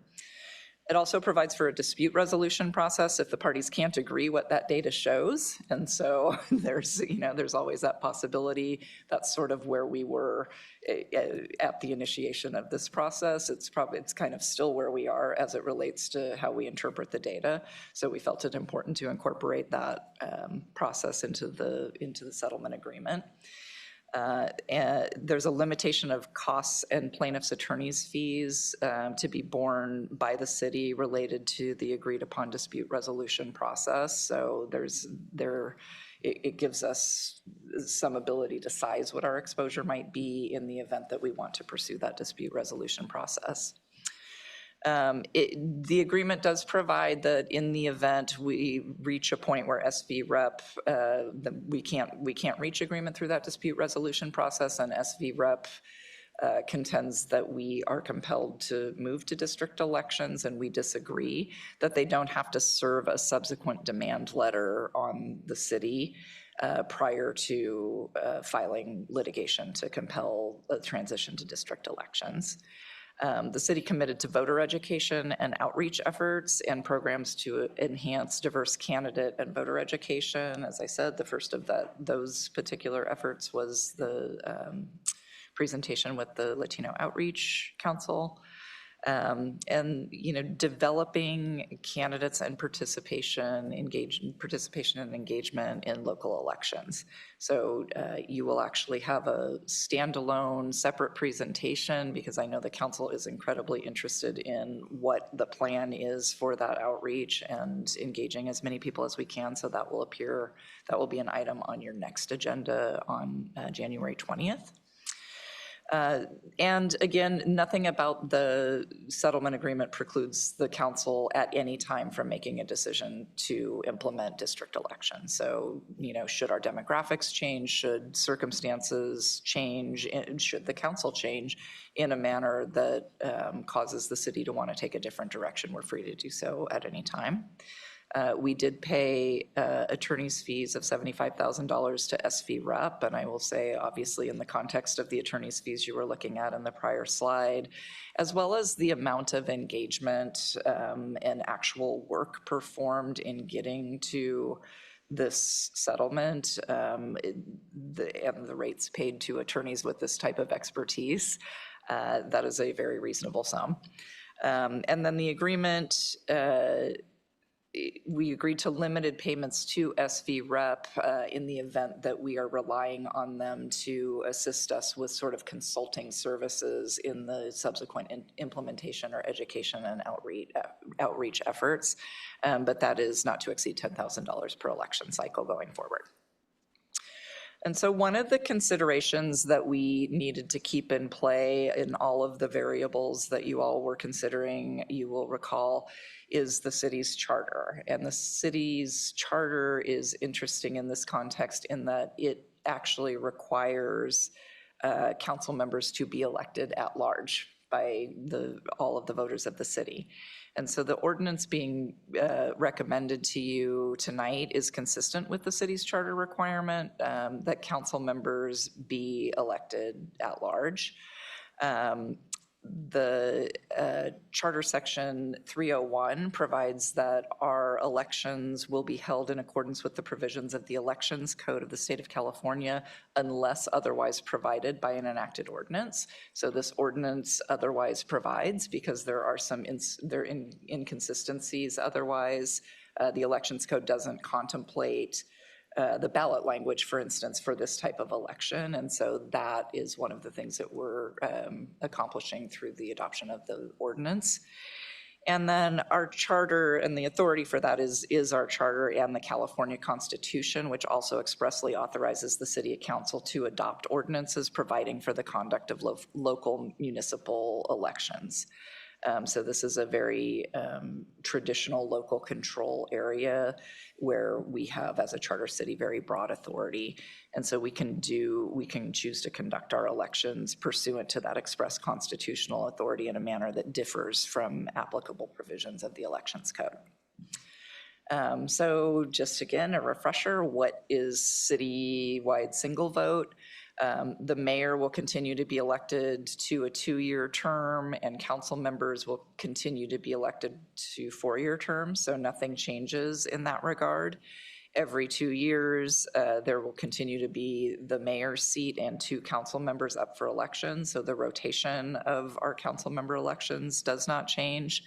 It also provides for a dispute resolution process if the parties can't agree what that data shows. And so there's always that possibility. That's sort of where we were at the initiation of this process. It's kind of still where we are as it relates to how we interpret the data. So we felt it important to incorporate that process into the settlement agreement. And there's a limitation of costs and plaintiff's attorney's fees to be borne by the city related to the agreed upon dispute resolution process. So it gives us some ability to size what our exposure might be in the event that we want to pursue that dispute resolution process. The agreement does provide that in the event we reach a point where SV Rep, we can't reach agreement through that dispute resolution process, and SV Rep contends that we are compelled to move to district elections, and we disagree, that they don't have to serve a subsequent demand letter on the city prior to filing litigation to compel a transition to district elections. The city committed to voter education and outreach efforts and programs to enhance diverse candidate and voter education. As I said, the first of those particular efforts was the presentation with the Latino Outreach Council. And developing candidates and participation and engagement in local elections. So you will actually have a standalone separate presentation, because I know the council is incredibly interested in what the plan is for that outreach and engaging as many people as we can. So that will be an item on your next agenda on January 20th. And again, nothing about the settlement agreement precludes the council at any time from making a decision to implement district elections. So, should our demographics change, should circumstances change, should the council change in a manner that causes the city to want to take a different direction, we're free to do so at any time. We did pay attorney's fees of $75,000 to SV Rep, and I will say, obviously, in the context of the attorney's fees you were looking at in the prior slide, as well as the amount of engagement and actual work performed in getting to this settlement, and the rates paid to attorneys with this type of expertise, that is a very reasonable sum. And then the agreement we agreed to limited payments to SV Rep in the event that we are relying on them to assist us with sort of consulting services in the subsequent implementation or education and outreach efforts. But that is not to exceed $10,000 per election cycle going forward. And so one of the considerations that we needed to keep in play in all of the variables that you all were considering, you will recall, is the city's charter. And the city's charter is interesting in this context in that it actually requires council members to be elected at large by all of the voters of the city. And so the ordinance being recommended to you tonight is consistent with the city's charter requirement that council members be elected at large. The Charter Section 301 provides that our elections will be held in accordance with the provisions of the Elections Code of the State of California unless otherwise provided by an enacted ordinance. So this ordinance otherwise provides, because there are some inconsistencies otherwise. The Elections Code doesn't contemplate the ballot language, for instance, for this type of election. And so that is one of the things that we're accomplishing through the adoption of the ordinance. And then our charter, and the authority for that is our charter and the California Constitution, which also expressly authorizes the city council to adopt ordinances providing for the conduct of local municipal elections. So this is a very traditional local control area where we have, as a charter city, very broad authority. And so we can choose to conduct our elections pursuant to that express constitutional authority in a manner that differs from applicable provisions of the Elections Code. So just again, a refresher, what is citywide single vote? The mayor will continue to be elected to a 2-year term, and council members will continue to be elected to 4-year terms, so nothing changes in that regard. Every 2 years, there will continue to be the mayor's seat and 2 council members up for election, so the rotation of our council member elections does not change.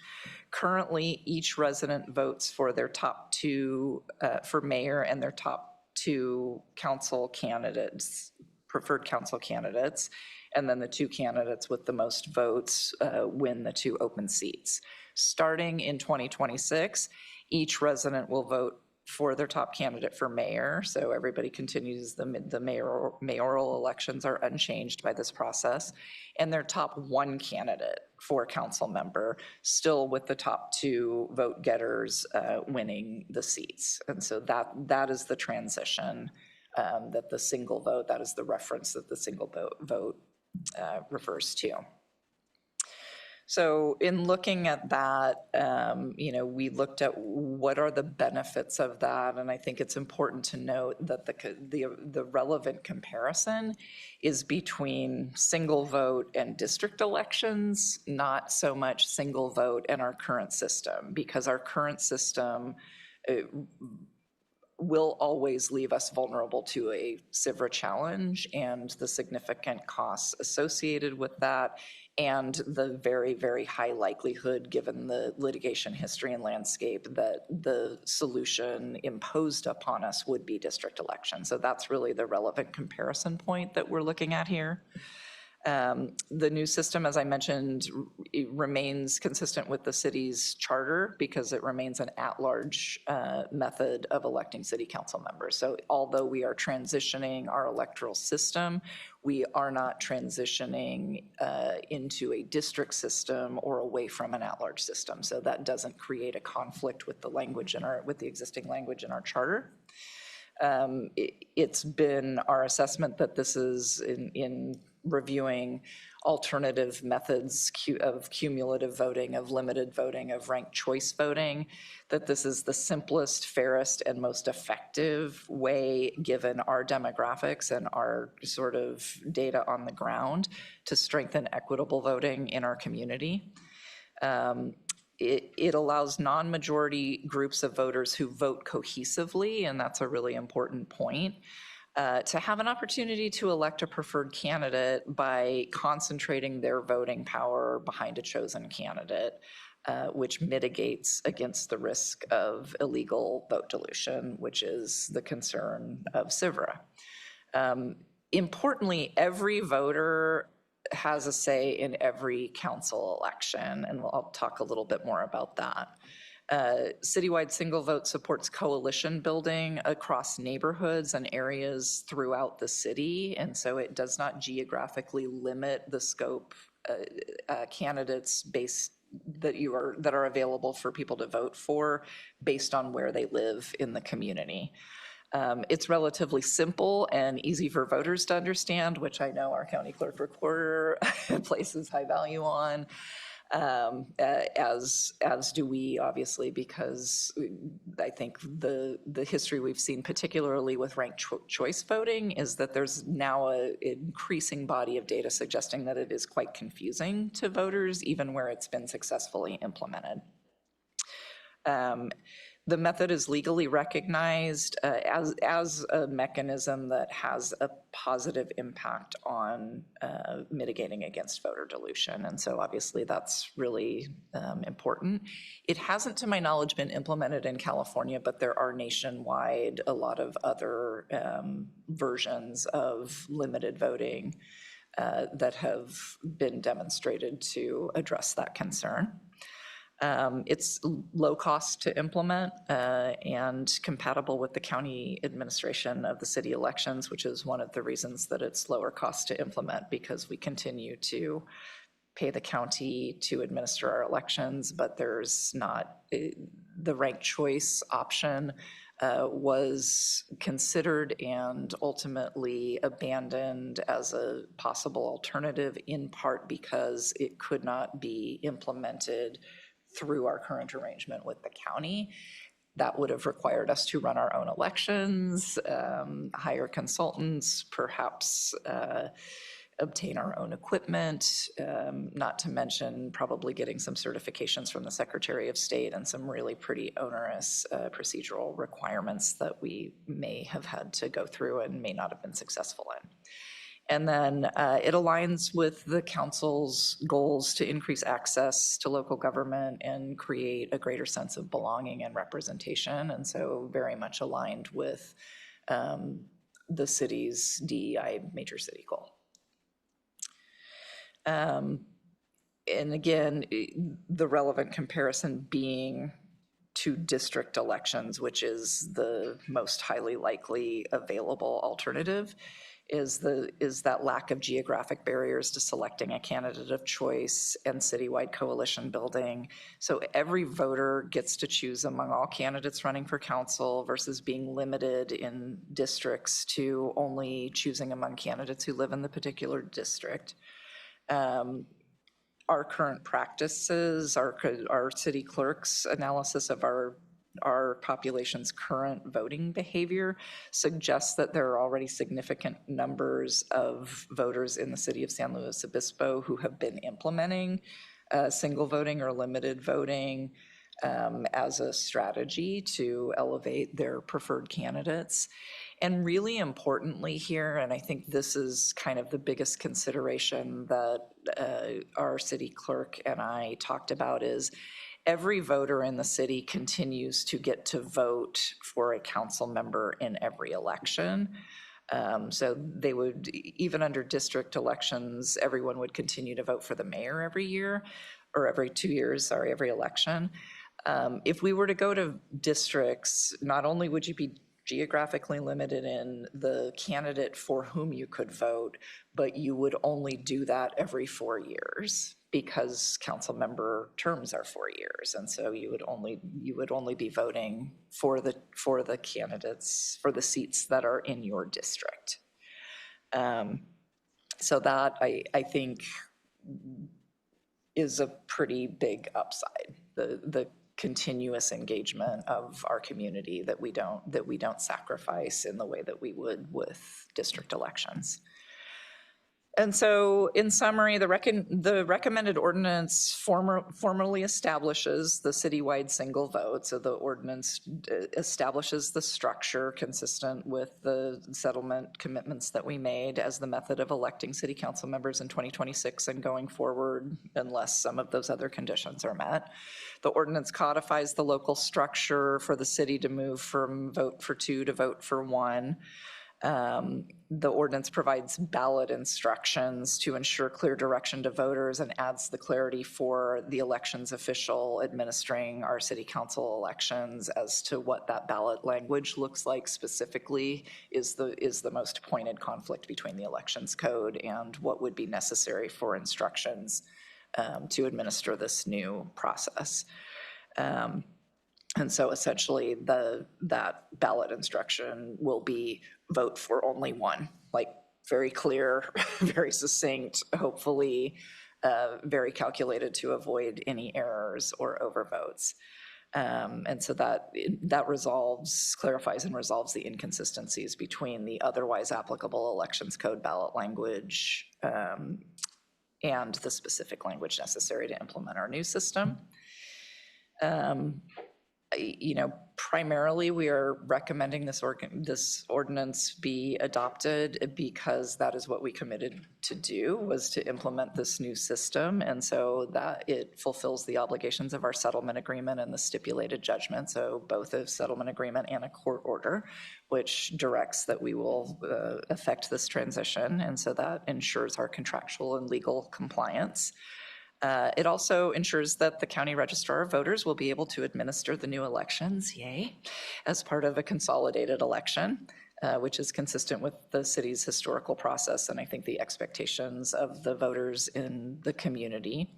Currently, each resident votes for their top 2, for mayor and their top 2 council candidates, preferred council candidates, and then the 2 candidates with the most votes win the 2 open seats. Starting in 2026, each resident will vote for their top candidate for mayor, so everybody continues, the mayoral elections are unchanged by this process, and their top 1 candidate for council member, still with the top 2 vote getters winning the seats. And so that is the transition that the single vote, that is the reference that the single vote refers to. So in looking at that, we looked at what are the benefits of that, and I think it's important to note that the relevant comparison is between single vote and district elections, not so much single vote and our current system, because our current system will always leave us vulnerable to a SIVRA challenge and the significant costs associated with that, and the very, very high likelihood, given the litigation history and landscape, that the solution imposed upon us would be district election. So that's really the relevant comparison point that we're looking at here. The new system, as I mentioned, remains consistent with the city's charter because it remains an at-large method of electing city council members. So although we are transitioning our electoral system, we are not transitioning into a district system or away from an at-large system. So that doesn't create a conflict with the language with the existing language in our charter. It's been our assessment that this is in reviewing alternative methods of cumulative voting, of limited voting, of ranked choice voting, that this is the simplest, fairest, and most effective way, given our demographics and our sort of data on the ground, to strengthen equitable voting in our community. It allows non-majority groups of voters who vote cohesively, and that's a really important point, to have an opportunity to elect a preferred candidate by concentrating their voting power behind a chosen candidate. which mitigates against the risk of illegal vote dilution, which is the concern of SIVRA. Importantly, every voter has a say in every council election, and I'll talk a little bit more about that. Citywide single vote supports coalition building across neighborhoods and areas throughout the city, and so it does not geographically limit the scope candidates based that are available for people to vote for based on where they live in the community. It's relatively simple and easy for voters to understand, which I know our county clerk recorder places high value on, as do we, obviously, because I think the history we've seen, particularly with ranked choice voting, is that there's now an increasing body of data suggesting that it is quite confusing to voters, even where it's been successfully implemented. The method is legally recognized as a mechanism that has a positive impact on mitigating against voter dilution. And so obviously that's really important. It hasn't, to my knowledge, been implemented in California, but there are nationwide a lot of other versions of limited voting that have been demonstrated to address that concern. It's low cost to implement and compatible with the county administration of the city elections, which is one of the reasons that it's lower cost to implement, because we continue to pay the county to administer our elections, but there's not the ranked choice option was considered and ultimately abandoned as a possible alternative, in part because it could not be implemented through our current arrangement with the county. That would have required us to run our own elections, hire consultants, perhaps obtain our own equipment, not to mention probably getting some certifications from the Secretary of State and some really pretty onerous procedural requirements that we may have had to go through and may not have been successful in. And then it aligns with the council's goals to increase access to local government and create a greater sense of belonging and representation. And so very much aligned with the city's DEI major city goal. And again, the relevant comparison being to district elections, which is the most highly likely available alternative, is that lack of geographic barriers to selecting a candidate of choice and citywide coalition building. So every voter gets to choose among all candidates running for council versus being limited in districts to only choosing among candidates who live in the particular district. Our current practices, our city clerk's analysis of our population's current voting behavior suggests that there are already significant numbers of voters in the city of San Luis Obispo who have been implementing single voting or limited voting as a strategy to elevate their preferred candidates. And really importantly here, and I think this is kind of the biggest consideration that our city clerk and I talked about, is every voter in the city continues to get to vote for a council member in every election. So they would, even under district elections, everyone would continue to vote for the mayor every year, or every 2 years, sorry, every election. If we were to go to districts, not only would you be geographically limited in the candidate for whom you could vote, but you would only do that every 4 years, because council member terms are 4 years. And so you would only be voting for the candidates, for the seats that are in your district. So that I think is a pretty big upside, the continuous engagement of our community that we don't sacrifice in the way that we would with district elections. And so in summary, the recommended ordinance formally establishes the citywide single vote. So the ordinance establishes the structure consistent with the settlement commitments that we made as the method of electing city council members in 2026 and going forward unless some of those other conditions are met. The ordinance codifies the local structure for the city to move from vote for two to vote for one. The ordinance provides ballot instructions to ensure clear direction to voters and adds the clarity for the elections official administering our city council elections as to what that ballot language looks like specifically is the most pointed conflict between the elections code and what would be necessary for instructions to administer this new process. And so essentially that ballot instruction will be vote for only one, like very clear, very succinct, hopefully very calculated to avoid any errors or overvotes. And so that clarifies and resolves the inconsistencies between the otherwise applicable elections code ballot language and the specific language necessary to implement our new system. Primarily we are recommending this ordinance be adopted because that is what we committed to do, was to implement this new system. And so that it fulfills the obligations of our settlement agreement and the stipulated judgment. So both a settlement agreement and a court order, which directs that we will affect this transition. And so that ensures our contractual and legal compliance. It also ensures that the County Registrar of Voters will be able to administer the new elections, yay, as part of a consolidated election, which is consistent with the city's historical process and I think the expectations of the voters in the community.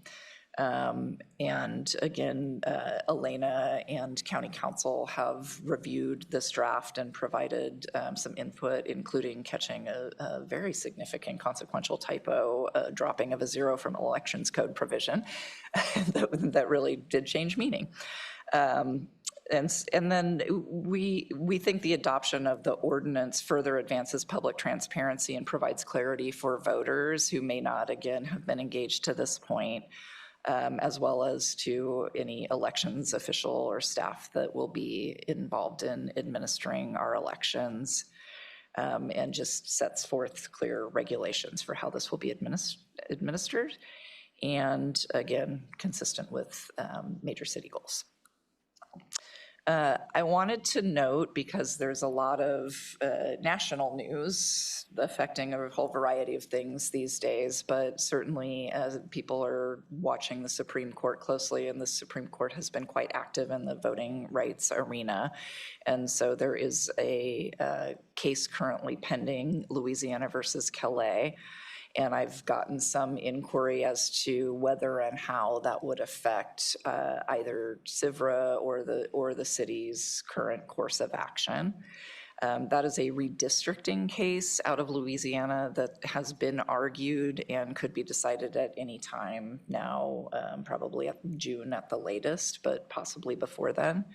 And again, Elena and County Council have reviewed this draft and provided some input, including catching a very significant consequential typo, dropping of a 0 from elections code provision that really did change meaning. And then we think the adoption of the ordinance further advances public transparency and provides clarity for voters who may not, again, have been engaged to this point. As well as to any elections official or staff that will be involved in administering our elections, and just sets forth clear regulations for how this will be administered, and again, consistent with major city goals. I wanted to note, because there's a lot of national news affecting a whole variety of things these days, but certainly as people are watching the Supreme Court closely, and the Supreme Court has been quite active in the voting rights arena. And so there is a case currently pending, Louisiana versus Calais. And I've gotten some inquiry as to whether and how that would affect either CIVRA or the city's current course of action. That is a redistricting case out of Louisiana that has been argued and could be decided at any time now, probably at June at the latest, but possibly before then.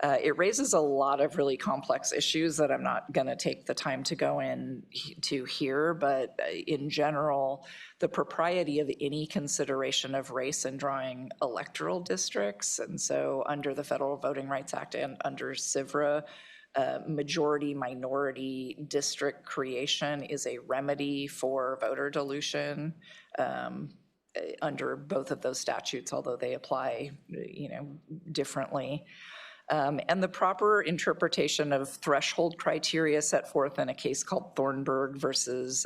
It raises a lot of really complex issues that I'm not going to take the time to go into here, but in general, the propriety of any consideration of race in drawing electoral districts. And so under the Federal Voting Rights Act and under CIVRA, majority-minority district creation is a remedy for voter dilution under both of those statutes, although they apply, differently. And the proper interpretation of threshold criteria set forth in a case called Thornburg versus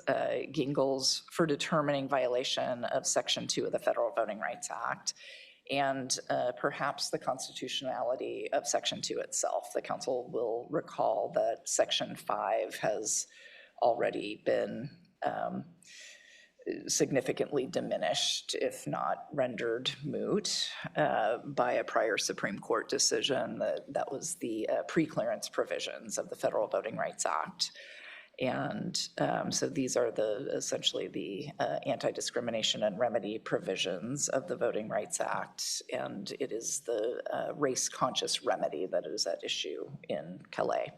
Gingles for determining violation of Section 2 of the Federal Voting Rights Act, and perhaps the constitutionality of Section 2 itself. The council will recall that Section 5 has already been significantly diminished, if not rendered moot, by a prior Supreme Court decision that was the pre-clearance provisions of the Federal Voting Rights Act. And so these are essentially the anti-discrimination and remedy provisions of the Voting Rights Act, and it is the race-conscious remedy that is at issue in Calais.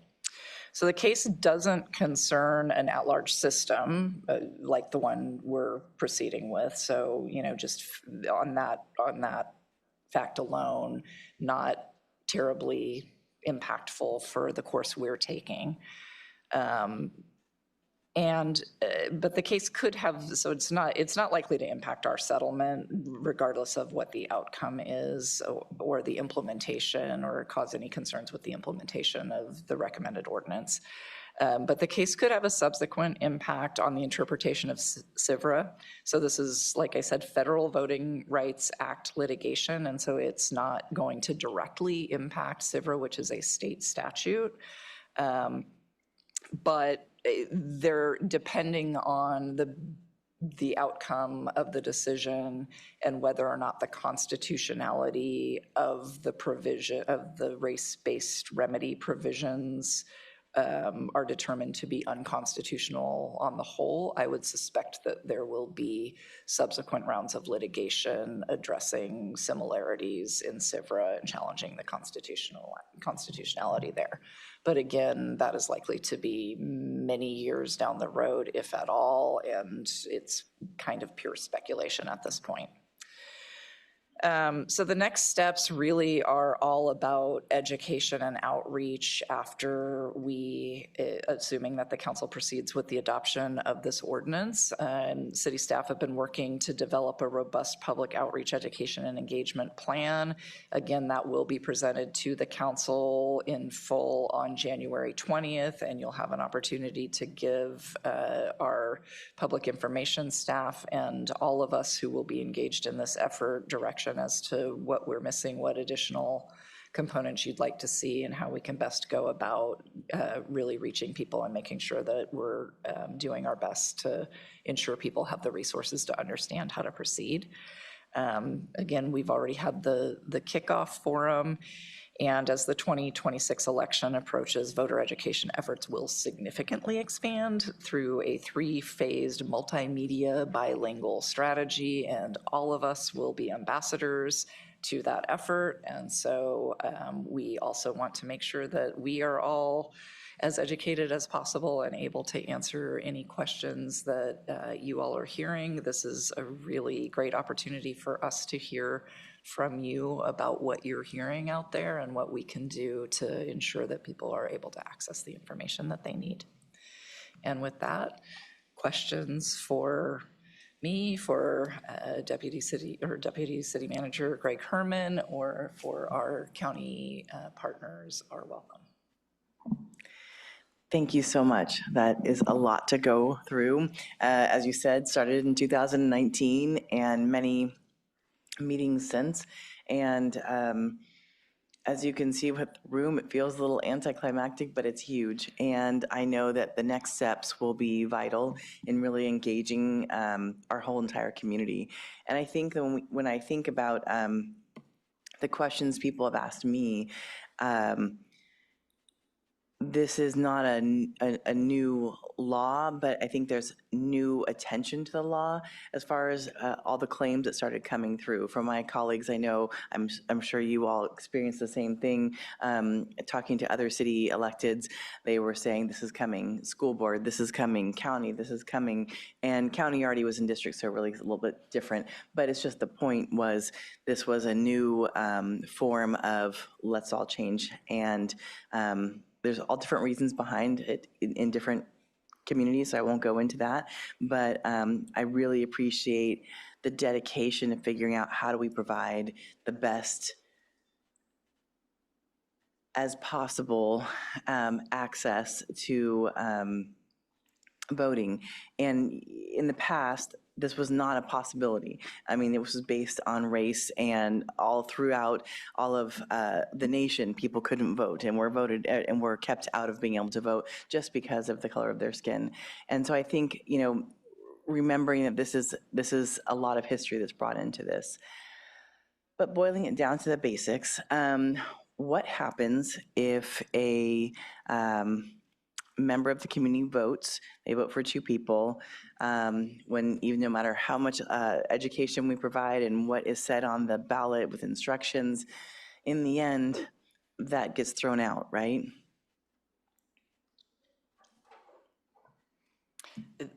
So the case doesn't concern an at-large system like the one we're proceeding with. So, just on that fact alone, not terribly impactful for the course we're taking. But the case could have, so it's not likely to impact our settlement regardless of what the outcome is or the implementation, or cause any concerns with the implementation of the recommended ordinance. But the case could have a subsequent impact on the interpretation of SIVRA. So this is, like I said, Federal Voting Rights Act litigation, and so it's not going to directly impact SIVRA, which is a state statute. But they're depending on the outcome of the decision and whether or not the constitutionality of the provision of the race-based remedy provisions are determined to be unconstitutional on the whole. I would suspect that there will be subsequent rounds of litigation addressing similarities in SIVRA and challenging the constitutionality there. But again, that is likely to be many years down the road, if at all, and it's kind of pure speculation at this point. So the next steps really are all about education and outreach after assuming that the council proceeds with the adoption of this ordinance. And city staff have been working to develop a robust public outreach, education, and engagement plan. Again, that will be presented to the council in full on January 20th, and you'll have an opportunity to give our public information staff and all of us who will be engaged in this effort direction as to what we're missing, what additional components you'd like to see, and how we can best go about really reaching people and making sure that we're doing our best to ensure people have the resources to understand how to proceed. Again, we've already had the kickoff forum, and as the 2026 election approaches, voter education efforts will significantly expand through a 3-phased multimedia bilingual strategy, and all of us will be ambassadors to that effort. And so we also want to make sure that we are all as educated as possible and able to answer any questions that you all are hearing. This is a really great opportunity for us to hear from you about what you're hearing out there and what we can do to ensure that people are able to access the information that they need. And with that, questions for me, for Deputy City Manager Greg Herman, or for our county partners are welcome. Thank you so much. That is a lot to go through. As you said, started in 2019 and many meetings since. And as you can see with the room, it feels a little anticlimactic, but it's huge. And I know that the next steps will be vital in really engaging our whole entire community. And I think that when I think about the questions people have asked me, this is not a new law, but I think there's new attention to the law as far as all the claims that started coming through from my colleagues. I know, I'm sure you all experienced the same thing. Talking to other city electeds, they were saying this is coming, school board, this is coming, county, this is coming, and county already was in district, so really a little bit different. But it's just the point was this was a new form of let's all change, and there's all different reasons behind it in different communities, so I won't go into that. But I really appreciate the dedication of figuring out how do we provide the best as possible access to voting. And in the past, this was not a possibility. I mean, it was based on race, and all throughout all of the nation, people couldn't vote and were voted and were kept out of being able to vote just because of the color of their skin. And so I think, you know, remembering that this is a lot of history that's brought into this. But boiling it down to the basics, what happens if a member of the community votes, they vote for two people, when even no matter how much education we provide and what is said on the ballot with instructions, in the end, that gets thrown out, right?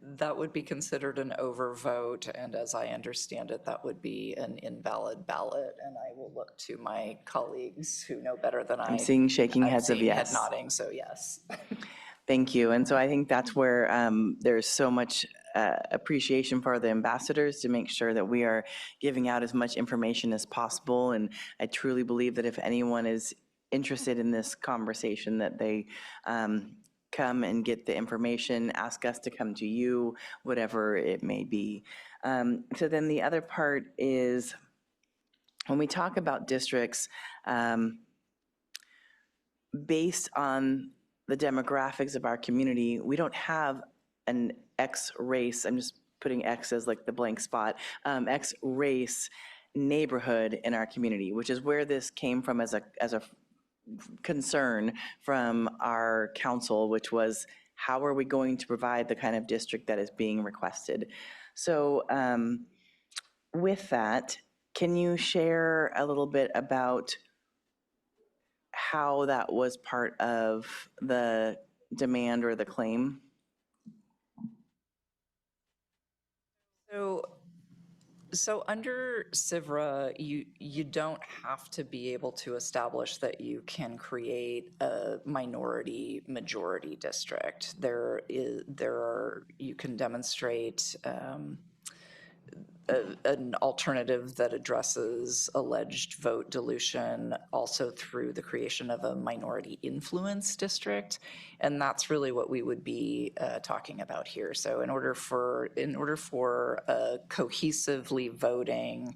That would be considered an overvote, and as I understand it, that would be an invalid ballot, and I will look to my colleagues who know better than I. I'm seeing shaking I'm heads of seeing head yes. nodding, so yes. Thank you. And so I think that's where there's so much appreciation for the ambassadors to make sure that we are giving out as much information as possible. And I truly believe that if anyone is interested in this conversation, that they come and get the information, ask us to come to you, whatever it may be. So then the other part is when we talk about districts, based on the demographics of our community, we don't have an X race, I'm just putting X as like the blank spot, X race neighborhood in our community, which is where this came from as a concern from our council, which was how are we going to provide the kind of district that is being requested? So with that, can you share a little bit about how that was part of the demand or the claim? So under SIVRA, you don't have to be able to establish that you can create a minority majority district. You can demonstrate an alternative that addresses alleged vote dilution also through the creation of a minority influence district, and that's really what we would be talking about here. So in order for a cohesively voting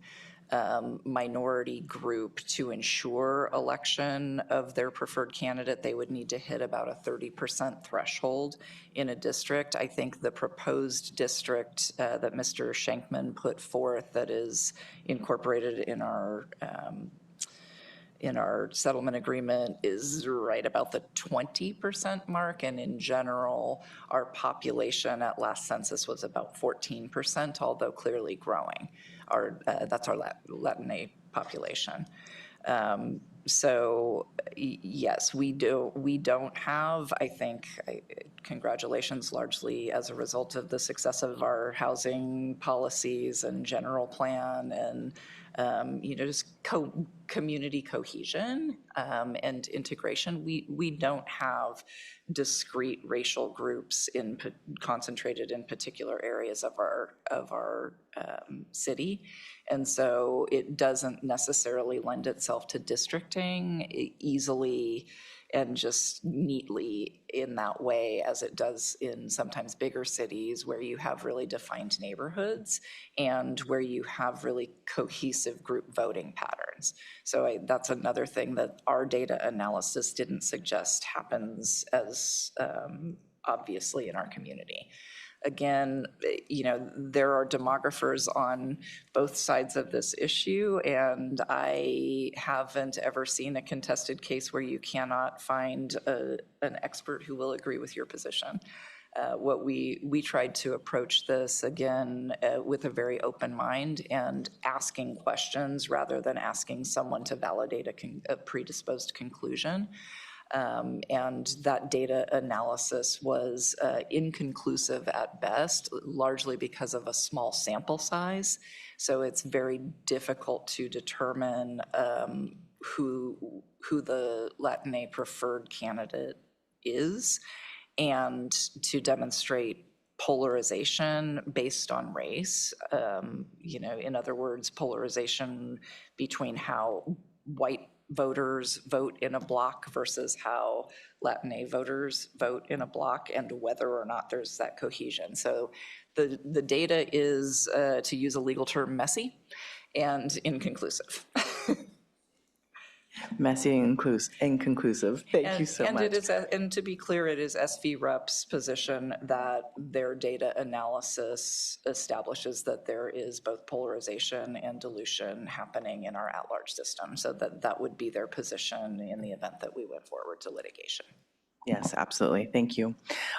minority group to ensure election of their preferred candidate, they would need to hit about a 30% threshold in a district. I think the proposed district that Mr. Schenkman put forth that is incorporated in our settlement agreement is right about the 20% mark, and in general, our population at last census was about 14%, although clearly growing. That's our Latinx population. So yes, we don't have, I think, congratulations largely as a result of the success of our housing policies and general plan and just community cohesion and integration. We don't have discrete racial groups concentrated in particular areas of our city, and so it doesn't necessarily lend itself to districting easily and just neatly in that way as it does in sometimes bigger cities where you have really defined neighborhoods and where you have really cohesive group voting patterns. So that's another thing that our data analysis didn't suggest happens as obviously in our community. Again, there are demographers on both sides of this issue, and I haven't ever seen a contested case where you cannot find an expert who will agree with your position. What we tried to approach this, again, with a very open mind and asking questions rather than asking someone to validate a predisposed conclusion. And that data analysis was inconclusive at best, largely because of a small sample size. So it's very difficult to determine who the Latinx preferred candidate is, and to demonstrate polarization based on race. In other words, polarization between how white voters vote in a block versus how Latinx voters vote in a block, and whether or not there's that cohesion. So the data is, to use a legal term, messy and inconclusive. Messy and inconclusive. Thank you so much. And to be clear, it is SVREP's position that their data analysis establishes that there is both polarization and dilution happening in our at-large system. So that would be their position in the event that we went forward to litigation. Yes, absolutely. Thank you.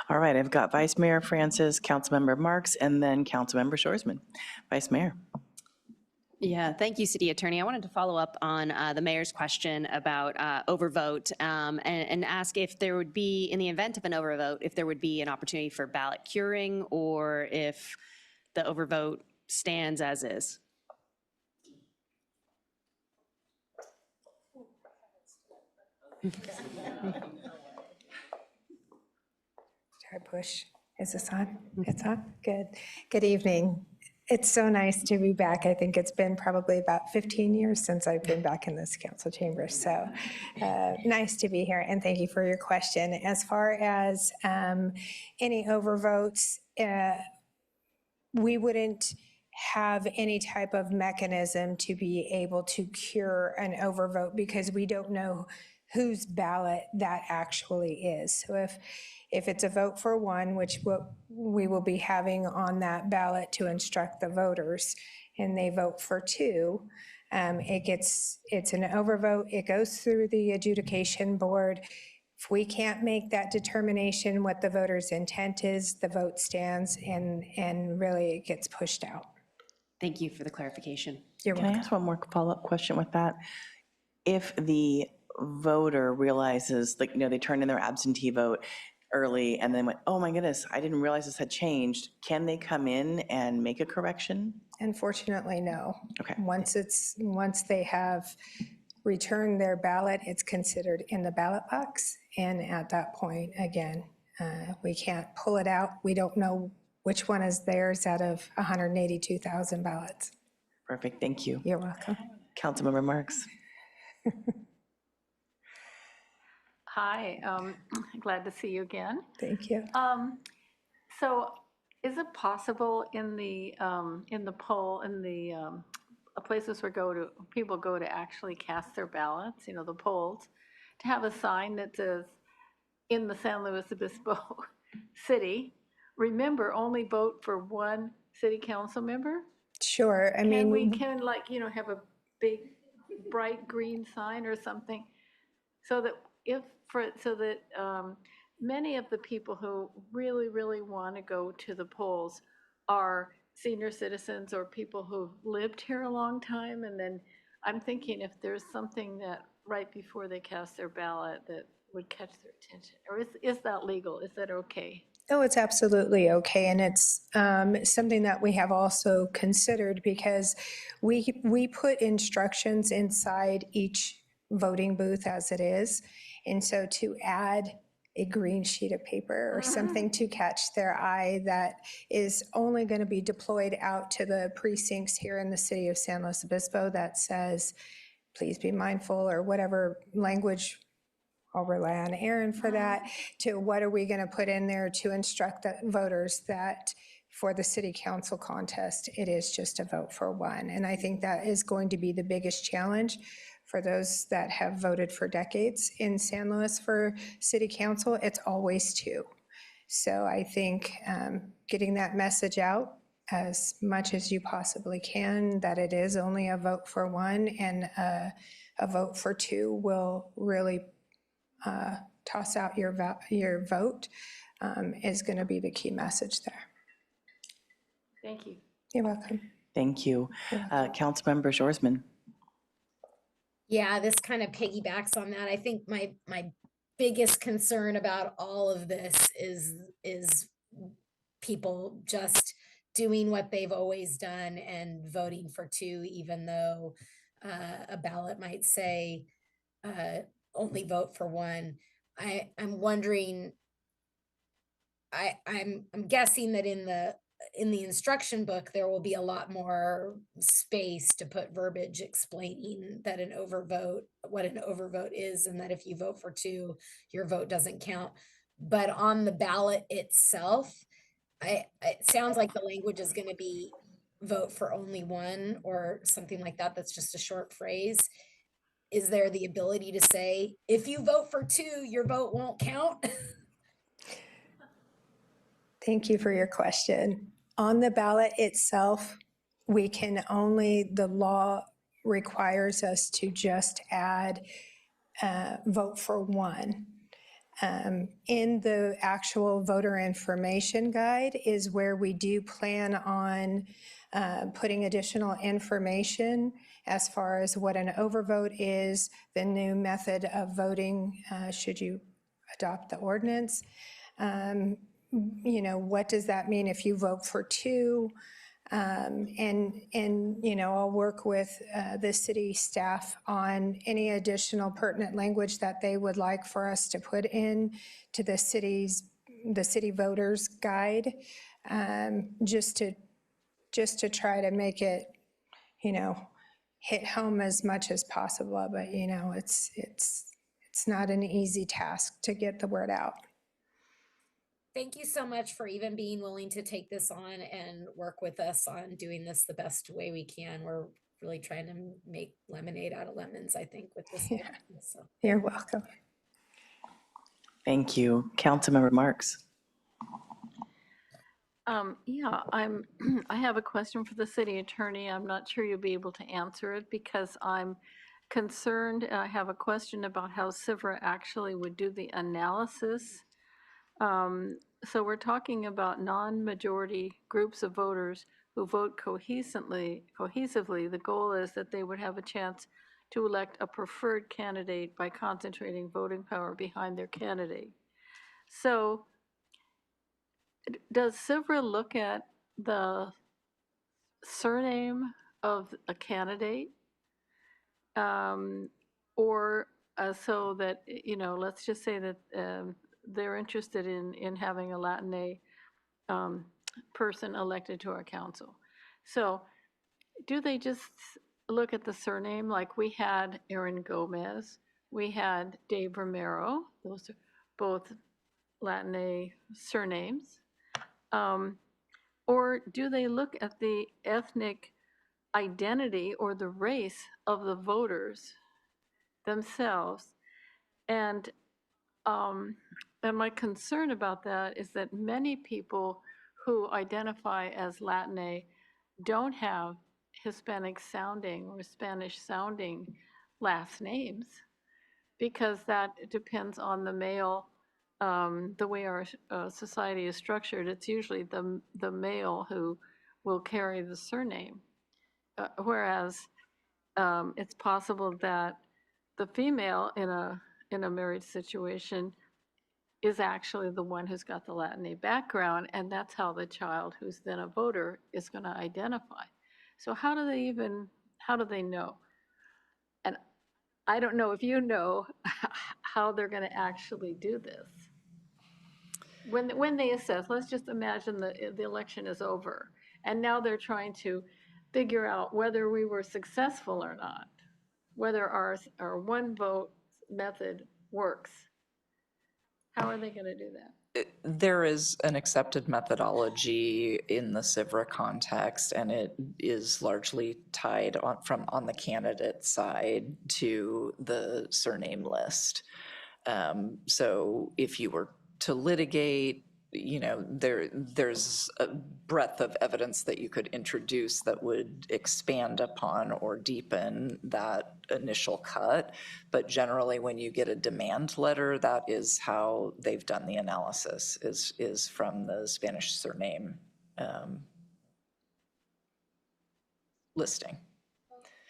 All right, I've got Vice Mayor Francis, Councilmember Marks, and then Councilmember Shoresman. Vice Mayor. Yeah, thank you, City Attorney. I wanted to follow up on the mayor's question about overvote and ask if there would be, in the event of an overvote, if there would be an opportunity for ballot curing or if the overvote stands as is. Should I push? Is this on? It's on? Good. Good evening. It's so nice to be back. I think it's been probably about 15 years since I've been back in this council chamber. So nice to be here, and thank you for your question. As far as any overvotes, we wouldn't have any type of mechanism to be able to cure an overvote because we don't know whose ballot that actually is. So if it's a vote for one, which we will be having on that ballot to instruct the voters, and they vote for two, it's an overvote. It goes through the adjudication board. If we can't make that determination what the voter's intent is, the vote stands and really it gets pushed out. Thank you for the clarification. You're Can I welcome. ask one more follow-up question with that? If the voter realizes, like, they turned in their absentee vote early and then went, oh my goodness, I didn't realize this had changed, can they come in and make a correction? Unfortunately, no. Okay. Once they have returned their ballot, it's considered in the ballot box. And at that point, again, we can't pull it out. We don't know which one is theirs out of 182,000 ballots. Perfect, thank you. You're welcome. Councilmember Marks. Hi, glad to see you again. Thank you. So is it possible in the poll, in the places where people go to actually cast their ballots, the polls, to have a sign that says, in the San Luis Obispo city, remember, only vote for one city council member? Sure, I mean. Can we have a big bright green sign or something? So that many of the people who really, really want to go to the polls are senior citizens or people who've lived here a long time. And then I'm thinking if there's something that right before they cast their ballot that would catch their attention, or is that legal? Is that okay? Oh, it's absolutely okay, and it's something that we have also considered because we put instructions inside each voting booth as it is, and so to add a green sheet of paper or something to catch their eye that is only going to be deployed out to the precincts here in the city of San Luis Obispo that says, please be mindful, or whatever language. I'll rely on Aaron for that, to what are we going to put in there to instruct the voters that for the city council contest, it is just a vote for one. And I think that is going to be the biggest challenge for those that have voted for decades in San Luis for city council. It's always two. So I think getting that message out as much as you possibly can, that it is only a vote for one, and a vote for two will really toss out your vote, is going to be the key message there. Thank you. You're welcome. Thank you. Councilmember Shorsman. Yeah, this kind of piggybacks on that. I think my biggest concern about all of this is people just doing what they've always done and voting for two, even though a ballot might say only vote for one. I'm wondering, I'm guessing that in the instruction book, there will be a lot more space to put verbiage explaining that what an overvote is, and that if you vote for two, your vote doesn't count. But on the ballot itself, it sounds like the language is going to be vote for only one or something like that. That's just a short phrase. Is there the ability to say, if you vote for two, your vote won't count? Thank you for your question. On the ballot itself, the law requires us to just add vote for one. In the actual voter information guide is where we do plan on putting additional information as far as what an overvote is, the new method of voting, should you adopt the ordinance. You know, what does that mean if you vote for two? You know, I'll work with the city staff on any additional pertinent language that they would like for us to put in to the city voters guide, just to try to make it, you know, hit home as much as possible. But, you know, it's not an easy task to get the word out. Thank you so much for even being willing to take this on and work with us on doing this the best way we can. We're really trying to make lemonade out of lemons, I think, with this. Yeah. So. You're welcome. Thank you. Councilmember Marks. Yeah, I have a question for the city attorney. I'm not sure you'll be able to answer it because I'm concerned. I have a question about how SIVRA actually would do the analysis. So we're talking about non-majority groups of voters who vote cohesively. The goal is that they would have a chance to elect a preferred candidate by concentrating voting power behind their candidate. So does SIVRA look at the surname of a candidate? Or so that, you know, let's just say that they're interested in having a Latinx person elected to our council. So do they just look at the surname? Like we had Aaron Gomez, we had Dave Romero, those are both Latinx surnames. Or do they look at the ethnic identity or the race of the voters themselves? And my concern about that is that many people who identify as Latinx don't have Hispanic sounding or Spanish sounding last names, because that depends on the male, the way our society is structured. It's usually the male who will carry the surname, whereas it's possible that the female in a marriage situation is actually the one who's got the Latinx background, and that's how the child who's then a voter is going to identify. So how do they know? And I don't know if you know how they're going to actually do this. When they assess, let's just imagine the election is over, and now they're trying to figure out whether we were successful or not, whether our one vote method works. How are they going to do that? There is an accepted methodology in the SIVRA context, and it is largely tied on the candidate side to the surname list. So if you were to litigate, you know, there's a breadth of evidence that you could introduce that would expand upon or deepen that initial cut. But generally, when you get a demand letter, that is how they've done the analysis, is from the Spanish surname listing.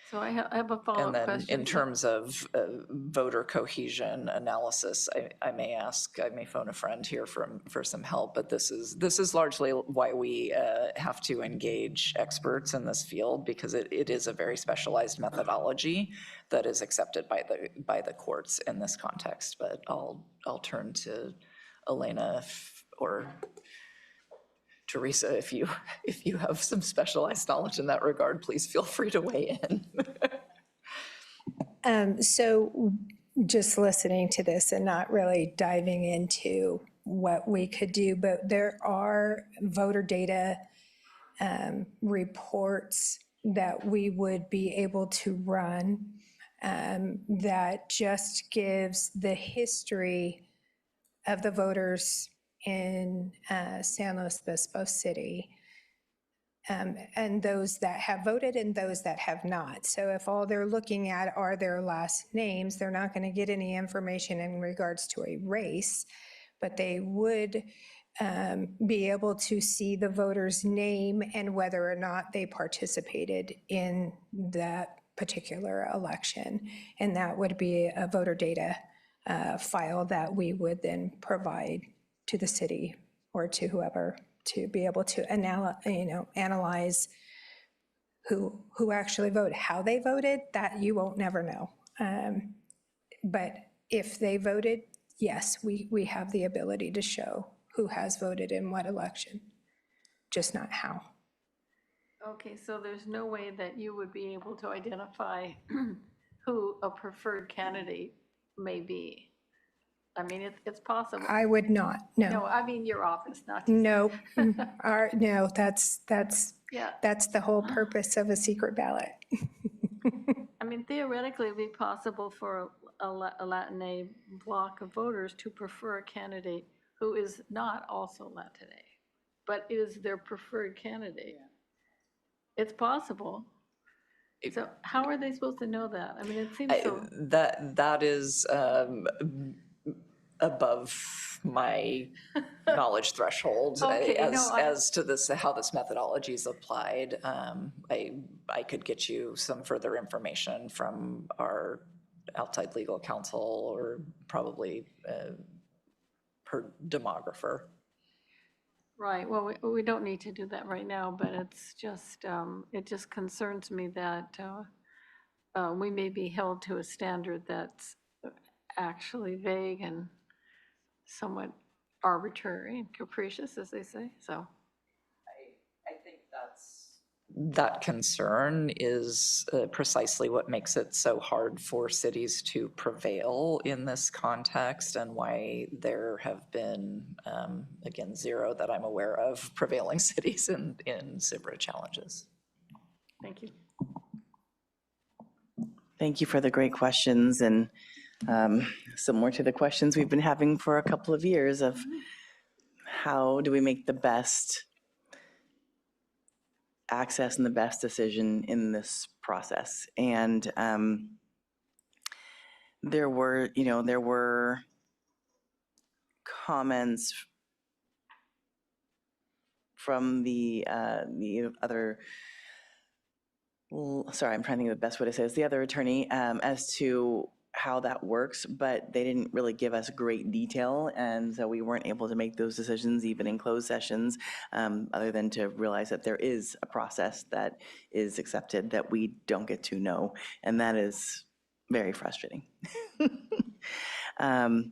So I have a follow-up And then question. in terms of voter cohesion analysis, I may phone a friend here for some help, but this is largely why we have to engage experts in this field, because it is a very specialized methodology that is accepted by the courts in this context. But I'll turn to Elena or Teresa, if you have some specialized knowledge in that regard, please feel free to weigh in. So just listening to this and not really diving into what we could do, but there are voter data reports that we would be able to run that just gives the history of the voters in San Luis Obispo City. and those that have voted and those that have not. So if all they're looking at are their last names, they're not going to get any information in regards to a race, but they would be able to see the voter's name and whether or not they participated in that particular election. And that would be a voter data file that we would then provide to the city or to whoever to be able to analyze who actually voted. How they voted, that you won't never know. But if they voted, yes, we have the ability to show who has voted in what election, just not how. Okay, so there's no way that you would be able to identify who a preferred candidate may be. I mean, it's possible. I would not, no. No, I mean your office, not. No, no, that's Yeah. that's the whole purpose of a secret ballot. I mean, theoretically, it'd be possible for a Latinx block of voters to prefer a candidate who is not also Latinx, but is their preferred candidate. It's possible. So how are they supposed to know that? I mean, it seems so. That is above my knowledge threshold Okay, as to this, how this methodology is applied. I could get you some further information from our outside legal counsel or probably per demographer. Right, well, we don't need to do that right now, but it's just, it just concerns me that we may be held to a standard that's actually vague and somewhat arbitrary and capricious, as they say, so. I think that concern is precisely what makes it so hard for cities to prevail in this context and why there have been, again, zero that I'm aware of prevailing cities in SIBRA challenges. Thank you. Thank you for the great questions, and similar to the questions we've been having for a couple of years of how do we make the best access and the best decision in this process. And there were comments from the other, sorry, I'm trying to think of the best way to say this, the other attorney, as to how that works, but they didn't really give us great detail, and so we weren't able to make those decisions even in closed sessions, other than to realize that there is a process that is accepted that we don't get to know, and that is very frustrating. And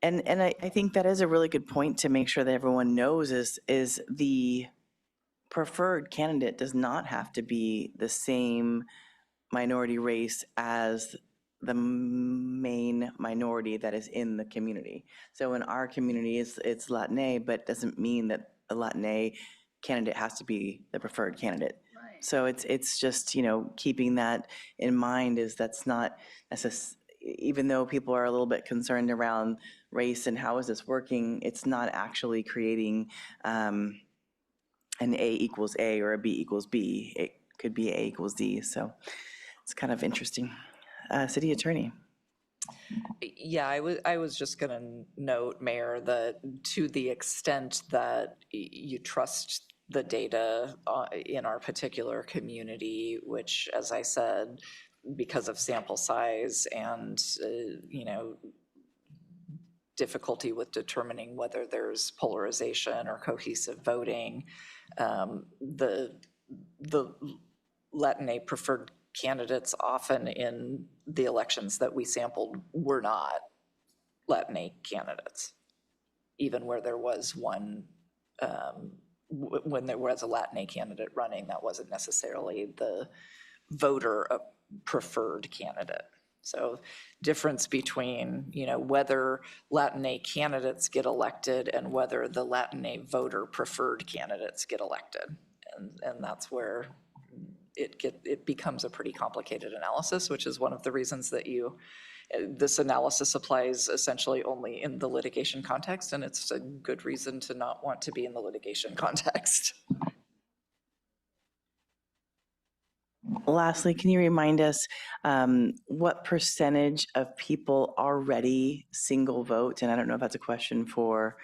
I think that is a really good point to make sure that everyone knows is the preferred candidate does not have to be the same minority race as the main minority that is in the community. So in our community, it's Latinx, but doesn't mean that a Latinx candidate has to be the preferred candidate. Right. So it's just, keeping that in mind is that's not necessarily, even though people are a little bit concerned around race and how is this working, it's not actually creating an A equals A or a B equals B. It could be A equals D. So it's kind of interesting. City Attorney. Yeah, I was just going to note, Mayor, that to the extent that you trust the data in our particular community, which, as I said, because of sample size and, difficulty with determining whether there's polarization or cohesive voting, the Latinx preferred candidates often in the elections that we sampled were not Latinx candidates, even where there was one, when there was a Latinx candidate running, that wasn't necessarily the voter preferred candidate. So difference between, whether Latinx candidates get elected and whether the Latinx voter preferred candidates get elected. And that's where it becomes a pretty complicated analysis, which is one of the reasons that this analysis applies essentially only in the litigation context, and it's a good reason to not want to be in the litigation context. Lastly, can you remind us what percentage of people already single vote? And I don't know if that's a question for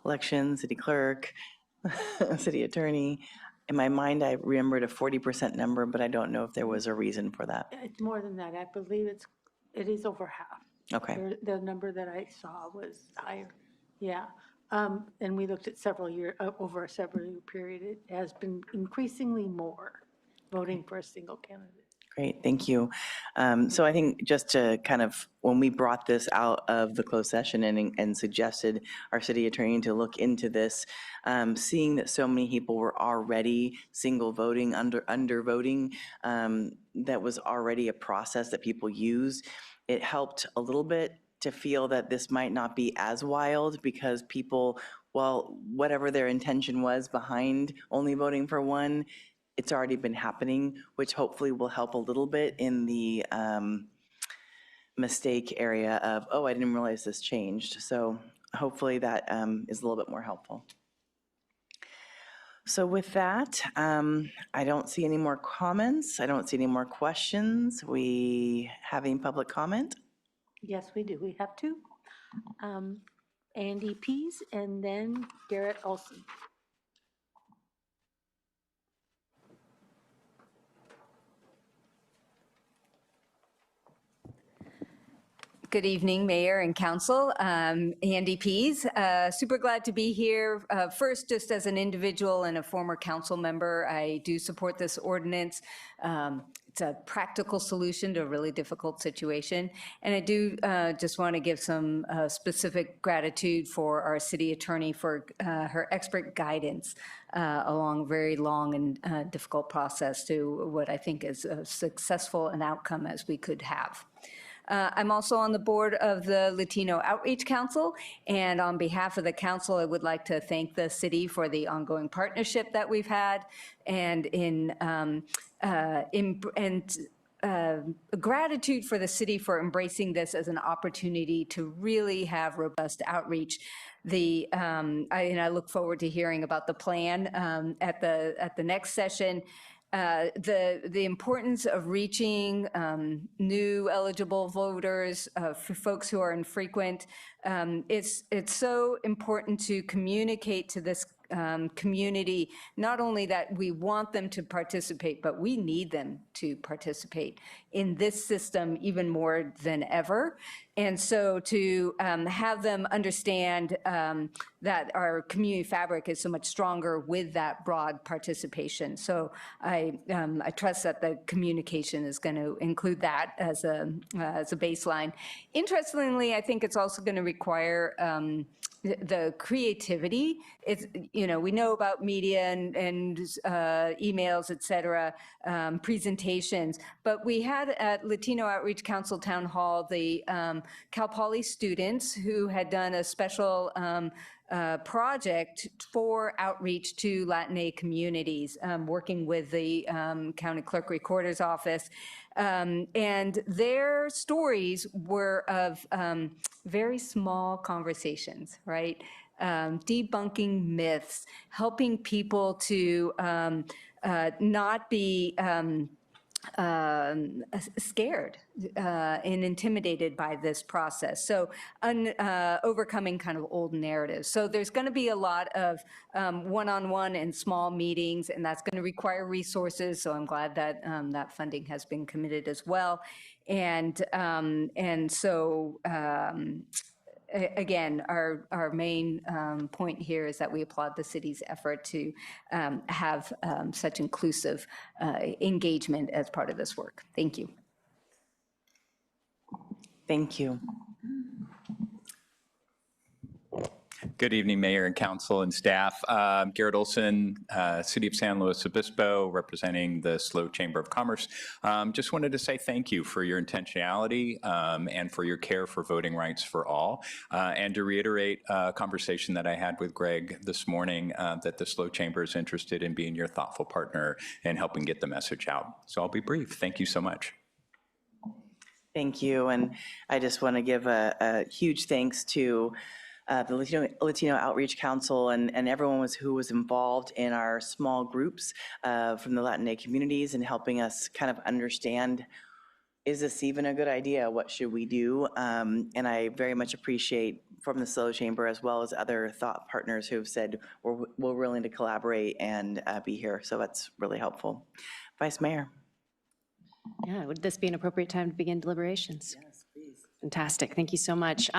election, city clerk, city attorney. In my mind, I remembered a 40% number, but I don't know if there was a reason for that. It's more than that. I believe it is over half. Okay. The number that I saw was higher. Yeah. And we looked at over a several year period. It has been increasingly more voting for a single candidate. Great, thank you. So I think just to kind of, when we brought this out of the closed session and suggested our city attorney to look into this, seeing that so many people were already single voting, under voting, that was already a process that people used, it helped a little bit to feel that this might not be as wild because people, well, whatever their intention was behind only voting for one, it's already been happening, which hopefully will help a little bit in the mistake area of, oh, I didn't realize this changed. So hopefully that is a little bit more helpful. So with that, I don't see any more comments. I don't see any more questions. We having public comment? Yes, we do. We have two. Andy Pease and then Garrett Olson. Good evening, Mayor and Council. Andy Pease. Super glad to be here. First, just as an individual and a former council member, I do support this ordinance. It's a practical solution to a really difficult situation. And I do just want to give some specific gratitude for our city attorney for her expert guidance along a very long and difficult process to what I think is as successful an outcome as we could have. I'm also on the board of the Latino Outreach Council, and on behalf of the council, I would like to thank the city for the ongoing partnership that we've had, and gratitude for the city for embracing this as an opportunity to really have robust outreach. I look forward to hearing about the plan at the next session. The importance of reaching new eligible voters, for folks who are infrequent, it's so important to communicate to this community, not only that we want them to participate, but we need them to participate in this system even more than ever. And so to have them understand that our community fabric is so much stronger with that broad participation. So I trust that the communication is going to include that as a baseline. Interestingly, I think it's also going to require the creativity. It's, we know about media and emails, et cetera, presentations, but we had at Latino Outreach Council Town Hall, the Cal Poly students who had done a special project for outreach to Latina communities, working with the County Clerk Recorder's Office. And their stories were of very small conversations, right? Debunking myths, helping people to not be scared and intimidated by this process. So overcoming kind of old narratives. So there's going to be a lot of one-on-one and small meetings, and that's going to require resources. So I'm glad that that funding has been committed as well. And so again, our main point here is that we applaud the city's effort to have such inclusive engagement as part of this work. Thank you. Thank you. Good evening, Mayor and Council and staff. Garrett Olson, City of San Luis Obispo, representing the SLO Chamber of Commerce. Just wanted to say thank you for your intentionality and for your care for voting rights for all. And to reiterate a conversation that I had with Greg this morning, that the SLO Chamber is interested in being your thoughtful partner and helping get the message out. So I'll be brief. Thank you so much. Thank you. And I just want to give a huge thanks to the Latino Outreach Council and everyone who was involved in our small groups from the Latinx communities and helping us kind of understand, is this even a good idea? What should we do? And I very much appreciate from the SLO Chamber as well as other thought partners who have said we're willing to collaborate and be here. So that's really helpful. Vice Mayor. Yeah, would this be an appropriate time to begin deliberations? Yes, please. Fantastic, thank you so much.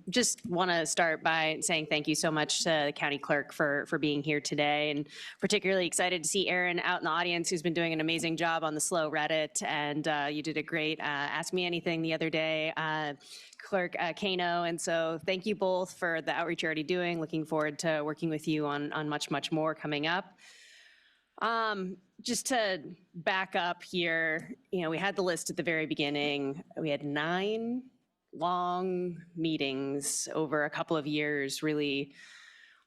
Just want to start by saying thank you so much to the county clerk for being here today, and particularly excited to see Erin out in the audience, who's been doing an amazing job on the SLO Reddit, and you did a great Ask Me Anything the other day, Clerk Kano, and so thank you both for the outreach you're already doing. Looking forward to working with you on much, much more coming up. Just to back up here, we had the list at the very beginning. We had 9 long meetings over a couple of years, really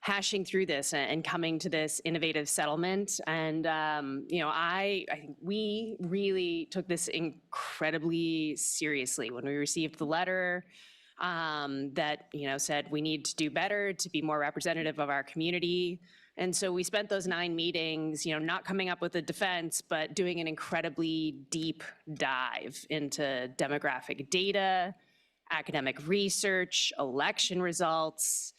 hashing through this and coming to this innovative settlement. And, I think we really took this incredibly seriously when we received the letter that, said we need to do better to be more representative of our community. And so we spent those 9 meetings, not coming up with a defense, but doing an incredibly deep dive into demographic data, academic research, election results.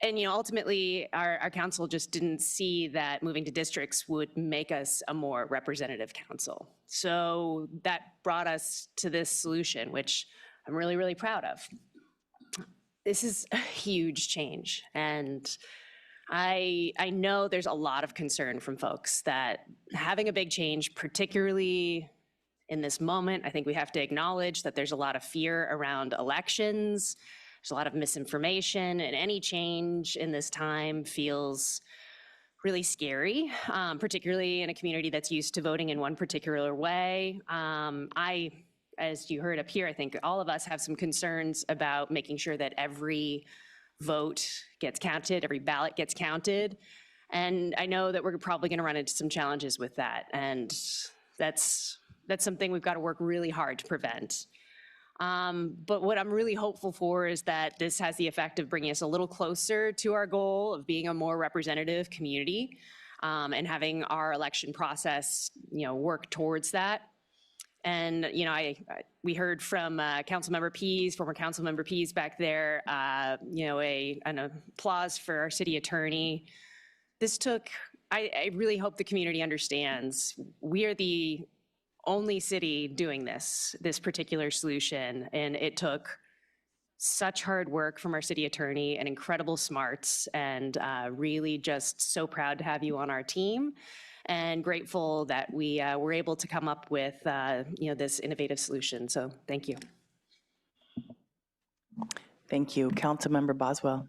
And, ultimately, our council just didn't see that moving to districts would make us a more representative council. So that brought us to this solution, which I'm really, really proud of. This is a huge change. And I know there's a lot of concern from folks that having a big change, particularly in this moment, I think we have to acknowledge that there's a lot of fear around elections. There's a lot of misinformation, and any change in this time feels really scary, particularly in a community that's used to voting in one particular way. As you heard up here, I think all of us have some concerns about making sure that every vote gets counted, every ballot gets counted. And I know that we're probably gonna run into some challenges with that. And that's something we've got to work really hard to prevent. But what I'm really hopeful for is that this has the effect of bringing us a little closer to our goal of being a more representative community and having our election process, work towards that. And, we heard from Councilmember Pease, former Councilmember Pease back there, an applause for our city attorney. I really hope the community understands we are the only city doing this particular solution. And it took such hard work from our city attorney and incredible smarts, and really just so proud to have you on our team. And grateful that we were able to come up with this innovative solution. So thank you. Thank you. Councilmember Boswell.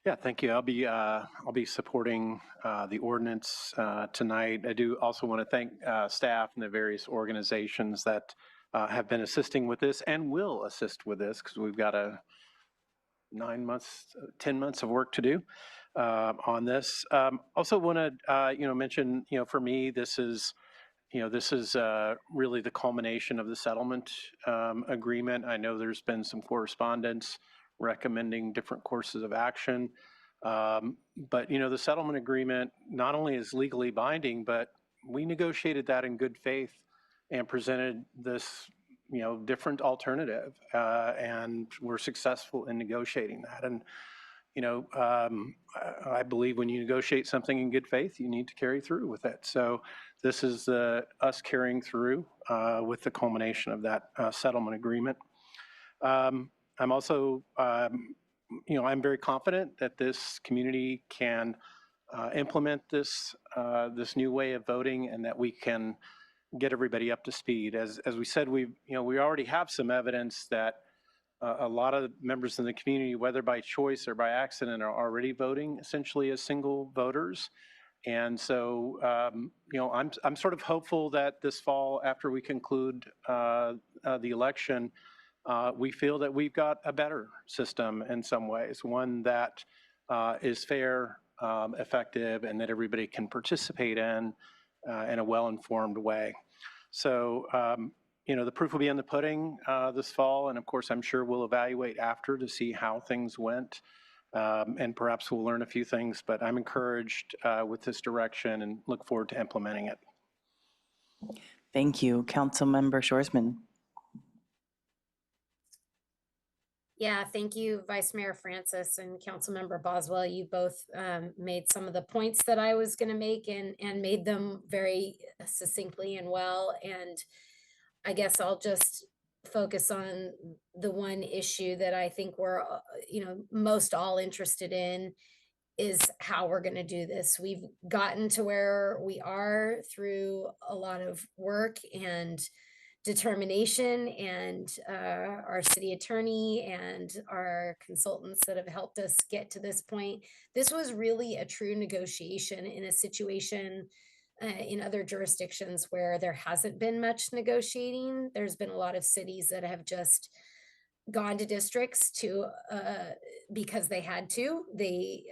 Yeah, thank you. I'll be supporting the ordinance tonight. I do also want to thank staff and the various organizations that have been assisting with this and will assist with this, because we've got 9 months, 10 months of work to do on this. Also want to mention, for me, this is really the culmination of the settlement agreement. I know there's been some correspondence recommending different courses of action. But, the settlement agreement not only is legally binding, but we negotiated that in good faith and presented this, different alternative. And we're successful in negotiating that. And, I believe when you negotiate something in good faith, you need to carry through with it. So this is us carrying through with the culmination of that settlement agreement. I'm also, I'm very confident that this community can implement this new way of voting, and that we can get everybody up to speed. As we said, we already have some evidence that a lot of members in the community, whether by choice or by accident, are already voting essentially as single voters. And so, I'm sort of hopeful that this fall, after we conclude the election, we feel that we've got a better system in some ways, one that is fair, effective, and that everybody can participate in a well-informed way. So, the proof will be in the pudding this fall. And of course, I'm sure we'll evaluate after to see how things went. And perhaps we'll learn a few things, but I'm encouraged with this direction and look forward to implementing it. Thank you. Councilmember Shorsman. Yeah, thank you, Vice Mayor Francis and Councilmember Boswell. You both made some of the points that I was going to make and made them very succinctly and well. And I guess I'll just focus on the one issue that I think we're, most all interested in is how we're going to do this. We've gotten to where we are through a lot of work and determination, and our city attorney and our consultants that have helped us get to this point. This was really a true negotiation in a situation in other jurisdictions where there hasn't been much negotiating. There's been a lot of cities that have just gone to districts to because they had to. They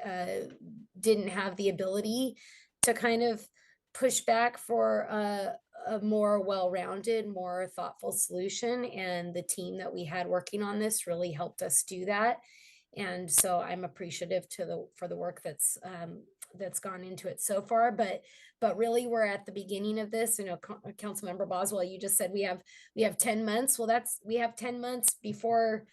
didn't have the ability to kind of push back for a more well-rounded, more thoughtful solution. And the team that we had working on this really helped us do that. And so I'm appreciative for the work that's gone into it so far. But really, we're at the beginning of this. Councilmember Boswell, you just said we have 10 months. Well, we have 10 months before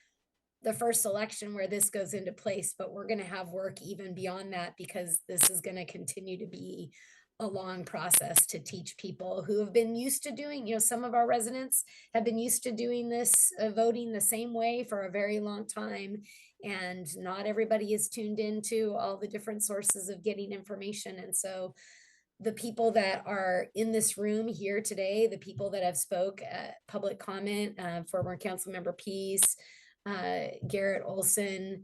the first election where this goes into place. But we're going to have work even beyond that, because this is going to continue to be a long process to teach people who have been used to doing, some of our residents have been used to doing this, voting the same way for a very long time. And not everybody is tuned into all the different sources of getting information. And so the people that are in this room here today, the people that have spoke at public comment, former Councilmember Peace, Garrett Olson,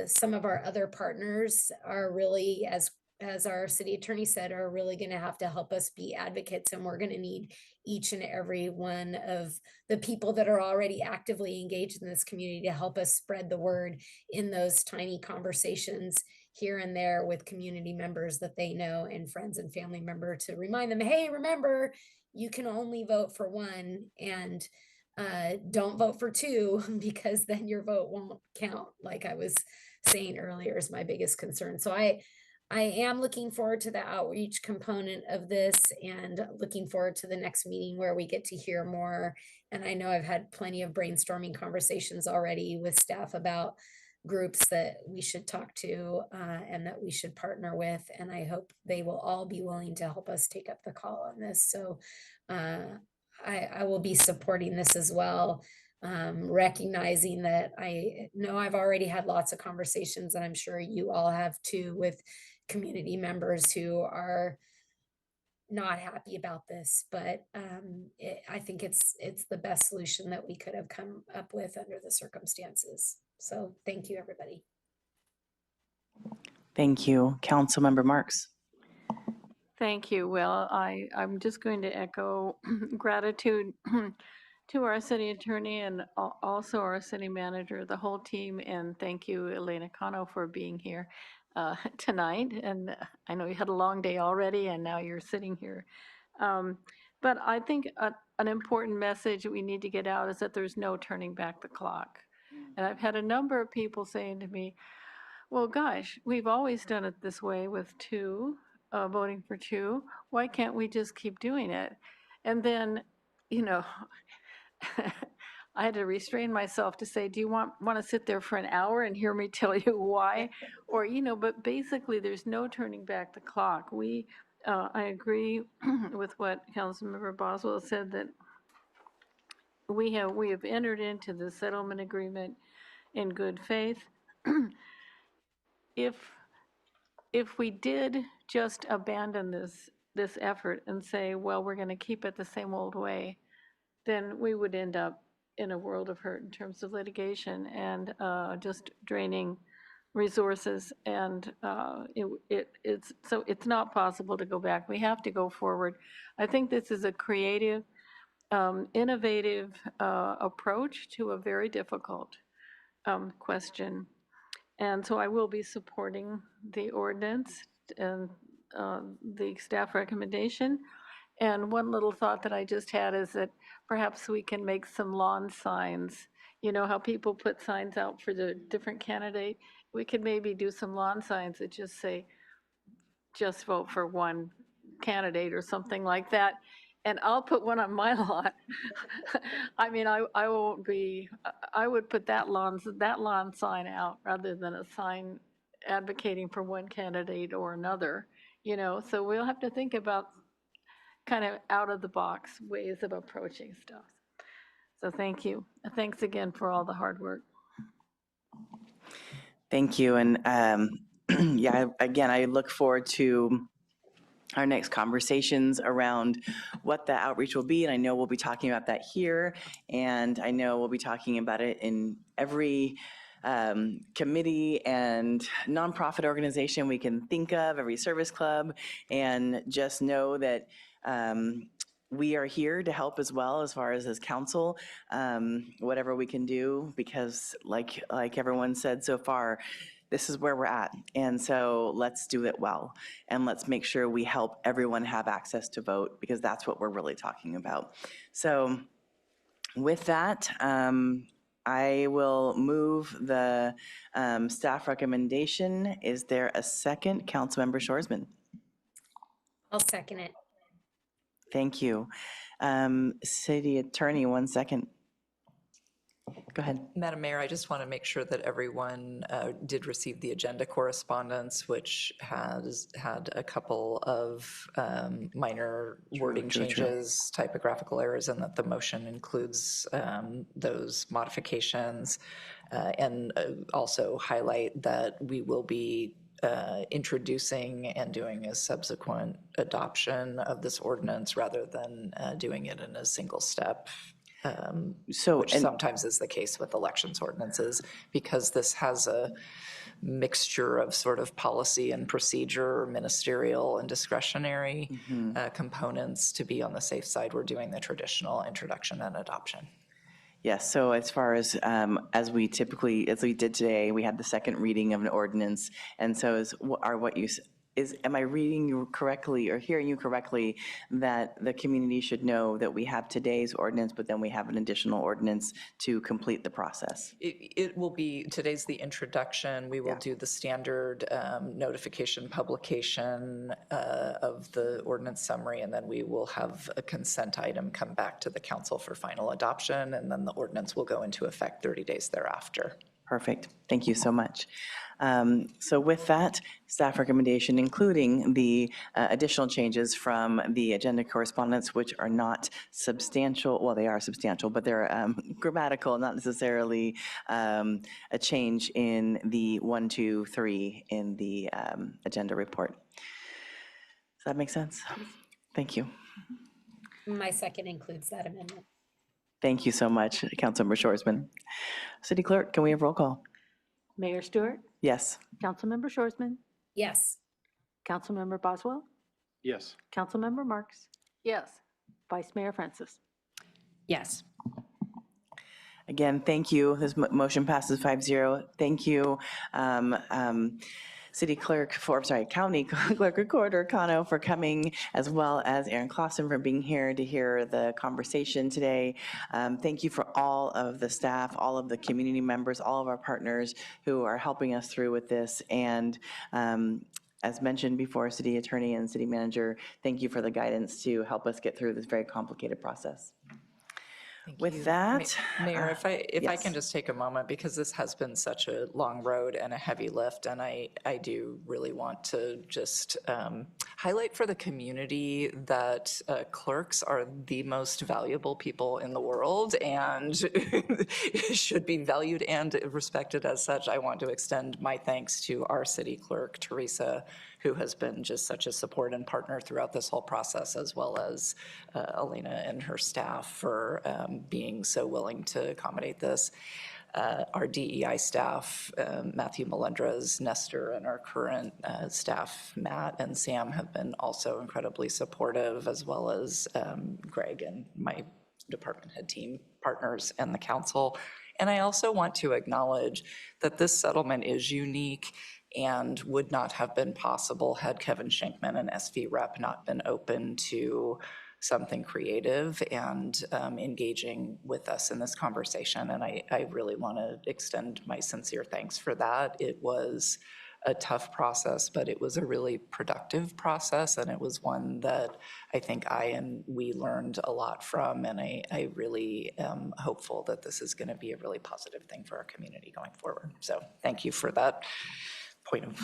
some of our other partners are really, as our city attorney said, are really going to have to help us be advocates. And we're going to need each and every one of the people that are already actively engaged in this community to help us spread the word in those tiny conversations here and there with community members that they know and friends and family members, to remind them, hey, remember, you can only vote for one, and don't vote for two, because then your vote won't count. Like I was saying earlier, is my biggest concern. So I am looking forward to the outreach component of this, and looking forward to the next meeting where we get to hear more. And I know I've had plenty of brainstorming conversations already with staff about groups that we should talk to and that we should partner with. And I hope they will all be willing to help us take up the call on this. So I will be supporting this as well. Recognizing that I know I've already had lots of conversations, and I'm sure you all have too, with community members who are not happy about this, but I think it's the best solution that we could have come up with under the circumstances. So thank you, everybody. Thank you. Councilmember Marks. Thank you. Well, I'm just going to echo gratitude to our city attorney and also our city manager, the whole team, and thank you, Elena Cano, for being here tonight. And I know you had a long day already, and now you're sitting here. But I think an important message we need to get out is that there's no turning back the clock. And I've had a number of people saying to me, well, gosh, we've always done it this way with two, voting for two. Why can't we just keep doing it? And then, I had to restrain myself to say, do you want to sit there for an hour and hear me tell you why? Or, but basically there's no turning back the clock. I agree with what Councilmember Boswell said, that we have entered into the settlement agreement in good faith. If we did just abandon this effort and say, well, we're going to keep it the same old way, then we would end up in a world of hurt in terms of litigation and just draining resources. And it's not possible to go back. We have to go forward. I think this is a creative, innovative approach to a very difficult question. And so I will be supporting the ordinance and the staff recommendation. And one little thought that I just had is that perhaps we can make some lawn signs. You know how people put signs out for the different candidate? We could maybe do some lawn signs that just say, just vote for one candidate or something like that. And I'll put one on my lawn. I mean, I won't be, I would put that lawn sign out rather than a sign advocating for one candidate or another, you know? So we'll have to think about kind of out of the box ways of approaching stuff. So thank you. Thanks again for all the hard work. Thank you. And yeah, again, I look forward to our next conversations around what the outreach will be. And I know we'll be talking about that here. And I know we'll be talking about it in every committee and nonprofit organization we can think of, every service club, and just know that we are here to help as well as far as council, whatever we can do, because like everyone said so far, this is where we're at. And so let's do it well. And let's make sure we help everyone have access to vote, because that's what we're really talking about. So with that, I will move the staff recommendation. Is there a second? Councilmember Shoresman. I'll second it. Thank you. City Attorney, 1 second. Go ahead. Madam Mayor, I just want to make sure that everyone did receive the agenda correspondence, which has had a couple of minor wording changes, typographical errors, and that the motion includes those modifications. And also highlight that we will be introducing and doing a subsequent adoption of this ordinance rather than doing it in a single step. Which sometimes is the case with elections ordinances, because this has a mixture of sort of policy and procedure, ministerial and discretionary components. To be on the safe side, we're doing the traditional introduction and adoption. Yes, so as far as we did today, we had the second reading of an ordinance. And so am I reading you correctly or hearing you correctly that the community should know that we have today's ordinance, but then we have an additional ordinance to complete the process? It will be, today's the introduction. We will do the standard notification publication of the ordinance summary, and then we will have a consent item come back to the council for final adoption, and then the ordinance will go into effect 30 days thereafter. Perfect. Thank you so much. So with that, staff recommendation, including the additional changes from the agenda correspondence, which are not substantial, well, they are substantial, but they're grammatical, not necessarily a change in the 1, 2, 3 in the agenda report. Does that make sense? Thank you. My second includes that amendment. Thank you so much, Councilmember Shoresman. City Clerk, can we have roll call? Mayor Stewart? Yes. Councilmember Shoresman? Yes. Councilmember Boswell? Yes. Councilmember Marks? Yes. Vice Mayor Francis? Yes. Again, thank you. This motion passes 5-0. Thank you, County Clerk Recorder Cano for coming, as well as Aaron Clausen for being here to hear the conversation today. Thank you for all of the staff, all of the community members, all of our partners who are helping us through with this. And as mentioned before, City Attorney and City Manager, thank you for the guidance to help us get through this very complicated process. With that, Mayor, if I yes. can just take a moment, because this has been such a long road and a heavy lift, and I do really want to just highlight for the community that clerks are the most valuable people in the world and should be valued and respected as such. I want to extend my thanks to our city clerk, Teresa, who has been just such a support and partner throughout this whole process, as well as Elena and her staff for being so willing to accommodate this. Our DEI staff, Matthew Melendrez, Nestor, and our current staff, Matt and Sam, have been also incredibly supportive, as well as Greg and my department head team partners and the council. And I also want to acknowledge that this settlement is unique and would not have been possible had Kevin Shankman and SV Rep not been open to something creative and engaging with us in this conversation. And I really want to extend my sincere thanks for that. It was a tough process, but it was a really productive process, and it was one that I think we learned a lot from, and I really am hopeful that this is going to be a really positive thing for our community going forward. So thank you for that point of.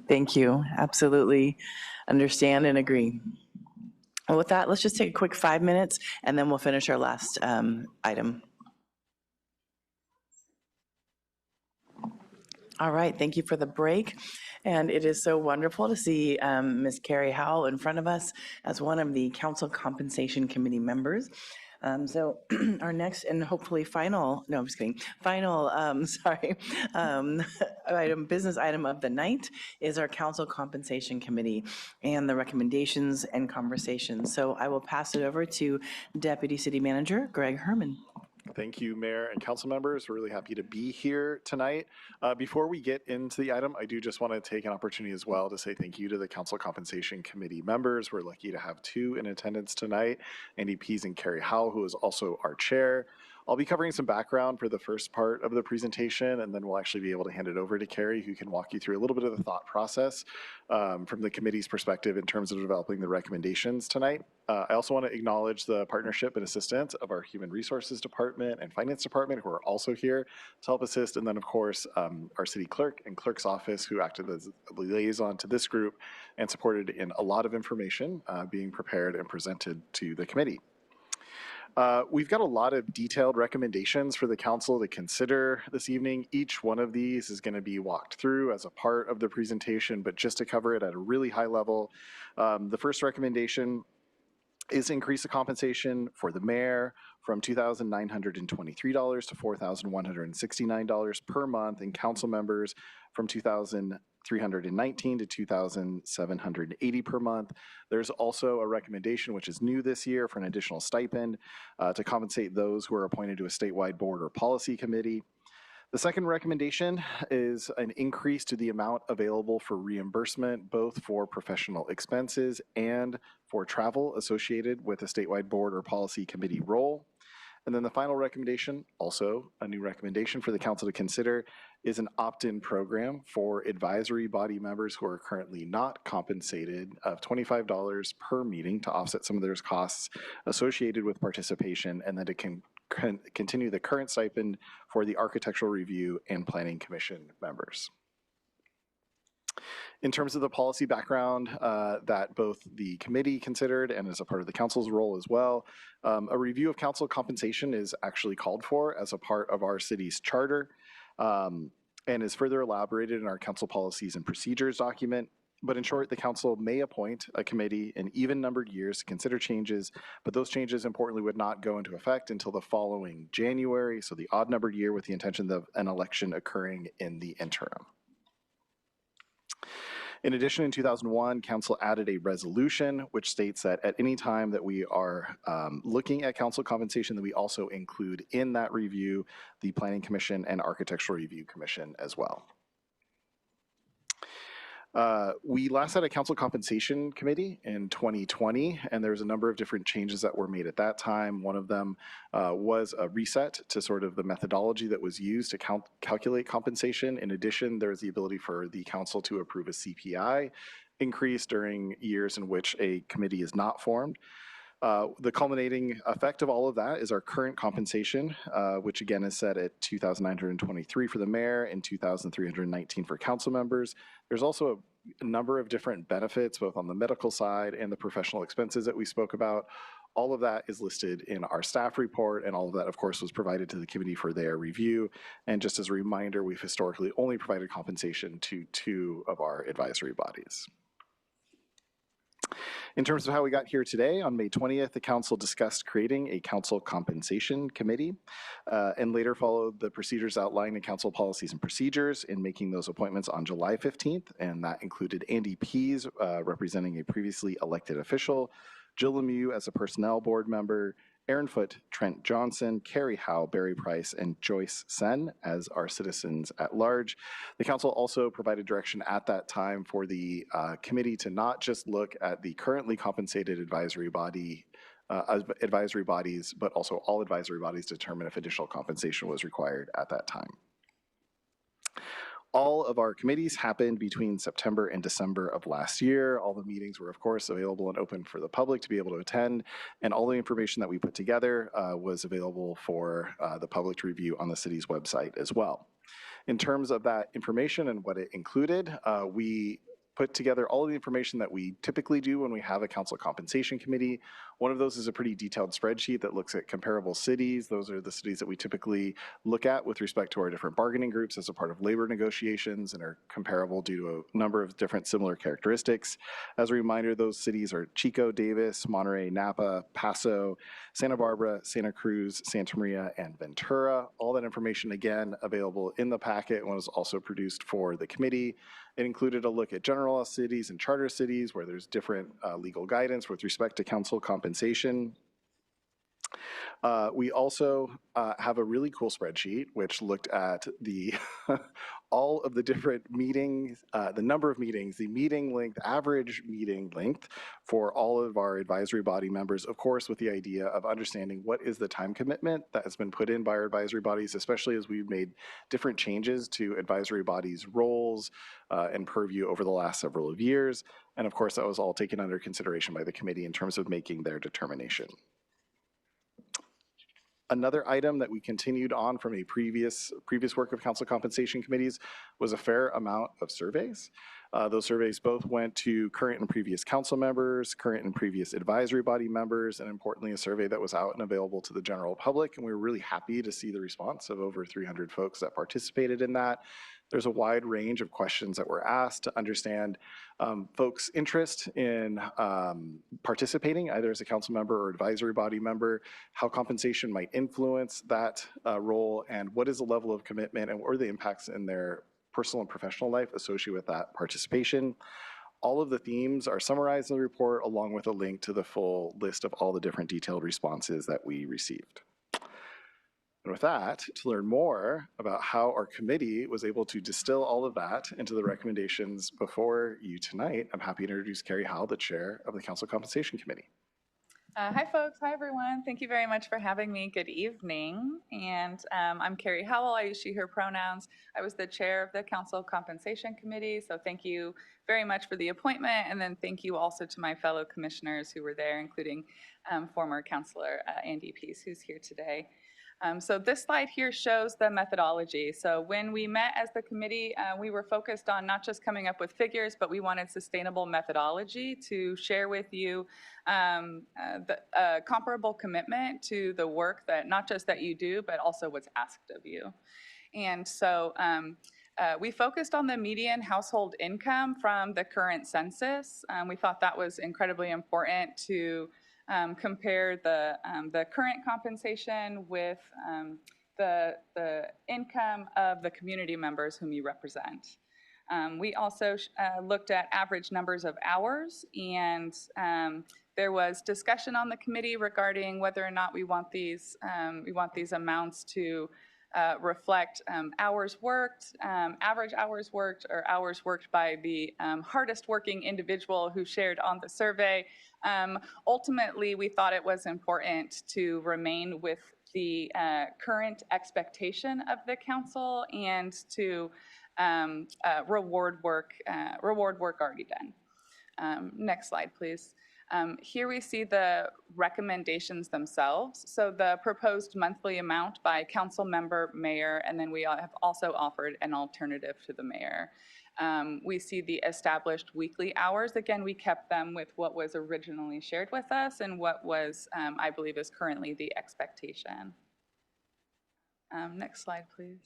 Thank you. Absolutely understand and agree. Well, with that, let's just take a quick 5 minutes, and then we'll finish our last item. All right, thank you for the break. And it is so wonderful to see Ms. Carrie Howell in front of us as one of the Council Compensation Committee members. So our next and hopefully final, no, I'm just kidding, final, business item of the night is our Council Compensation Committee and the recommendations and conversations. So I will pass it over to Deputy City Manager Greg Herman. Thank you, Mayor and council members. We're really happy to be here tonight. Before we get into the item, I do just want to take an opportunity as well to say thank you to the Council Compensation Committee members. We're lucky to have 2 in attendance tonight, Andy Pease and Carrie Howell, who is also our chair. I'll be covering some background for the first part of the presentation, and then we'll actually be able to hand it over to Carrie, who can walk you through a little bit of the thought process from the committee's perspective in terms of developing the recommendations tonight. I also want to acknowledge the partnership and assistance of our Human Resources Department and Finance Department, who are also here to help assist, and then of course our City Clerk and Clerk's Office, who acted as a liaison to this group and supported in a lot of information being prepared and presented to the committee. We've got a lot of detailed recommendations for the council to consider this evening. Each one of these is going to be walked through as a part of the presentation, but just to cover it at a really high level, the first recommendation is increase the compensation for the mayor from $2,923 to $4,169 per month, and council members from $2,319 to $2,780 per month. There's also a recommendation, which is new this year, for an additional stipend to compensate those who are appointed to a statewide board or policy committee. The second recommendation is an increase to the amount available for reimbursement, both for professional expenses and for travel associated with a statewide board or policy committee role. And then the final recommendation, also a new recommendation for the council to consider, is an opt-in program for advisory body members who are currently not compensated of $25 per meeting to offset some of their costs associated with participation, and then to continue the current stipend for the Architectural Review and Planning Commission members. In terms of the policy background that both the committee considered and as a part of the council's role as well, a review of council compensation is actually called for as a part of our city's charter and is further elaborated in our council policies and procedures document. But in short, the council may appoint a committee in even-numbered years to consider changes, but those changes importantly would not go into effect until the following January, so the odd-numbered year, with the intention of an election occurring in the interim. In addition, in 2001, council added a resolution which states that at any time that we are looking at council compensation, that we also include in that review the Planning Commission and Architectural Review Commission as well. We last had a council compensation committee in 2020, and there was a number of different changes that were made at that time. One of them was a reset to sort of the methodology that was used to calculate compensation. In addition, there's the ability for the council to approve a CPI increase during years in which a committee is not formed. The culminating effect of all of that is our current compensation, which again is set at $2,923 for the mayor and $2,319 for council members. There's also a number of different benefits, both on the medical side and the professional expenses that we spoke about. All of that is listed in our staff report, and all of that, of course, was provided to the committee for their review. And just as a reminder, we've historically only provided compensation to 2 of our advisory bodies. In terms of how we got here today, on May 20th, the council discussed creating a council compensation committee and later followed the procedures outlined in council policies and procedures in making those appointments on July 15th. And that included Andy Pease representing a previously elected official, Jill Lemieux as a personnel board member, Aaron Foote, Trent Johnson, Carrie Howe, Barry Price, and Joyce Sen as our citizens at large. The council also provided direction at that time for the committee to not just look at the currently compensated advisory bodies, but also all advisory bodies to determine if additional compensation was required at that time. All of our committees happened between September and December of last year. All the meetings were, of course, available and open for the public to be able to attend, and all the information that we put together was available for the public to review on the city's website as well. In terms of that information and what it included, we put together all of the information that we typically do when we have a council compensation committee. One of those is a pretty detailed spreadsheet that looks at comparable cities. Those are the cities that we typically look at with respect to our different bargaining groups as a part of labor negotiations and are comparable due to a number of different similar characteristics. As a reminder, those cities are Chico, Davis, Monterey, Napa, Paso, Santa Barbara, Santa Cruz, Santa Maria, and Ventura. All that information, again, available in the packet and was also produced for the committee. It included a look at general cities and charter cities where there's different legal guidance with respect to council compensation. We also have a really cool spreadsheet which looked at the all of the different meetings, the number of meetings, the meeting length, average meeting length for all of our advisory body members, of course, with the idea of understanding what is the time commitment that has been put in by our advisory bodies, especially as we've made different changes to advisory bodies' roles and purview over the last several years. And of course, that was all taken under consideration by the committee in terms of making their determination. Another item that we continued on from a previous work of council compensation committees was a fair amount of surveys. Those surveys both went to current and previous council members, current and previous advisory body members, and importantly, a survey that was out and available to the general public. And we were really happy to see the response of over 300 folks that participated in that. There's a wide range of questions that were asked to understand folks' interest in participating, either as a council member or advisory body member, how compensation might influence that role, and what is the level of commitment and what are the impacts in their personal and professional life associated with that participation. All of the themes are summarized in the report along with a link to the full list of all the different detailed responses that we received. And with that, to learn more about how our committee was able to distill all of that into the recommendations before you tonight, I'm happy to introduce Carrie Howe, the chair of the Council Compensation Committee. Hi, folks. Hi, everyone. Thank you very much for having me. Good evening. And I'm Carrie Howell. I use she, her pronouns. I was the chair of the Council Compensation Committee. So thank you very much for the appointment. And then thank you also to my fellow commissioners who were there, including former Councilor Andy Peace, who's here today. So this slide here shows the methodology. So when we met as the committee, we were focused on not just coming up with figures, but we wanted sustainable methodology to share with you the comparable commitment to the work that not just that you do, but also what's asked of you. And so we focused on the median household income from the current census. We thought that was incredibly important to compare the current compensation with the income of the community members whom you represent. We also looked at average numbers of hours, and there was discussion on the committee regarding whether or not we want these amounts to reflect hours worked, average hours worked, or hours worked by the hardest working individual who shared on the survey. Ultimately, we thought it was important to remain with the current expectation of the council and to reward work already done. Next slide, please. Here we see the recommendations themselves. So the proposed monthly amount by council member, mayor, and then we have also offered an alternative to the mayor. We see the established weekly hours. Again, we kept them with what was originally shared with us and what was, I believe, is currently the expectation. Next slide, please.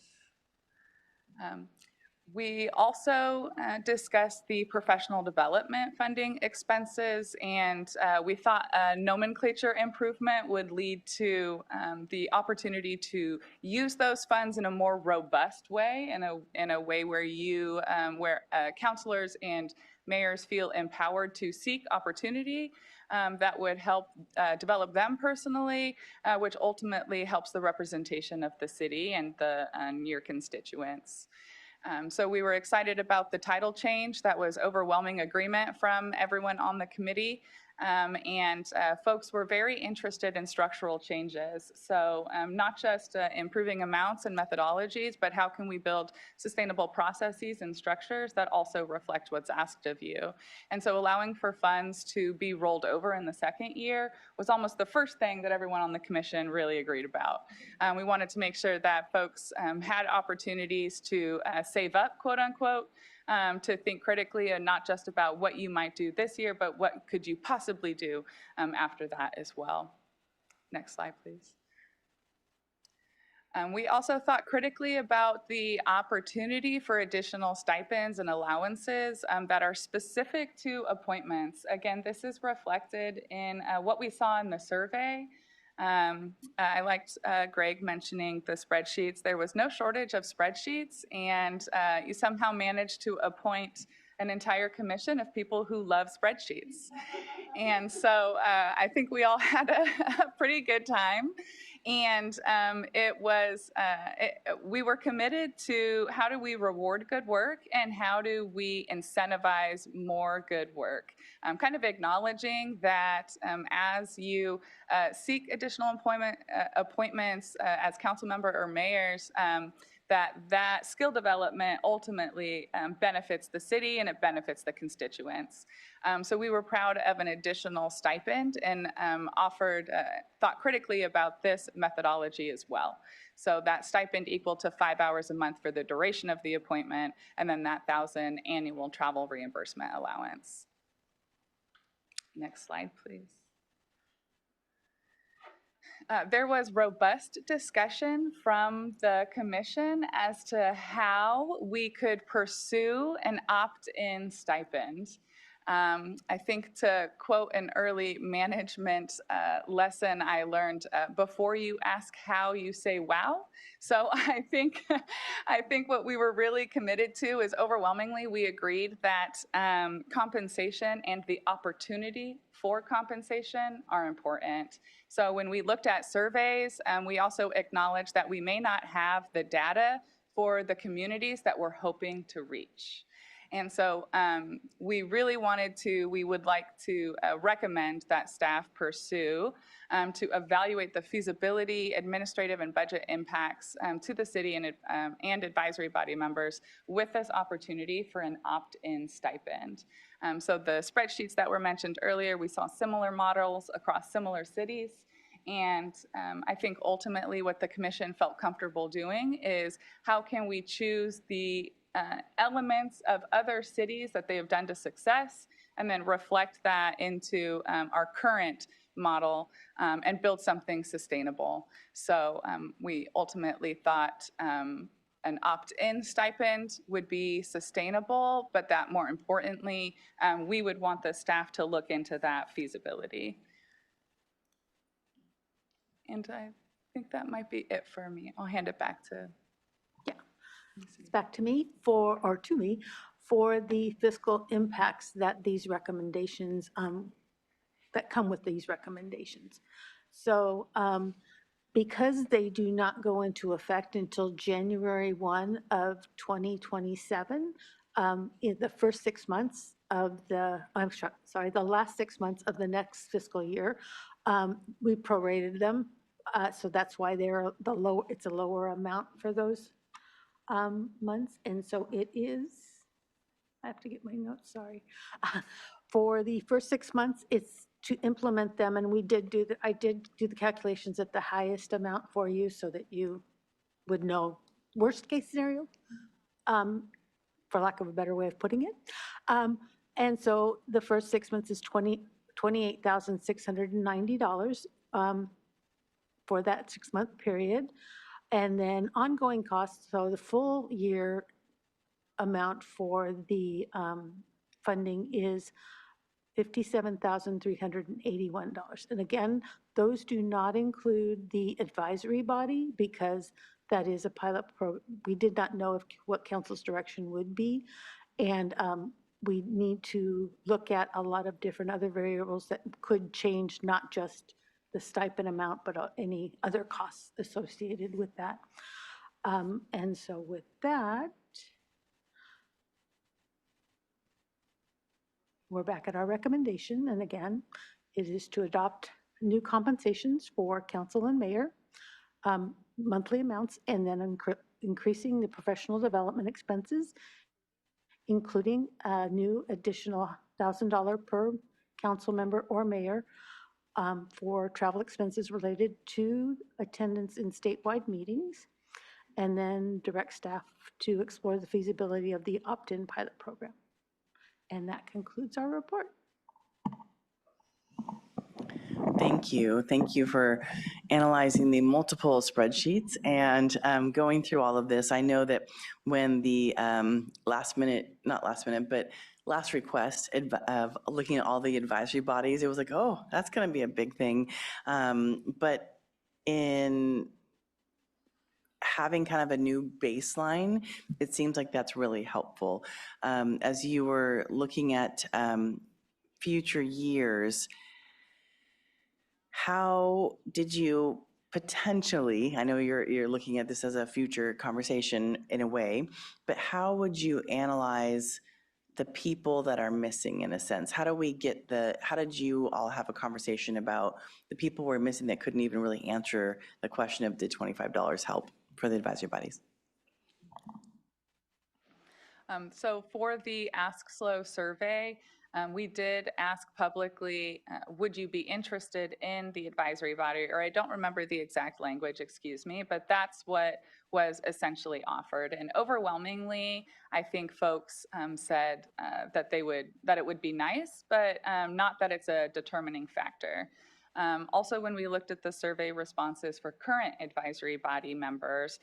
We also discussed the professional development funding expenses, and we thought a nomenclature improvement would lead to the opportunity to use those funds in a more robust way, in a way where you, counselors and mayors feel empowered to seek opportunity that would help develop them personally, which ultimately helps the representation of the city and your constituents. So we were excited about the title change. That was overwhelming agreement from everyone on the committee. Folks were very interested in structural changes. So not just improving amounts and methodologies, but how can we build sustainable processes and structures that also reflect what's asked of you. And so allowing for funds to be rolled over in the second year was almost the first thing that everyone on the commission really agreed about. We wanted to make sure that folks had opportunities to save up, quote unquote, to think critically and not just about what you might do this year, but what could you possibly do after that as well. Next slide, please. We also thought critically about the opportunity for additional stipends and allowances that are specific to appointments. Again, this is reflected in what we saw in the survey. I liked Greg mentioning the spreadsheets. There was no shortage of spreadsheets, and you somehow managed to appoint an entire commission of people who love spreadsheets. And so I think we all had a pretty good time. And we were committed to how do we reward good work and how do we incentivize more good work. Kind of acknowledging that as you seek additional appointments as council member or mayors, that skill development ultimately benefits the city and it benefits the constituents. So we were proud of an additional stipend and thought critically about this methodology as well. So that stipend equal to 5 hours a month for the duration of the appointment, and then that $1,000 annual travel reimbursement allowance. Next slide, please. There was robust discussion from the commission as to how we could pursue an opt-in stipend. I think, to quote an early management lesson I learned, before you ask how, you say wow. So I think what we were really committed to is overwhelmingly we agreed that compensation and the opportunity for compensation are important. So when we looked at surveys, we also acknowledged that we may not have the data for the communities that we're hoping to reach. And so we would like to recommend that staff pursue to evaluate the feasibility, administrative and budget impacts to the city and advisory body members with this opportunity for an opt-in stipend. So the spreadsheets that were mentioned earlier, we saw similar models across similar cities. And I think ultimately what the commission felt comfortable doing is how can we choose the elements of other cities that they have done to success and then reflect that into our current model and build something sustainable. So we ultimately thought an opt-in stipend would be sustainable, but that more importantly, we would want the staff to look into that feasibility. And I think that might be it for me. I'll hand it back to. It's back to me for the fiscal impacts that these recommendations, that come with these recommendations. So because they do not go into effect until January 1 of 2027, in the first 6 months of the last 6 months of the next fiscal year, we prorated them. So that's why it's a lower amount for those months. And so it is, I have to get my notes, sorry. For the first 6 months, it's to implement them, and I did do the calculations at the highest amount for you so that you would know worst case scenario, for lack of a better way of putting it. And so the first 6 months is $28,690 for that 6-month period. And then ongoing costs, so the full year amount for the funding is $57,381. And again, those do not include the advisory body because that is a pilot program. We did not know what council's direction would be. And we need to look at a lot of different other variables that could change, not just the stipend amount, but any other costs associated with that. And so with that, we're back at our recommendation. And again, it is to adopt new compensations for council and mayor, monthly amounts, and then increasing the professional development expenses, including a new additional $1,000 per council member or mayor for travel expenses related to attendance in statewide meetings, and then direct staff to explore the feasibility of the opt-in pilot program. And that concludes our report. Thank you. Thank you for analyzing the multiple spreadsheets and going through all of this. I know that when the last request of looking at all the advisory bodies, it was like, oh, that's going to be a big thing. But in having kind of a new baseline, it seems like that's really helpful. As you were looking at future years, how did you potentially, I know you're looking at this as a future conversation in a way, but how would you analyze the people that are missing in a sense? How did you all have a conversation about the people we're missing that couldn't even really answer the question of did $25 help for the advisory bodies? So for the Ask SLO survey, we did ask publicly, would you be interested in the advisory body? Or I don't remember the exact language, excuse me, but that's what was essentially offered. And overwhelmingly, I think folks said that it would be nice, but not that it's a determining factor. Also, when we looked at the survey responses for current advisory body members,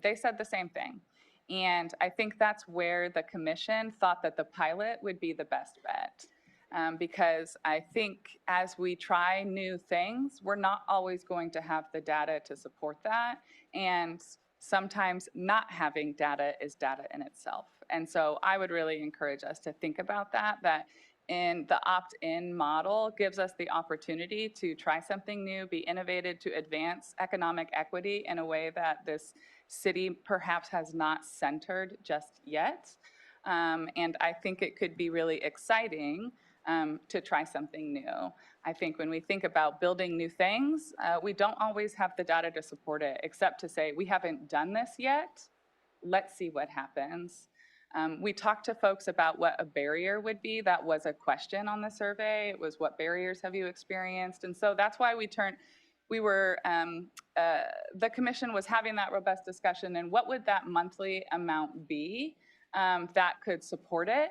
they said the same thing. And I think that's where the commission thought that the pilot would be the best bet. Because I think as we try new things, we're not always going to have the data to support that. And sometimes not having data is data in itself. And so I would really encourage us to think about that in the opt-in model gives us the opportunity to try something new, be innovative to advance economic equity in a way that this city perhaps has not centered just yet. And I think it could be really exciting to try something new. I think when we think about building new things, we don't always have the data to support it, except to say, we haven't done this yet. Let's see what happens. We talked to folks about what a barrier would be. That was a question on the survey. It was, what barriers have you experienced? And so that's why the commission was having that robust discussion, and what would that monthly amount be that could support it?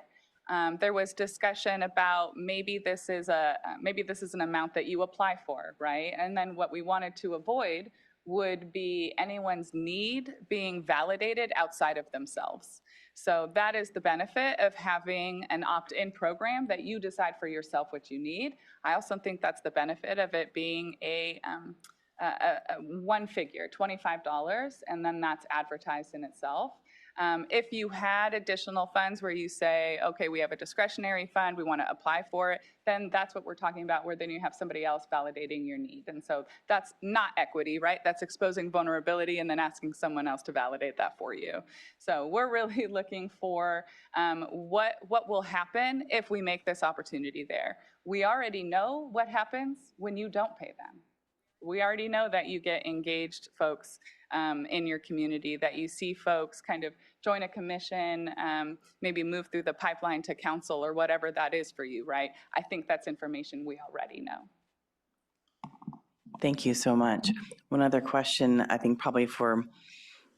There was discussion about maybe this is an amount that you apply for, right? And then what we wanted to avoid would be anyone's need being validated outside of themselves. So that is the benefit of having an opt-in program, that you decide for yourself what you need. I also think that's the benefit of it being a one figure, $25, and then that's advertised in itself. If you had additional funds where you say, okay, we have a discretionary fund, we want to apply for it, then that's what we're talking about, where then you have somebody else validating your need. And so that's not equity, right? That's exposing vulnerability and then asking someone else to validate that for you. So we're really looking for what will happen if we make this opportunity there. We already know what happens when you don't pay them. We already know that you get engaged folks in your community, that you see folks kind of join a commission, maybe move through the pipeline to council or whatever that is for you, right? I think that's information we already know. Thank you so much. One other question, I think probably for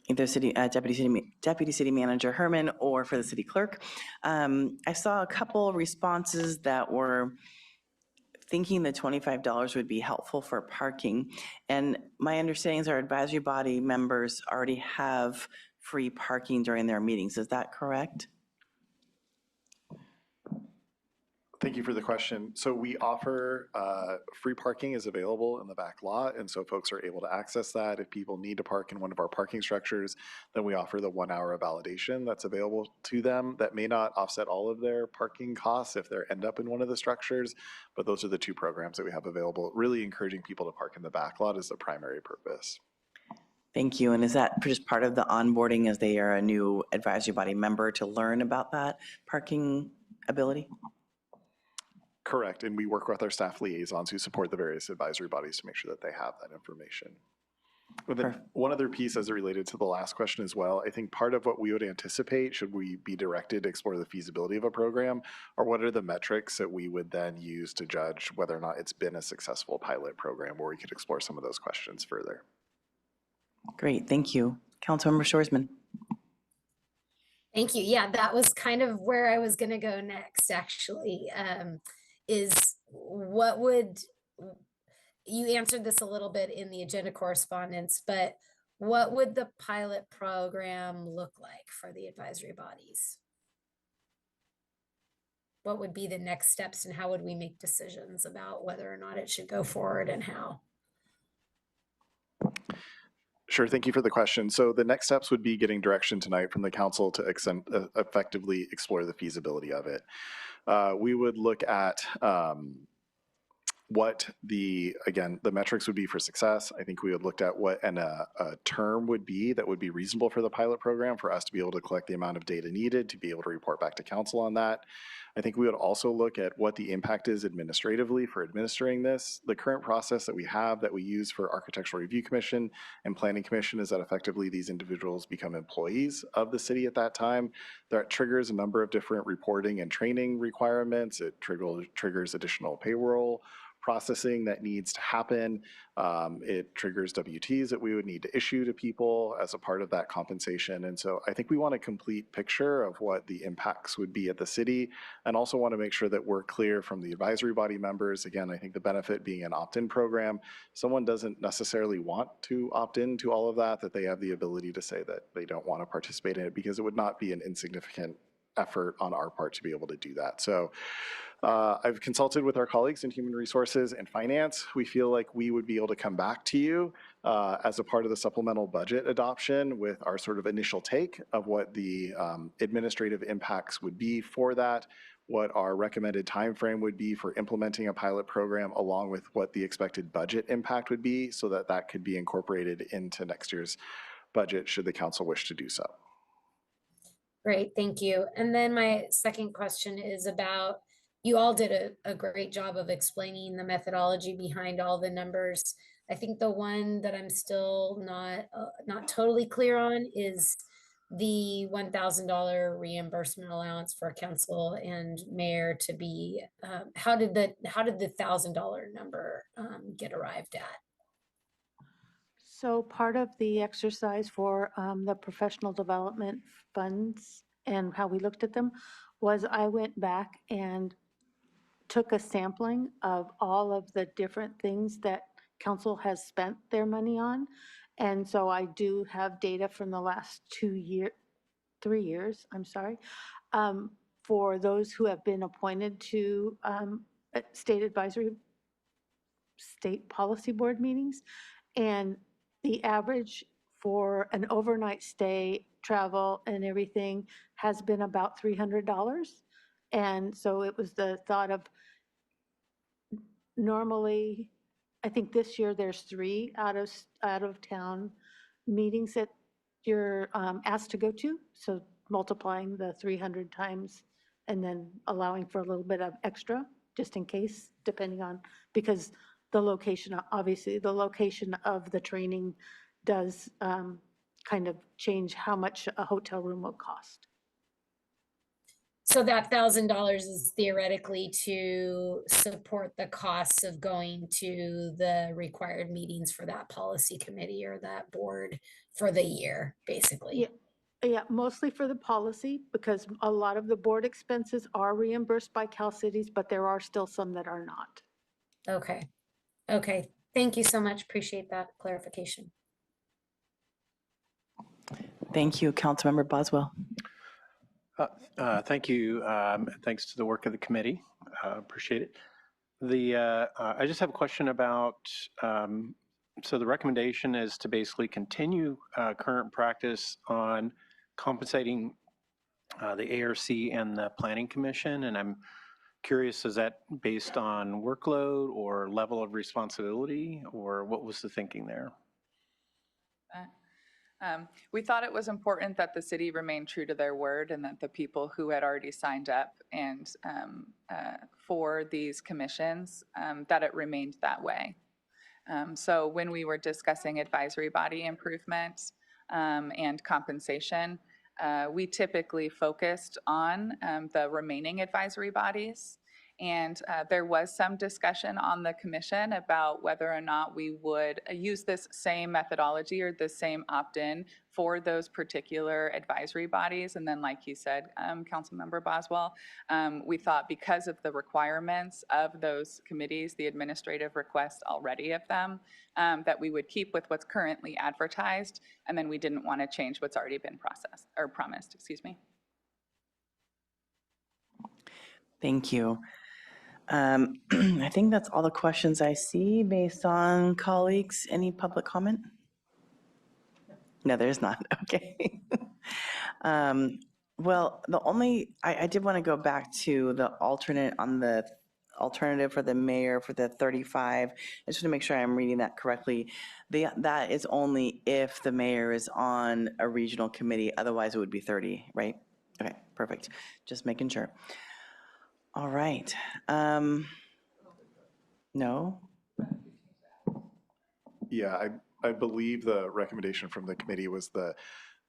either Deputy City Manager Herman or for the city clerk. I saw a couple responses that were thinking the $25 would be helpful for parking. And my understanding is our advisory body members already have free parking during their meetings. Is that correct? Thank you for the question. So we offer free parking is available in the back lot, and so folks are able to access that. If people need to park in one of our parking structures, then we offer the 1 hour of validation that's available to them. That may not offset all of their parking costs if they end up in one of the structures, but those are the two programs that we have available. Really encouraging people to park in the back lot is the primary purpose. Thank you. And is that just part of the onboarding as they are a new advisory body member to learn about that parking ability? Correct, and we work with our staff liaisons who support the various advisory bodies to make sure that they have that information. And then one other piece as it related to the last question as well, I think part of what we would anticipate, should we be directed to explore the feasibility of a program, or what are the metrics that we would then use to judge whether or not it's been a successful pilot program, where we could explore some of those questions further. Great, thank you. Councilmember Shoresman. Thank you. Yeah, that was kind of where I was going to go next, actually, is what would, you answered this a little bit in the agenda correspondence, but what would the pilot program look like for the advisory bodies? What would be the next steps and how would we make decisions about whether or not it should go forward and how? Sure, thank you for the question. So the next steps would be getting direction tonight from the council to effectively explore the feasibility of it. We would look at what the metrics would be for success. I think we would look at what a term would be that would be reasonable for the pilot program for us to be able to collect the amount of data needed to be able to report back to council on that. I think we would also look at what the impact is administratively for administering this. The current process that we have that we use for Architectural Review Commission and Planning Commission is that effectively these individuals become employees of the city at that time. That triggers a number of different reporting and training requirements. It triggers additional payroll processing that needs to happen. It triggers WTs that we would need to issue to people as a part of that compensation. And so I think we want a complete picture of what the impacts would be at the city, and also want to make sure that we're clear from the advisory body members. Again, I think the benefit being an opt-in program, someone doesn't necessarily want to opt in to all of that, that they have the ability to say that they don't want to participate in it, because it would not be an insignificant effort on our part to be able to do that. So I've consulted with our colleagues in Human Resources and Finance. We feel like we would be able to come back to you as a part of the supplemental budget adoption with our sort of initial take of what the administrative impacts would be for that, what our recommended timeframe would be for implementing a pilot program, along with what the expected budget impact would be, so that that could be incorporated into next year's budget should the council wish to do so. Great, thank you. And then my second question is about, you all did a great job of explaining the methodology behind all the numbers. I think the one that I'm still not totally clear on is the $1,000 reimbursement allowance for council and mayor to be, how did the $1,000 number get arrived at? So part of the exercise for the professional development funds and how we looked at them was I went back and took a sampling of all of the different things that council has spent their money on. And so I do have data from the last 3 years, I'm sorry, for those who have been appointed to state policy board meetings. And the average for an overnight stay, travel and everything has been about $300. And so it was the thought of, normally, I think this year there's 3 out of town meetings that you're asked to go to. So multiplying the 300 times and then allowing for a little bit of extra just in case, depending on, because the location, obviously the location of the training does kind of change how much a hotel room will cost. So that $1,000 is theoretically to support the costs of going to the required meetings for that policy committee or that board for the year, basically. Yeah, mostly for the policy, because a lot of the board expenses are reimbursed by CalCities, but there are still some that are not. Okay. Okay. Thank you so much. Appreciate that clarification. Thank you, Councilmember Boswell. Thank you. Thanks to the work of the committee. Appreciate it. I just have a question about, so the recommendation is to basically continue current practice on compensating the ARC and the Planning Commission, and I'm curious, is that based on workload or level of responsibility, or what was the thinking there? We thought it was important that the city remain true to their word and that the people who had already signed up and for these commissions, that it remained that way. So when we were discussing advisory body improvements and compensation, we typically focused on the remaining advisory bodies. And there was some discussion on the commission about whether or not we would use this same methodology or the same opt-in for those particular advisory bodies. And then, like you said, Councilmember Boswell, we thought because of the requirements of those committees, the administrative requests already of them, that we would keep with what's currently advertised. And then we didn't want to change what's already been processed or promised, excuse me. Thank you. I think that's all the questions I see based on colleagues. Any public comment? No, there's not. Okay. Well, I did want to go back to the alternate on the alternative for the mayor for the 35. I just want to make sure I'm reading that correctly. That is only if the mayor is on a regional committee. Otherwise, it would be 30, right? Okay, perfect. Just making sure. All right. No? Yeah, I believe the recommendation from the committee was the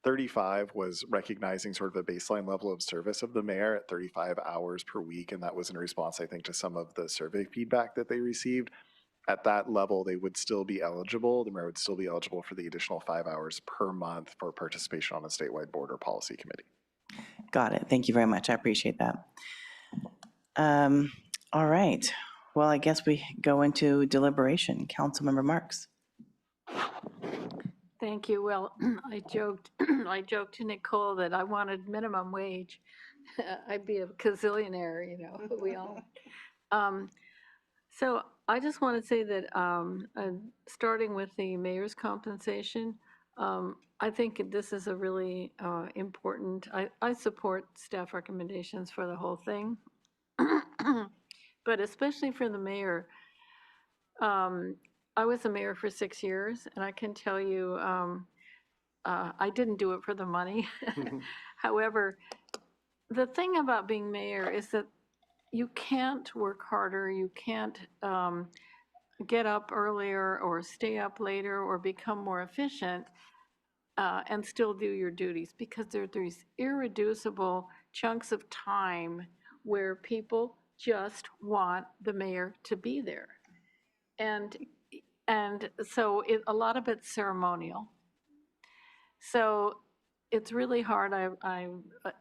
35 was recognizing sort of a baseline level of service of the mayor at 35 hours per week. And that was in response, I think, to some of the survey feedback that they received. At that level, they would still be eligible. The mayor would still be eligible for the additional 5 hours per month for participation on a statewide border policy committee. Got it. Thank you very much. I appreciate that. All right. Well, I guess we go into deliberation. Councilmember Marks. Thank you. Well, I joked to Nicole that I wanted minimum wage. I'd be a gazillionaire, you know, but we all. So I just want to say that starting with the mayor's compensation, I think this is a really important, I support staff recommendations for the whole thing. But especially for the mayor, I was a mayor for 6 years, and I can tell you, I didn't do it for the money. However, the thing about being mayor is that you can't work harder, you can't get up earlier or stay up later or become more efficient and still do your duties, because there are these irreducible chunks of time where people just want the mayor to be there. And so a lot of it's ceremonial. So it's really hard. I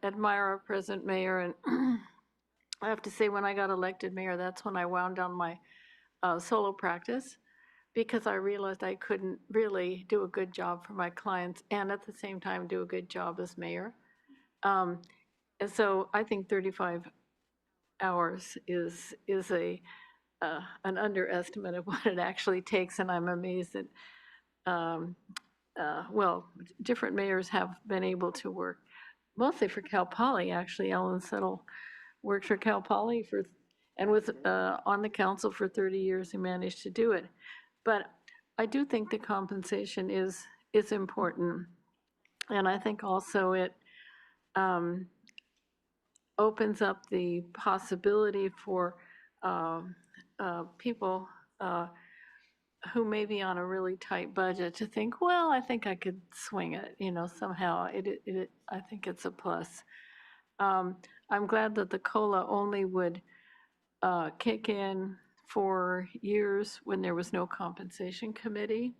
admire our present mayor, and I have to say, when I got elected mayor, that's when I wound down my solo practice, because I realized I couldn't really do a good job for my clients and at the same time do a good job as mayor. And so I think 35 hours is an underestimate of what it actually takes, and I'm amazed that, well, different mayors have been able to work, mostly for Cal Poly, actually. Ellen Settle worked for Cal Poly and was on the council for 30 years and managed to do it. But I do think the compensation is important, and I think also it opens up the possibility for people who may be on a really tight budget to think, well, I think I could swing it, you know, somehow. I think it's a plus. I'm glad that the COLA only would kick in for years when there was no compensation committee,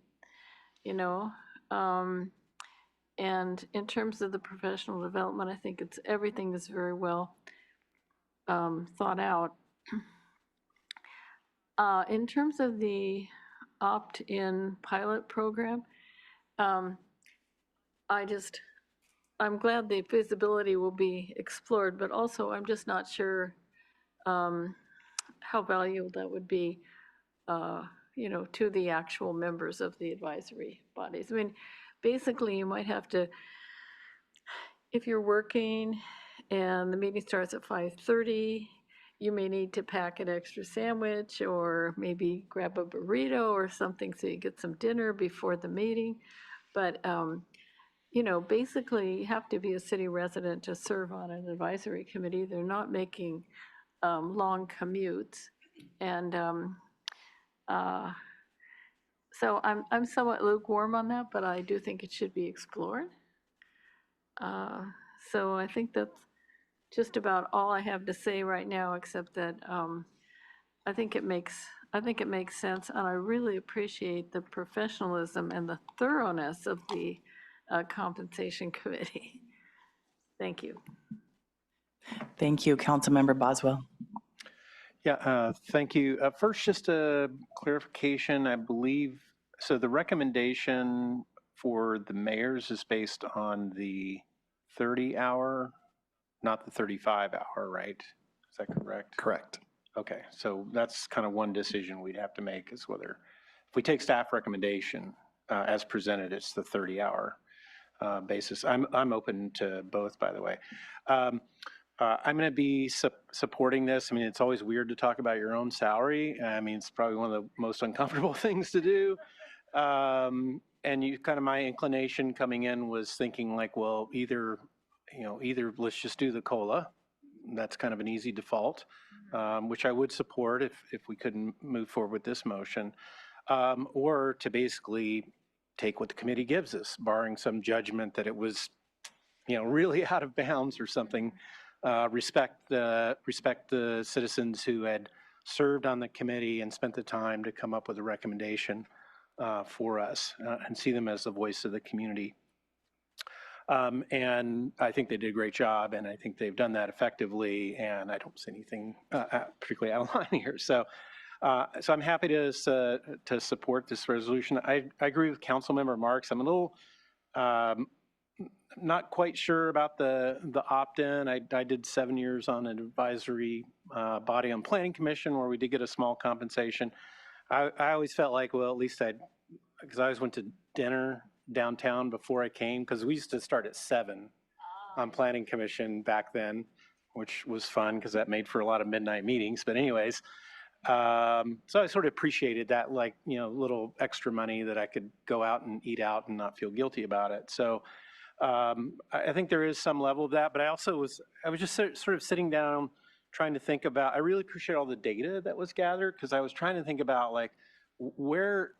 you know. And in terms of the professional development, I think everything is very well thought out. In terms of the opt-in pilot program, I I'm glad the feasibility will be explored, but also I'm just not sure how valuable that would be, to the actual members of the advisory bodies. I mean, basically, you might have to, if you're working and the meeting starts at 5:30, you may need to pack an extra sandwich or maybe grab a burrito or something so you get some dinner before the meeting. But, basically, you have to be a city resident to serve on an advisory committee. They're not making long commutes. And so I'm somewhat lukewarm on that, but I do think it should be explored. So I think that's just about all I have to say right now, except that I think it makes sense, and I really appreciate the professionalism and the thoroughness of the compensation committee. Thank you. Thank you, Councilmember Boswell. Yeah, thank you. First, just a clarification, I believe, so the recommendation for the mayors is based on the 30-hour, not the 35-hour, right? Is that correct? Correct. Okay, so that's kind of one decision we'd have to make is whether, if we take staff recommendation as presented, it's the 30-hour basis. I'm open to both, by the way. I'm going to be supporting this. I mean, it's always weird to talk about your own salary. I mean, it's probably one of the most uncomfortable things to do. And my inclination coming in was thinking like, well, either let's just do the COLA. That's kind of an easy default, which I would support if we couldn't move forward with this motion, or to basically take what the committee gives us, barring some judgment that it was, really out of bounds or something. Respect the citizens who had served on the committee and spent the time to come up with a recommendation for us and see them as the voice of the community. And I think they did a great job, and I think they've done that effectively, and I don't see anything particularly out of line here. So I'm happy to support this resolution. I agree with Councilmember Marks. I'm a little not quite sure about the opt-in. I did 7 years on an advisory body on Planning Commission where we did get a small compensation. I always felt like, well, at least because I always went to dinner downtown before I came, because we used to start at 7 on Planning Commission back then, which was fun because that made for a lot of midnight meetings. But anyways, so I sort of appreciated that, little extra money that I could go out and eat out and not feel guilty about it. So I think there is some level of that, but I was just sort of sitting down trying to think about, I really appreciate all the data that was gathered, because I was trying to think about where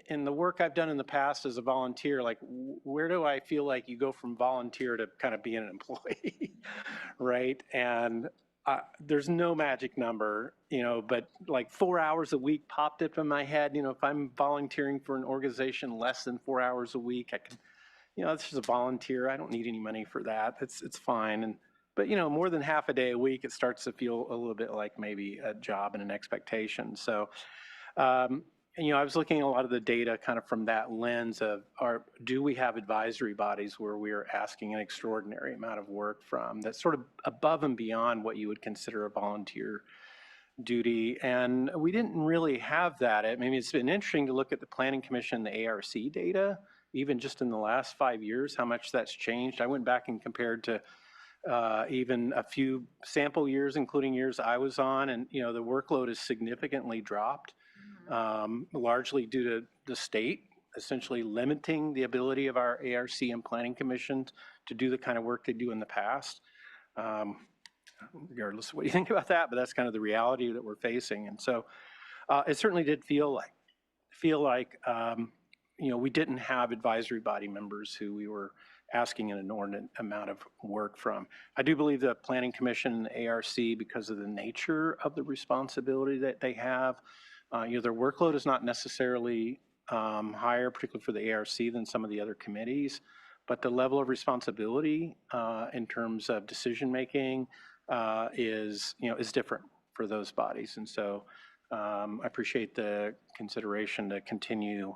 in the work I've done in the past as a volunteer, where do I feel like you go from volunteer to kind of being an employee, right? And there's no magic number, but 4 hours a week popped up in my head. If I'm volunteering for an organization less than 4 hours a week, I can, it's just a volunteer. I don't need any money for that. It's fine. But more than half a day a week, it starts to feel a little bit like maybe a job and an expectation. So, I was looking at a lot of the data kind of from that lens of, do we have advisory bodies where we are asking an extraordinary amount of work from that's sort of above and beyond what you would consider a volunteer duty? And we didn't really have that. I mean, it's been interesting to look at the Planning Commission, the ARC data, even just in the last 5 years, how much that's changed. I went back and compared to even a few sample years, including years I was on, and the workload has significantly dropped, largely due to the state essentially limiting the ability of our ARC and Planning Commissions to do the kind of work they do in the past. Regardless of what you think about that, but that's kind of the reality that we're facing. And so it certainly did feel like we didn't have advisory body members who we were asking an inordinate amount of work from. I do believe the Planning Commission and the ARC, because of the nature of the responsibility that they have, their workload is not necessarily higher, particularly for the ARC, than some of the other committees, but the level of responsibility in terms of decision making is different for those bodies. And so I appreciate the consideration to continue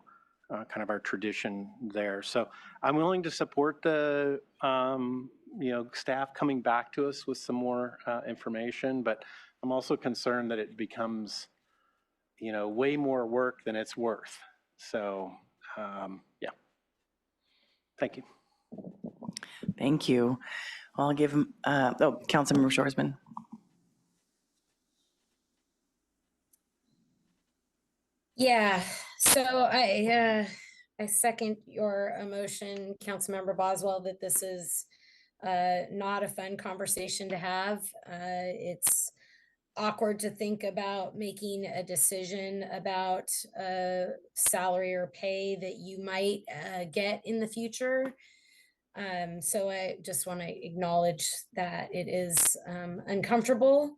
kind of our tradition there. So I'm willing to support the, staff coming back to us with some more information, but I'm also concerned that it becomes, way more work than it's worth. So, yeah. Thank you. Thank you. Well, I'll give him, Councilmember Shoresman. Yeah, so I second your emotion, Councilmember Boswell, that this is not a fun conversation to have. It's awkward to think about making a decision about salary or pay that you might get in the future. So I just want to acknowledge that it is uncomfortable.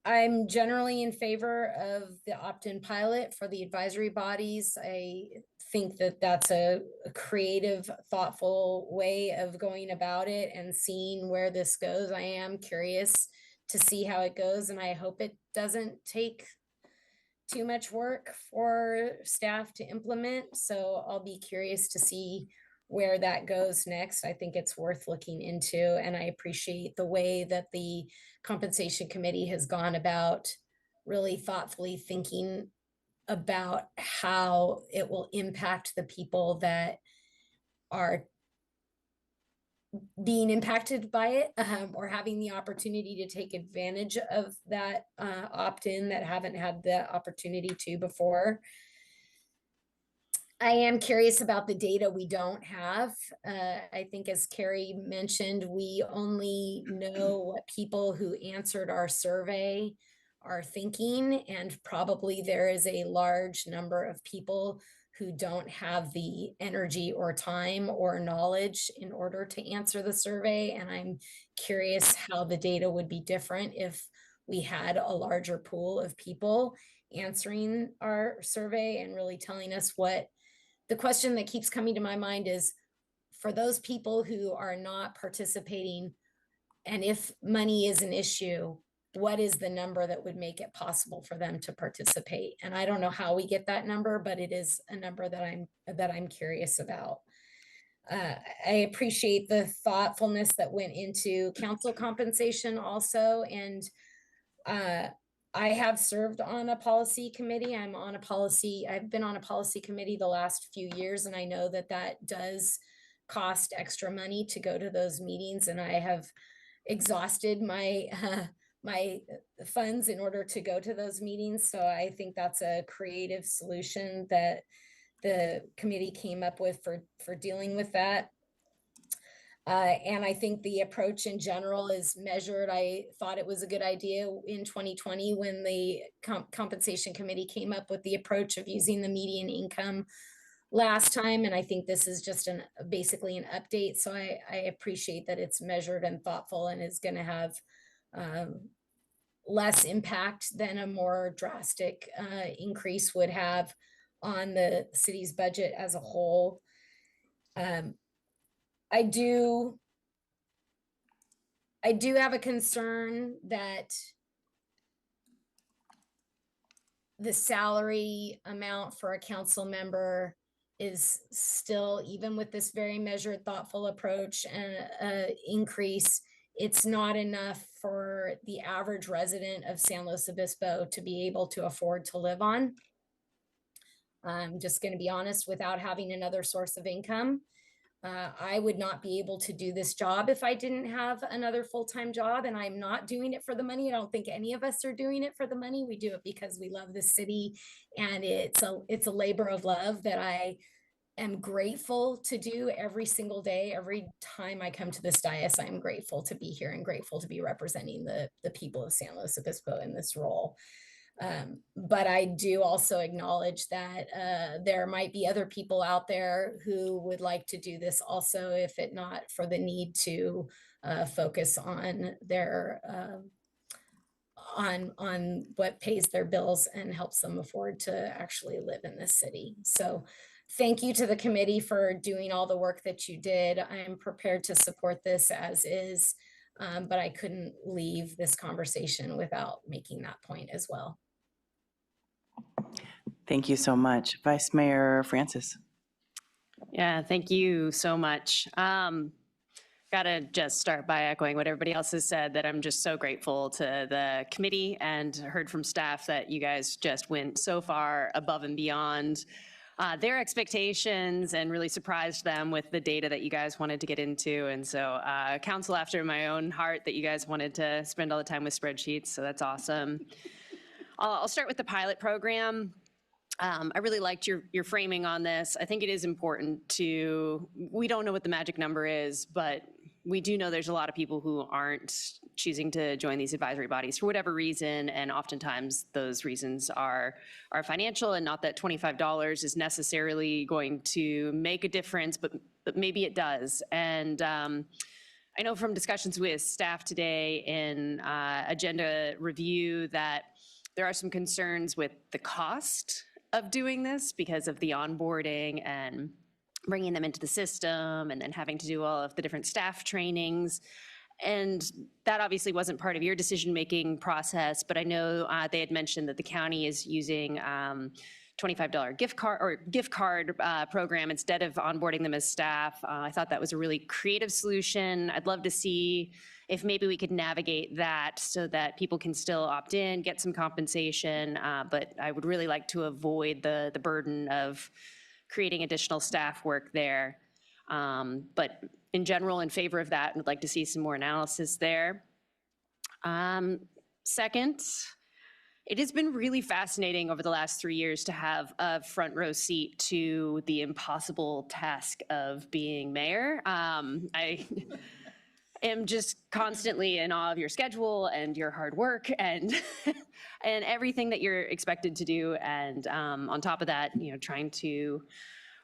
I'm generally in favor of the opt-in pilot for the advisory bodies. I think that that's a creative, thoughtful way of going about it and seeing where this goes. I am curious to see how it goes, and I hope it doesn't take too much work for staff to implement. So I'll be curious to see where that goes next. I think it's worth looking into, and I appreciate the way that the compensation committee has gone about really thoughtfully thinking about how it will impact the people that are being impacted by it, or having the opportunity to take advantage of that opt-in that haven't had the opportunity to before. I am curious about the data we don't have. I think as Carrie mentioned, we only know what people who answered our survey are thinking, and probably there is a large number of people who don't have the energy or time or knowledge in order to answer the survey. And I'm curious how the data would be different if we had a larger pool of people answering our survey and really telling us what. The question that keeps coming to my mind is, for those people who are not participating, and if money is an issue, what is the number that would make it possible for them to participate? And I don't know how we get that number, but it is a number that I'm curious about. I appreciate the thoughtfulness that went into council compensation also, and I have served on a policy committee. I've been on a policy committee the last few years, and I know that that does cost extra money to go to those meetings, and I have exhausted my my funds in order to go to those meetings. So I think that's a creative solution that the committee came up with for dealing with that. And I think the approach in general is measured. I thought it was a good idea in 2020 when the compensation committee came up with the approach of using the median income last time. And I think this is just basically an update. So I appreciate that it's measured and thoughtful and is going to have less impact than a more drastic increase would have on the city's budget as a whole. I do have a concern that the salary amount for a council member is still, even with this very measured, thoughtful approach and increase, it's not enough for the average resident of San Luis Obispo to be able to afford to live on. I'm just going to be honest, without having another source of income. I would not be able to do this job if I didn't have another full-time job, and I'm not doing it for the money. I don't think any of us are doing it for the money. We do it because we love this city, and it's a labor of love that I am grateful to do every single day. Every time I come to this dais, I'm grateful to be here and grateful to be representing the people of San Luis Obispo in this role. But I do also acknowledge that there might be other people out there who would like to do this also, if it not for the need to focus on their on what pays their bills and helps them afford to actually live in this city. So thank you to the committee for doing all the work that you did. I am prepared to support this as is, but I couldn't leave this conversation without making that point as well. Thank you so much. Vice Mayor Francis. Yeah, thank you so much. Gotta just start by echoing what everybody else has said, that I'm just so grateful to the committee and heard from staff that you guys just went so far above and beyond their expectations and really surprised them with the data that you guys wanted to get into. And so council after my own heart that you guys wanted to spend all the time with spreadsheets. So that's awesome. I'll start with the pilot program. I really liked your framing on this. I think it is important we don't know what the magic number is, but we do know there's a lot of people who aren't choosing to join these advisory bodies for whatever reason, and oftentimes those reasons are financial, and not that $25 is necessarily going to make a difference, but maybe it does. And I know from discussions with staff today in agenda review that there are some concerns with the cost of doing this because of the onboarding and bringing them into the system and then having to do all of the different staff trainings. And that obviously wasn't part of your decision-making process, but I know they had mentioned that the county is using $25 gift card program instead of onboarding them as staff. I thought that was a really creative solution. I'd love to see if maybe we could navigate that so that people can still opt in, get some compensation, but I would really like to avoid the burden of creating additional staff work there. But in general, in favor of that, and would like to see some more analysis there. Second, it has been really fascinating over the last 3 years to have a front row seat to the impossible task of being mayor. I am just constantly in awe of your schedule and your hard work and and everything that you're expected to do. And on top of that, trying to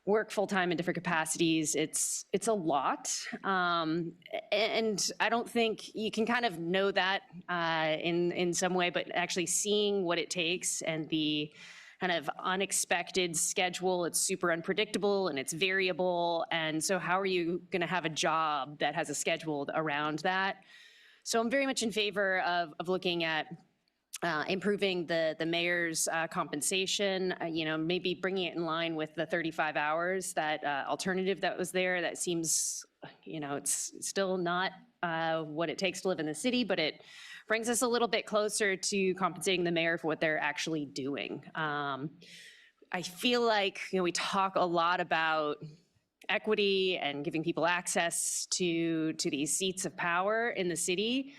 work full-time in different capacities, it's a lot. And I don't think you can kind of know that in some way, but actually seeing what it takes and the kind of unexpected schedule, it's super unpredictable and it's variable. And so how are you going to have a job that has a schedule around that? So I'm very much in favor of looking at improving the mayor's compensation, maybe bringing it in line with the 35 hours, that alternative that was there. That seems, it's still not what it takes to live in the city, but it brings us a little bit closer to compensating the mayor for what they're actually doing. I feel like, we talk a lot about equity and giving people access to these seats of power in the city.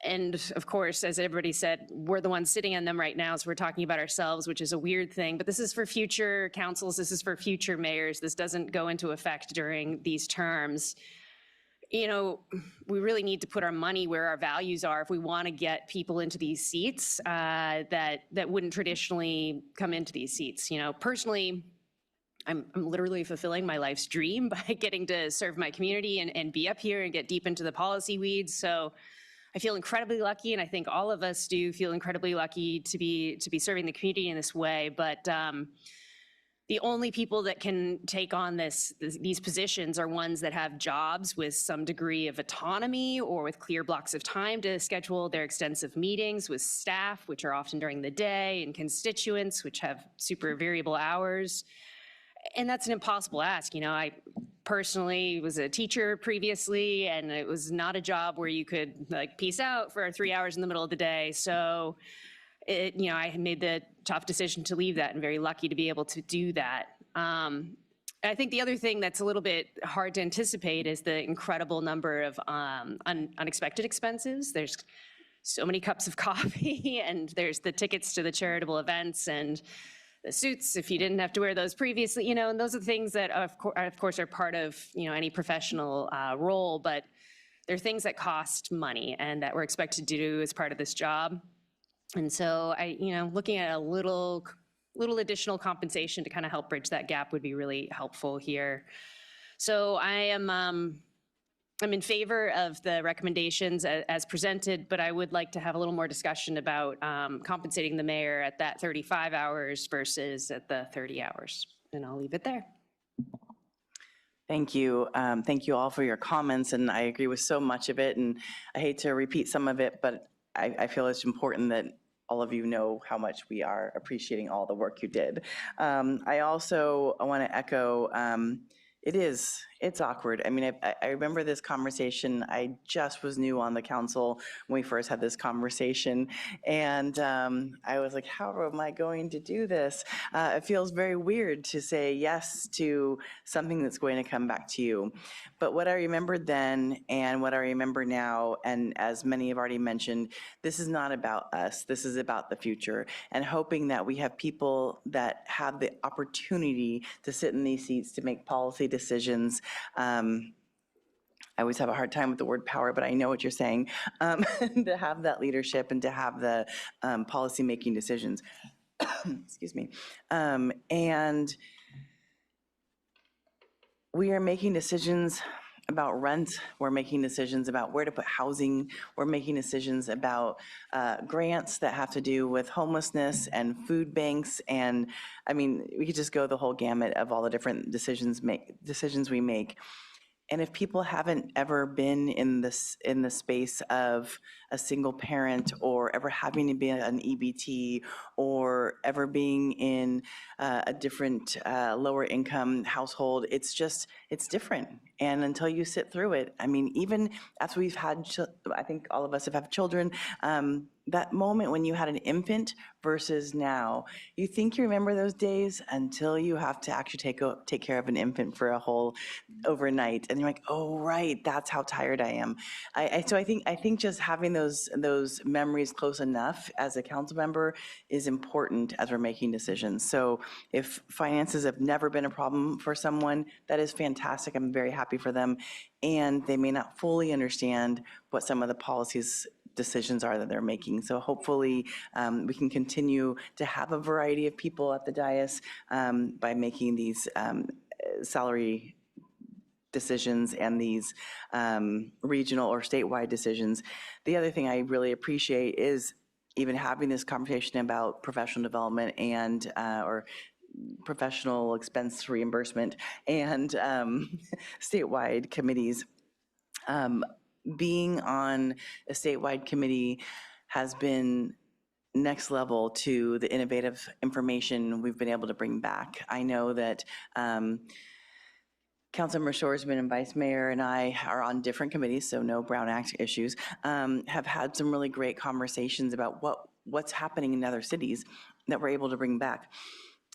And of course, as everybody said, we're the ones sitting on them right now, so we're talking about ourselves, which is a weird thing. But this is for future councils. This is for future mayors. This doesn't go into effect during these terms. We really need to put our money where our values are if we want to get people into these seats that wouldn't traditionally come into these seats. Personally, I'm literally fulfilling my life's dream by getting to serve my community and be up here and get deep into the policy weeds. So I feel incredibly lucky, and I think all of us do feel incredibly lucky to be serving the community in this way. But the only people that can take on these positions are ones that have jobs with some degree of autonomy or with clear blocks of time to schedule their extensive meetings with staff, which are often during the day, and constituents, which have super variable hours. And that's an impossible ask. I personally was a teacher previously, and it was not a job where you could peace out for 3 hours in the middle of the day. So I made the tough decision to leave that, and very lucky to be able to do that. I think the other thing that's a little bit hard to anticipate is the incredible number of unexpected expenses. There's so many cups of coffee, and there's the tickets to the charitable events, and the suits, if you didn't have to wear those previously, and those are things that of course are part of, any professional role, but they're things that cost money and that we're expected to do as part of this job. And so looking at a little additional compensation to kind of help bridge that gap would be really helpful here. So I'm in favor of the recommendations as presented, but I would like to have a little more discussion about compensating the mayor at that 35 hours versus at the 30 hours. And I'll leave it there. Thank you. Thank you all for your comments, and I agree with so much of it, and I hate to repeat some of it, but I feel it's important that all of you know how much we are appreciating all the work you did. I also want to echo, it's awkward. I mean, I remember this conversation. I just was new on the council when we first had this conversation. And I was like, how am I going to do this? It feels very weird to say yes to something that's going to come back to you. But what I remembered then and what I remember now, and as many have already mentioned, this is not about us. This is about the future, and hoping that we have people that have the opportunity to sit in these seats to make policy decisions. I always have a hard time with the word power, but I know what you're saying, to have that leadership and to have the policy-making decisions. Excuse me. And we are making decisions about rent. We're making decisions about where to put housing. We're making decisions about grants that have to do with homelessness and food banks. And I mean, we could just go the whole gamut of all the different decisions we make. And if people haven't ever been in the space of a single parent, or ever having to be an EBT, or ever being in a different lower income household, it's different. And until you sit through it, I mean, even after we've had, I think all of us have had children, that moment when you had an infant versus now, you think you remember those days until you have to actually take care of an infant for a whole overnight, and you're like, oh right, that's how tired I am. So I think just having those memories close enough as a council member is important as we're making decisions. So if finances have never been a problem for someone, that is fantastic. I'm very happy for them, and they may not fully understand what some of the policies decisions are that they're making. So hopefully we can continue to have a variety of people at the dais by making these salary decisions and these regional or statewide decisions. The other thing I really appreciate is even having this conversation about professional development and or professional expense reimbursement and statewide committees. Being on a statewide committee has been next level to the innovative information we've been able to bring back. I know that Councilmember Shoresman and Vice Mayor and I are on different committees, so no Brown Act issues, have had some really great conversations about what's happening in other cities that we're able to bring back.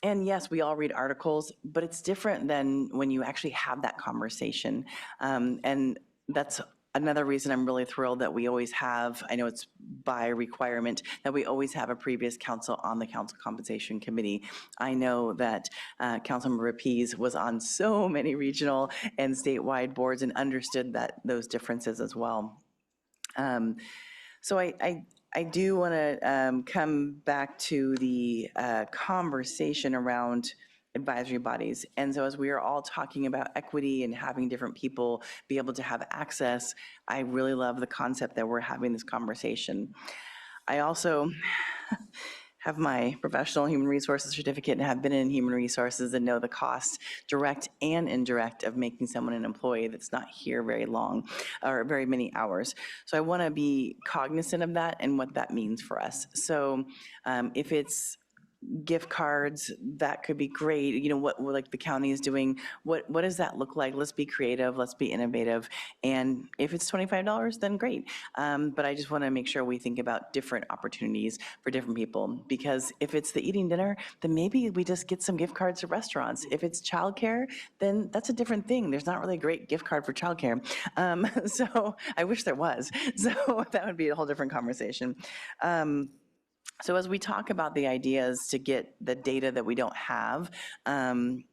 And yes, we all read articles, but it's different than when you actually have that conversation. And that's another reason I'm really thrilled that we always have, I know it's by requirement, that we always have a previous council on the Council Compensation Committee. I know that Councilmember Rapiz was on so many regional and statewide boards and understood those differences as well. So I do want to come back to the conversation around advisory bodies. And so as we are all talking about equity and having different people be able to have access, I really love the concept that we're having this conversation. I also have my professional human resources certificate and have been in human resources and know the cost, direct and indirect, of making someone an employee that's not here very long or very many hours. So I want to be cognizant of that and what that means for us. So if it's gift cards, that could be great. You know, what like the county is doing, what does that look like? Let's be creative, let's be innovative. And if it's $25, then great. But I just want to make sure we think about different opportunities for different people, because if it's the eating dinner, then maybe we just get some gift cards to restaurants. If it's childcare, then that's a different thing. There's not really a great gift card for childcare. So I wish there was. So that would be a whole different conversation. So as we talk about the ideas to get the data that we don't have, I'm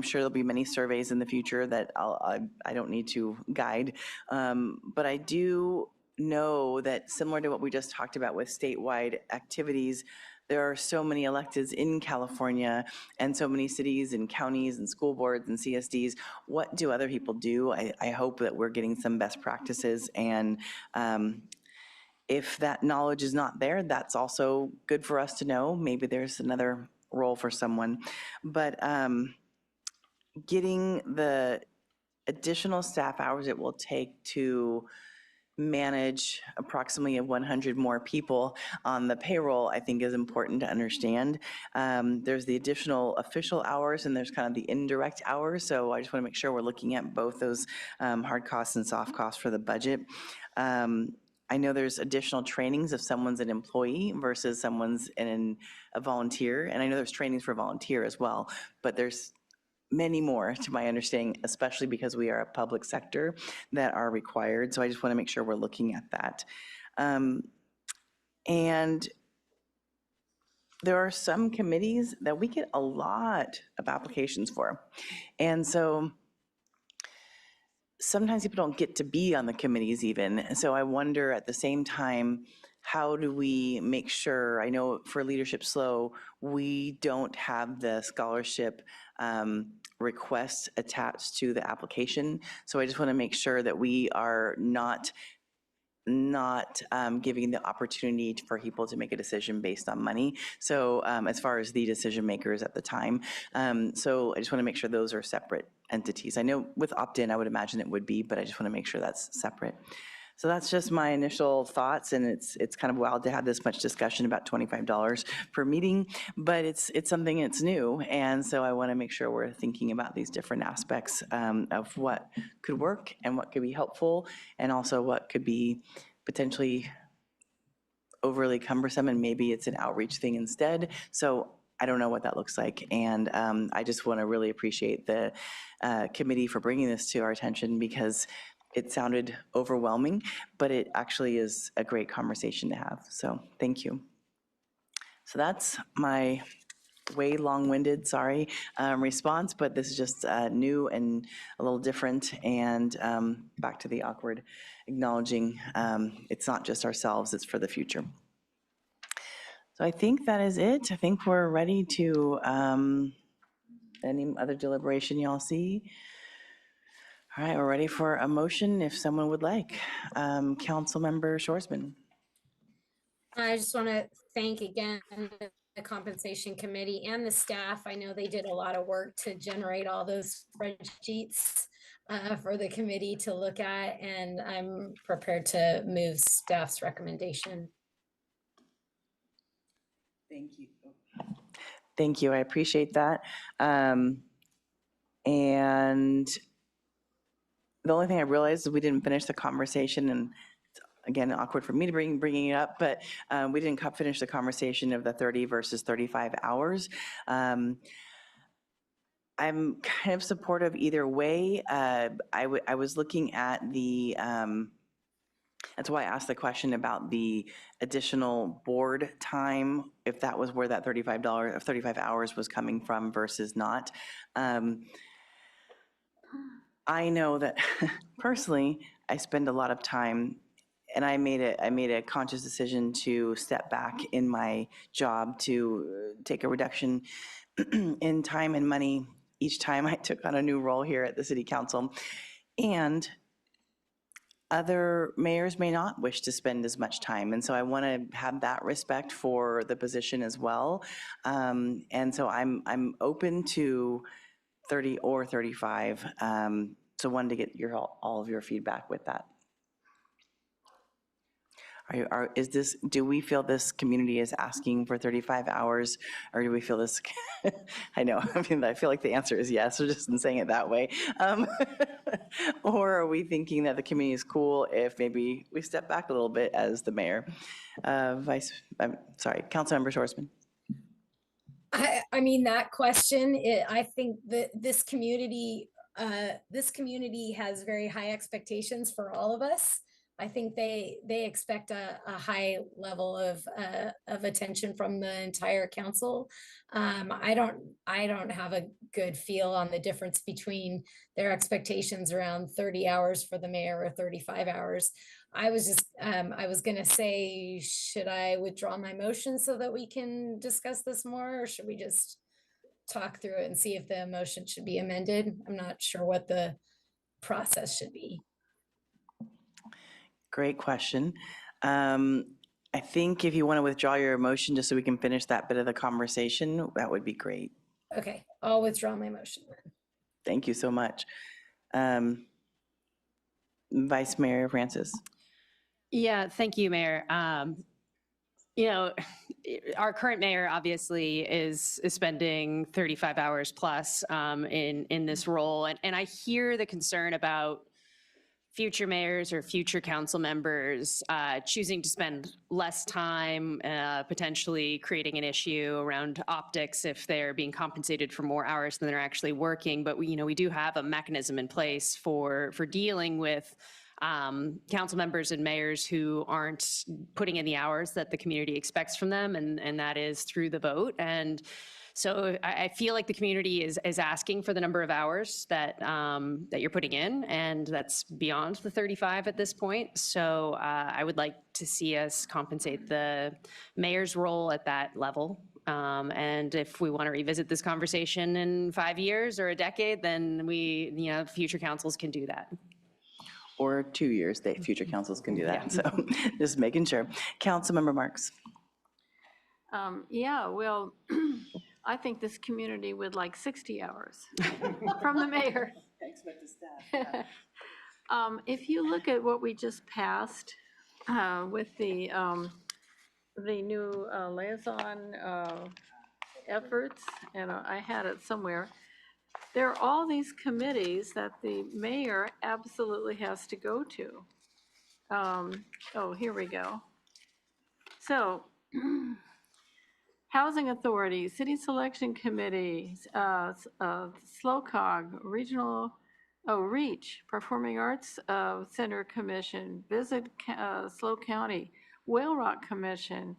sure there'll be many surveys in the future that I don't need to guide, but I do know that similar to what we just talked about with statewide activities, there are so many electeds in California and so many cities and counties and school boards and CSDs. What do other people do? I hope that we're getting some best practices, and if that knowledge is not there, that's also good for us to know. Maybe there's another role for someone. But getting the additional staff hours it will take to manage approximately 100 more people on the payroll, I think is important to understand. There's the additional official hours and there's kind of the indirect hours. So I just want to make sure we're looking at both those hard costs and soft costs for the budget. I know there's additional trainings if someone's an employee versus someone's a volunteer. And I know there's trainings for volunteer as well, but there's many more to my understanding, especially because we are a public sector, that are required. So I just want to make sure we're looking at that. And there are some committees that we get a lot of applications for. And so sometimes people don't get to be on the committees even. So I wonder at the same time, how do we make sure, I know for Leadership SLO, we don't have the scholarship requests attached to the application. So I just want to make sure that we are not giving the opportunity for people to make a decision based on money. So as far as the decision makers at the time. So I just want to make sure those are separate entities. I know with opt-in, I would imagine it would be, but I just want to make sure that's separate. So that's just my initial thoughts, and it's kind of wild to have this much discussion about $25 per meeting, but it's something that's new, and so I want to make sure we're thinking about these different aspects of what could work and what could be helpful, and also what could be potentially overly cumbersome, and maybe it's an outreach thing instead. So I don't know what that looks like, and I just want to really appreciate the committee for bringing this to our attention, because it sounded overwhelming, but it actually is a great conversation to have. So thank you. So that's my way long-winded, sorry, response, but this is just new and a little different. And back to the awkward acknowledging it's not just ourselves, it's for the future. So I think that is it. I think we're ready to, any other deliberation y'all see? All right, we're ready for a motion if someone would like. Councilmember Shorsman. I just want to thank again the Compensation Committee and the staff. I know they did a lot of work to generate all those spreadsheets for the committee to look at, and I'm prepared to move staff's recommendation. Thank you. Thank you, I appreciate that. And the only thing I realized is we didn't finish the conversation, and it's, again, awkward for me to bringing it up, but we didn't finish the conversation of the 30 versus 35 hours. I'm kind of supportive either way. I was looking at the, that's why I asked the question about the additional board time, if that was where that $35 or 35 hours was coming from versus not. I know that personally, I spend a lot of time, and I made a conscious decision to step back in my job to take a reduction in time and money each time I took on a new role here at the City Council. And other mayors may not wish to spend as much time. And so I want to have that respect for the position as well. And so I'm open to 30 or 35. So wanted to get all of your feedback with that. Do we feel this community is asking for 35 hours, or do we feel this, I know, I mean, I feel like the answer is yes, so just in saying it that way. Or are we thinking that the community is cool if maybe we step back a little bit as the mayor? Councilmember Shorsman. I mean, that question, I think that this community has very high expectations for all of us. I think they expect a high level of attention from the entire council. I don't have a good feel on the difference between their expectations around 30 hours for the mayor or 35 hours. I was gonna say, should I withdraw my motion so that we can discuss this more, or should we just talk through it and see if the motion should be amended? I'm not sure what the process should be. Great question. I think if you want to withdraw your motion just so we can finish that bit of the conversation, that would be great. Okay, I'll withdraw my motion then. Thank you so much. Vice Mayor Francis. Yeah, thank you, Mayor. You know, our current mayor obviously is spending 35 hours plus in this role. And I hear the concern about future mayors or future council members choosing to spend less time, potentially creating an issue around optics if they're being compensated for more hours than they're actually working. But we do have a mechanism in place for dealing with council members and mayors who aren't putting in the hours that the community expects from them, and that is through the vote. And so I feel like the community is asking for the number of hours that that you're putting in, and that's beyond the 35 at this point. So I would like to see us compensate the mayor's role at that level. And if we want to revisit this conversation in 5 years or a decade, then future councils can do that. Or 2 years, future councils can do that. So just making sure. Councilmember Marks. Yeah, well, I think this community would like 60 hours from the mayor. If you look at what we just passed with the new liaison efforts, and I had it somewhere, there are all these committees that the mayor absolutely has to go to. Oh, here we go. So, Housing Authority, City Selection Committee, SLOCOG, Regional, REACH, Performing Arts Center Commission, Visit SLO County, Whale Rock Commission,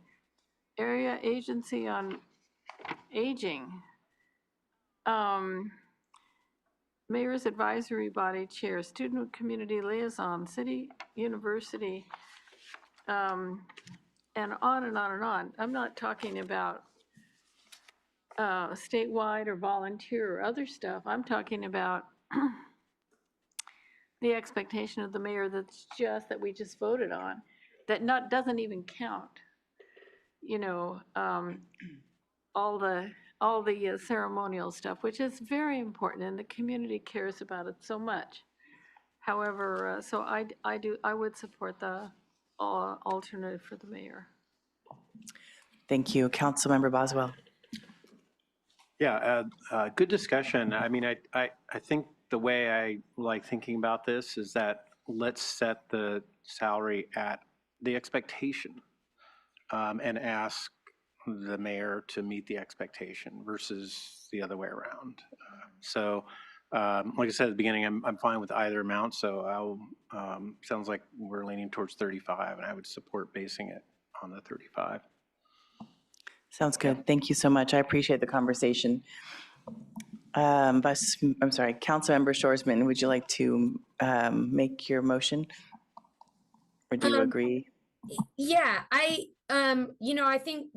Area Agency on Aging, Mayor's Advisory Body Chair, Student Community Liaison, City University, and on and on and on. I'm not talking about statewide or volunteer or other stuff. I'm talking about the expectation of the mayor that we just voted on, that doesn't even count. All the ceremonial stuff, which is very important, and the community cares about it so much. However, so I would support the alternative for the mayor. Thank you. Councilmember Boswell. Yeah, good discussion. I mean, I think the way I like thinking about this is that let's set the salary at the expectation and ask the mayor to meet the expectation versus the other way around. Like I said at the beginning, I'm fine with either amount. So sounds like we're leaning towards 35, and I would support basing it on the 35. Sounds good. Thank you so much. I appreciate the conversation. I'm sorry, Councilmember Shoresman, would you like to make your motion? Or do you agree? Yeah, I think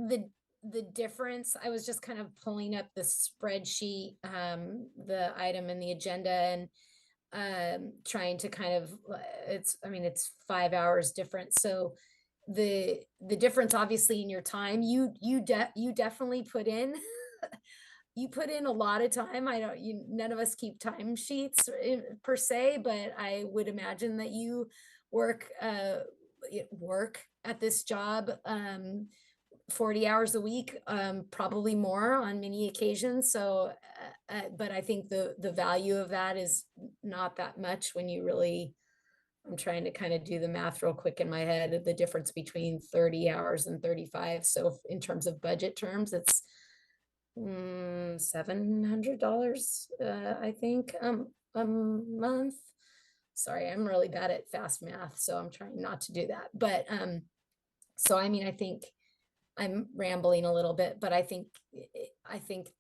the difference, I was just kind of pulling up the spreadsheet, the item in the agenda, and trying to kind of, it's 5 hours difference. So the difference obviously in your time, you definitely put in you put in a lot of time. None of us keep time sheets per se, but I would imagine that you work at this job 40 hours a week, probably more on many occasions. So but I think the value of that is not that much when you really, I'm trying to kind of do the math real quick in my head, the difference between 30 hours and 35. So in terms of budget terms, it's $700, I think, a month. Sorry, I'm really bad at fast math, so I'm trying not to do that. But so I think I'm rambling a little bit, but I think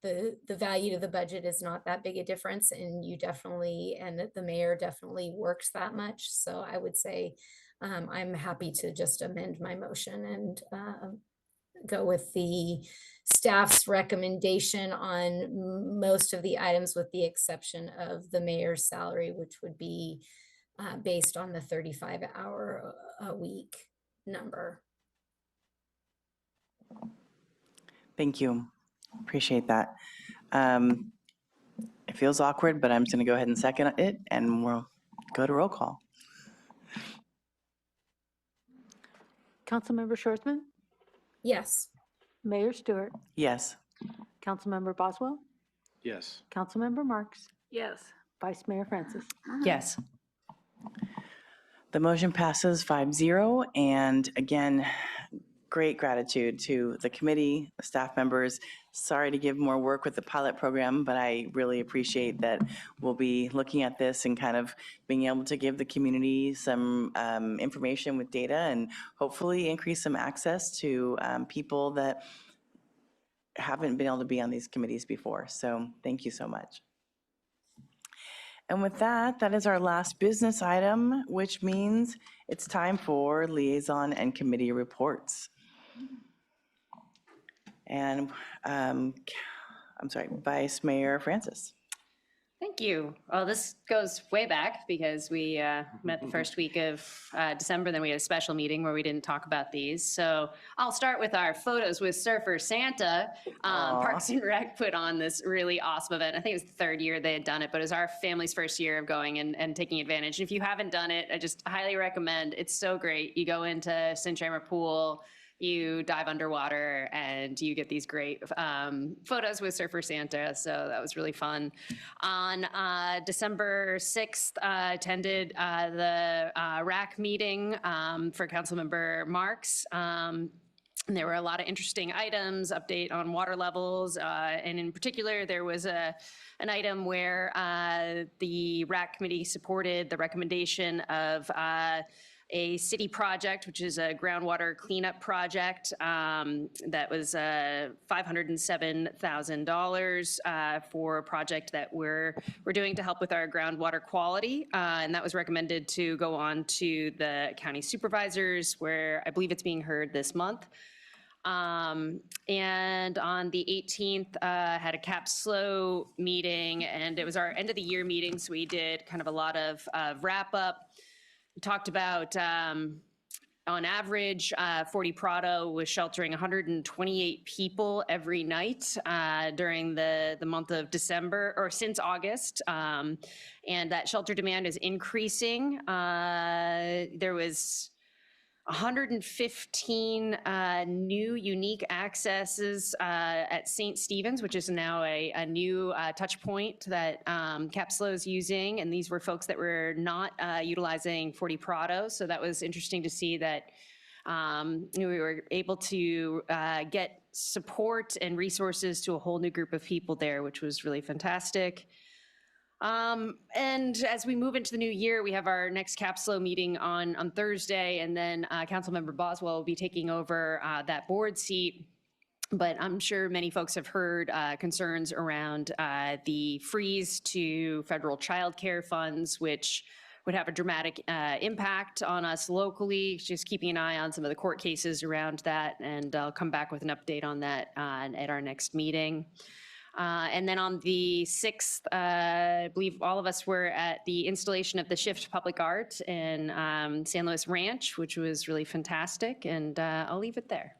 the value to the budget is not that big a difference, and you definitely, and the mayor definitely works that much. So I would say I'm happy to just amend my motion and go with the staff's recommendation on most of the items, with the exception of the mayor's salary, which would be based on the 35-hour a week number. Thank you. Appreciate that. It feels awkward, but I'm just going to go ahead and second it, and we'll go to roll call. Councilmember Schwarzman, Yes. Mayor Stewart, Yes. Councilmember Boswell, Yes. Councilmember Marks, Yes. Vice Mayor Francis. Yes. The motion passes 5-0, and again, great gratitude to the committee, the staff members. Sorry to give more work with the pilot program, but I really appreciate that we'll be looking at this and kind of being able to give the community some information with data and hopefully increase some access to people that haven't been able to be on these committees before. So thank you so much. And with that, that is our last business item, which means it's time for liaison and committee reports. And I'm sorry, Vice Mayor Francis. Thank you. Well, this goes way back because we met the first week of December, then we had a special meeting where we didn't talk about these. So I'll start with our Photos with Surfer Santa. Parks and Rec put on this really awesome event. I think it was the third year they had done it, but it was our family's first year of going and taking advantage. And if you haven't done it, I just highly recommend. It's so great. You go into Sin Chamber Pool, you dive underwater, and you get these great photos with Surfer Santa. So that was really fun. On December 6th, attended the RAC meeting for Councilmember Marks. And there were a lot of interesting items, update on water levels, and in particular, there was an item where the RAC committee supported the recommendation of a city project, which is a groundwater cleanup project that was $507,000 for a project that we're doing to help with our groundwater quality. And that was recommended to go on to the county supervisors, where I believe it's being heard this month. And on the 18th, had a CapSlow meeting, and it was our end of the year meeting. So we did kind of a lot of wrap up. We talked about, on average, Forty Prado was sheltering 128 people every night during the month of December, or since August. And that shelter demand is increasing. There was 115 new unique accesses at St. Stephen's, which is now a new touch point that CapSlow is using. And these were folks that were not utilizing Forty Prado. So that was interesting to see that we were able to get support and resources to a whole new group of people there, which was really fantastic. And as we move into the new year, we have our next CapSlow meeting on Thursday, and then Councilmember Boswell will be taking over that board seat. But I'm sure many folks have heard concerns around the freeze to federal child care funds, which would have a dramatic impact on us locally. Just keeping an eye on some of the court cases around that, and I'll come back with an update on that at our next meeting. And then on the 6th, I believe all of us were at the installation of the Shift Public Art in San Luis Ranch, which was really fantastic, and I'll leave it there.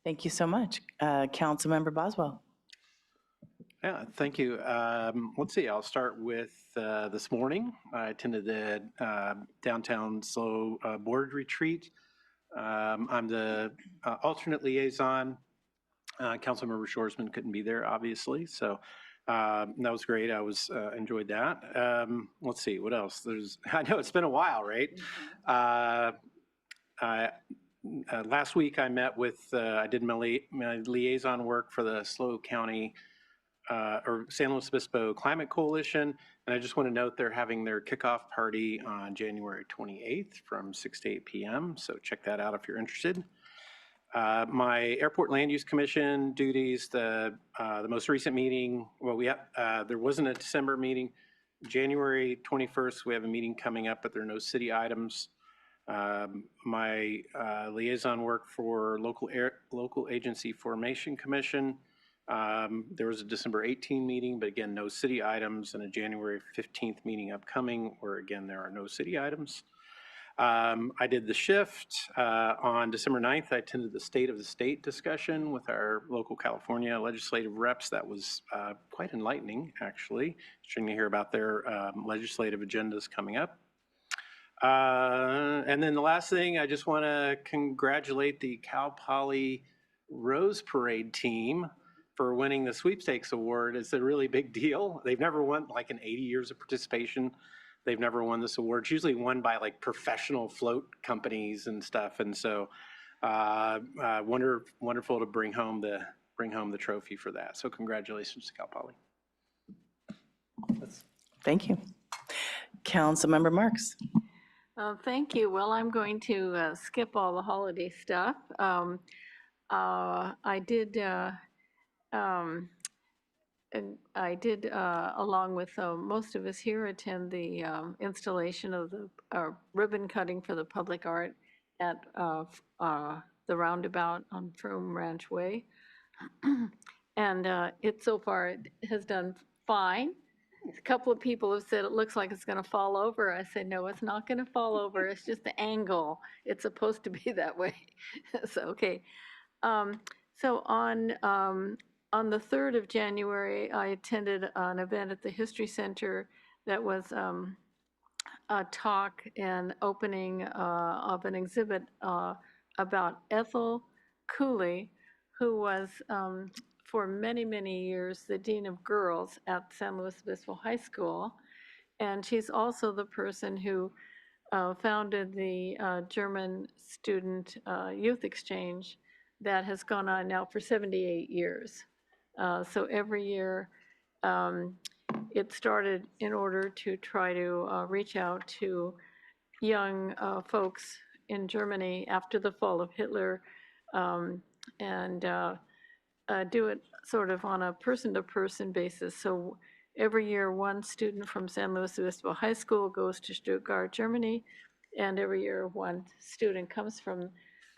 Thank you so much. Councilmember Boswell. Yeah, thank you. Let's see, I'll start with this morning. I attended the Downtown SLO Board Retreat. I'm the alternate liaison. Councilmember Schwarzman couldn't be there, obviously, so that was great. I enjoyed that. Let's see, what else? I know it's been a while, right? Last week I met with, I did my liaison work for the SLO County or San Luis Obispo Climate Coalition, and I just want to note they're having their kickoff party on January 28th from 6 to 8 p.m., so check that out if you're interested. My Airport Land Use Commission duties, the most recent meeting, well, there wasn't a December meeting. January 21st, we have a meeting coming up, but there are no city items. My liaison work for Local Agency Formation Commission, there was a December 18 meeting, but again, no city items, and a January 15th meeting upcoming, where again, there are no city items. I did the shift. On December 9th, I attended the State of the State discussion with our local California legislative reps. That was quite enlightening, actually. Interesting to hear about their legislative agendas coming up. And then the last thing, I just want to congratulate the Cal Poly Rose Parade team for winning the sweepstakes award. It's a really big deal. They've never won, like in 80 years of participation, they've never won this award. It's usually won by like professional float companies and stuff. And so wonderful to bring home the trophy for that. So congratulations to Cal Poly. Thank you. Councilmember Marks. Thank you. Well, I'm going to skip all the holiday stuff. I did, along with most of us here, attend the installation of the ribbon cutting for the public art at the roundabout on Froome Ranch Way. And it so far has done fine. A couple of people have said it looks like it's going to fall over. I said, no, it's not going to fall over. It's just the angle. It's supposed to be that way. So, okay. So on the 3rd of January, I attended an event at the History Center that was a talk and opening of an exhibit about Ethel Cooley, who was for many, many years the Dean of Girls at San Luis Obispo High School. And she's also the person who founded the German Student Youth Exchange that has gone on now for 78 years. So every year, it started in order to try to reach out to young folks in Germany after the fall of Hitler, and do it sort of on a person-to-person basis. So every year, one student from San Luis Obispo High School goes to Stuttgart, Germany, and every year, one student comes from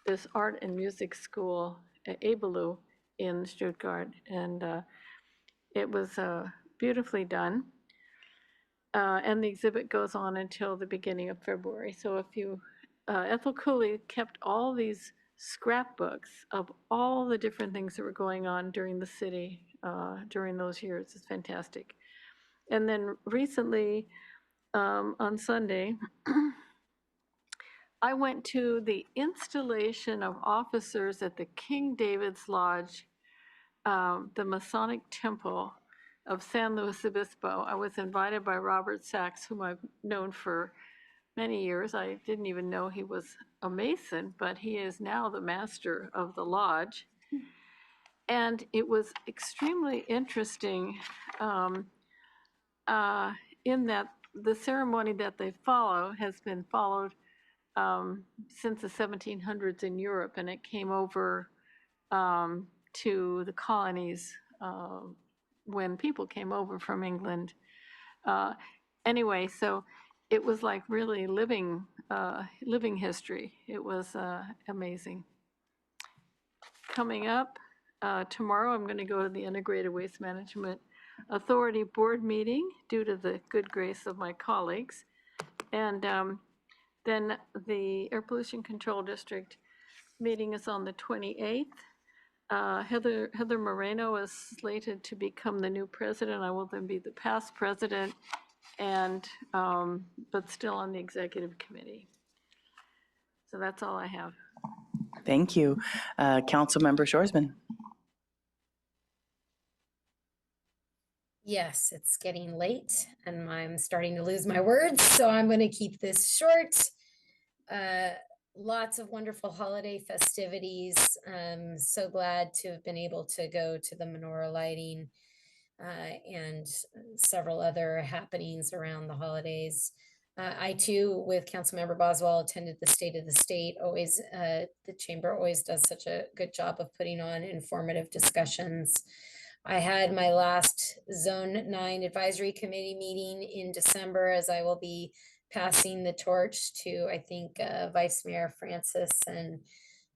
this art and music school at Abelu in Stuttgart, and it was beautifully done. And the exhibit goes on until the beginning of February. So if you, Ethel Cooley kept all these scrapbooks of all the different things that were going on during the city during those years. It's fantastic. And then recently, on Sunday, I went to the installation of officers at the King David's Lodge, the Masonic Temple of San Luis Obispo. I was invited by Robert Sachs, whom I've known for many years. I didn't even know he was a Mason, but he is now the master of the lodge. And it was extremely interesting in that the ceremony that they follow has been followed since the 1700s in Europe, and it came over to the colonies when people came over from England. Anyway, so it was like really living history. It was amazing. Coming up tomorrow, I'm going to go to the Integrated Waste Management Authority Board meeting due to the good grace of my colleagues. And then the Air Pollution Control District meeting is on the 28th. Heather Moreno is slated to become the new president. I will then be the past president, and but still on the executive committee. So that's all I have. Thank you. Councilmember Shorsman. Yes, it's getting late and I'm starting to lose my words, so I'm going to keep this short. Lots of wonderful holiday festivities. So glad to have been able to go to the menorah lighting and several other happenings around the holidays. I too, with Councilmember Boswell, attended the State of the State. Always, the chamber always does such a good job of putting on informative discussions. I had my last Zone 9 Advisory Committee meeting in December, as I will be passing the torch to, I think, Vice Mayor Francis and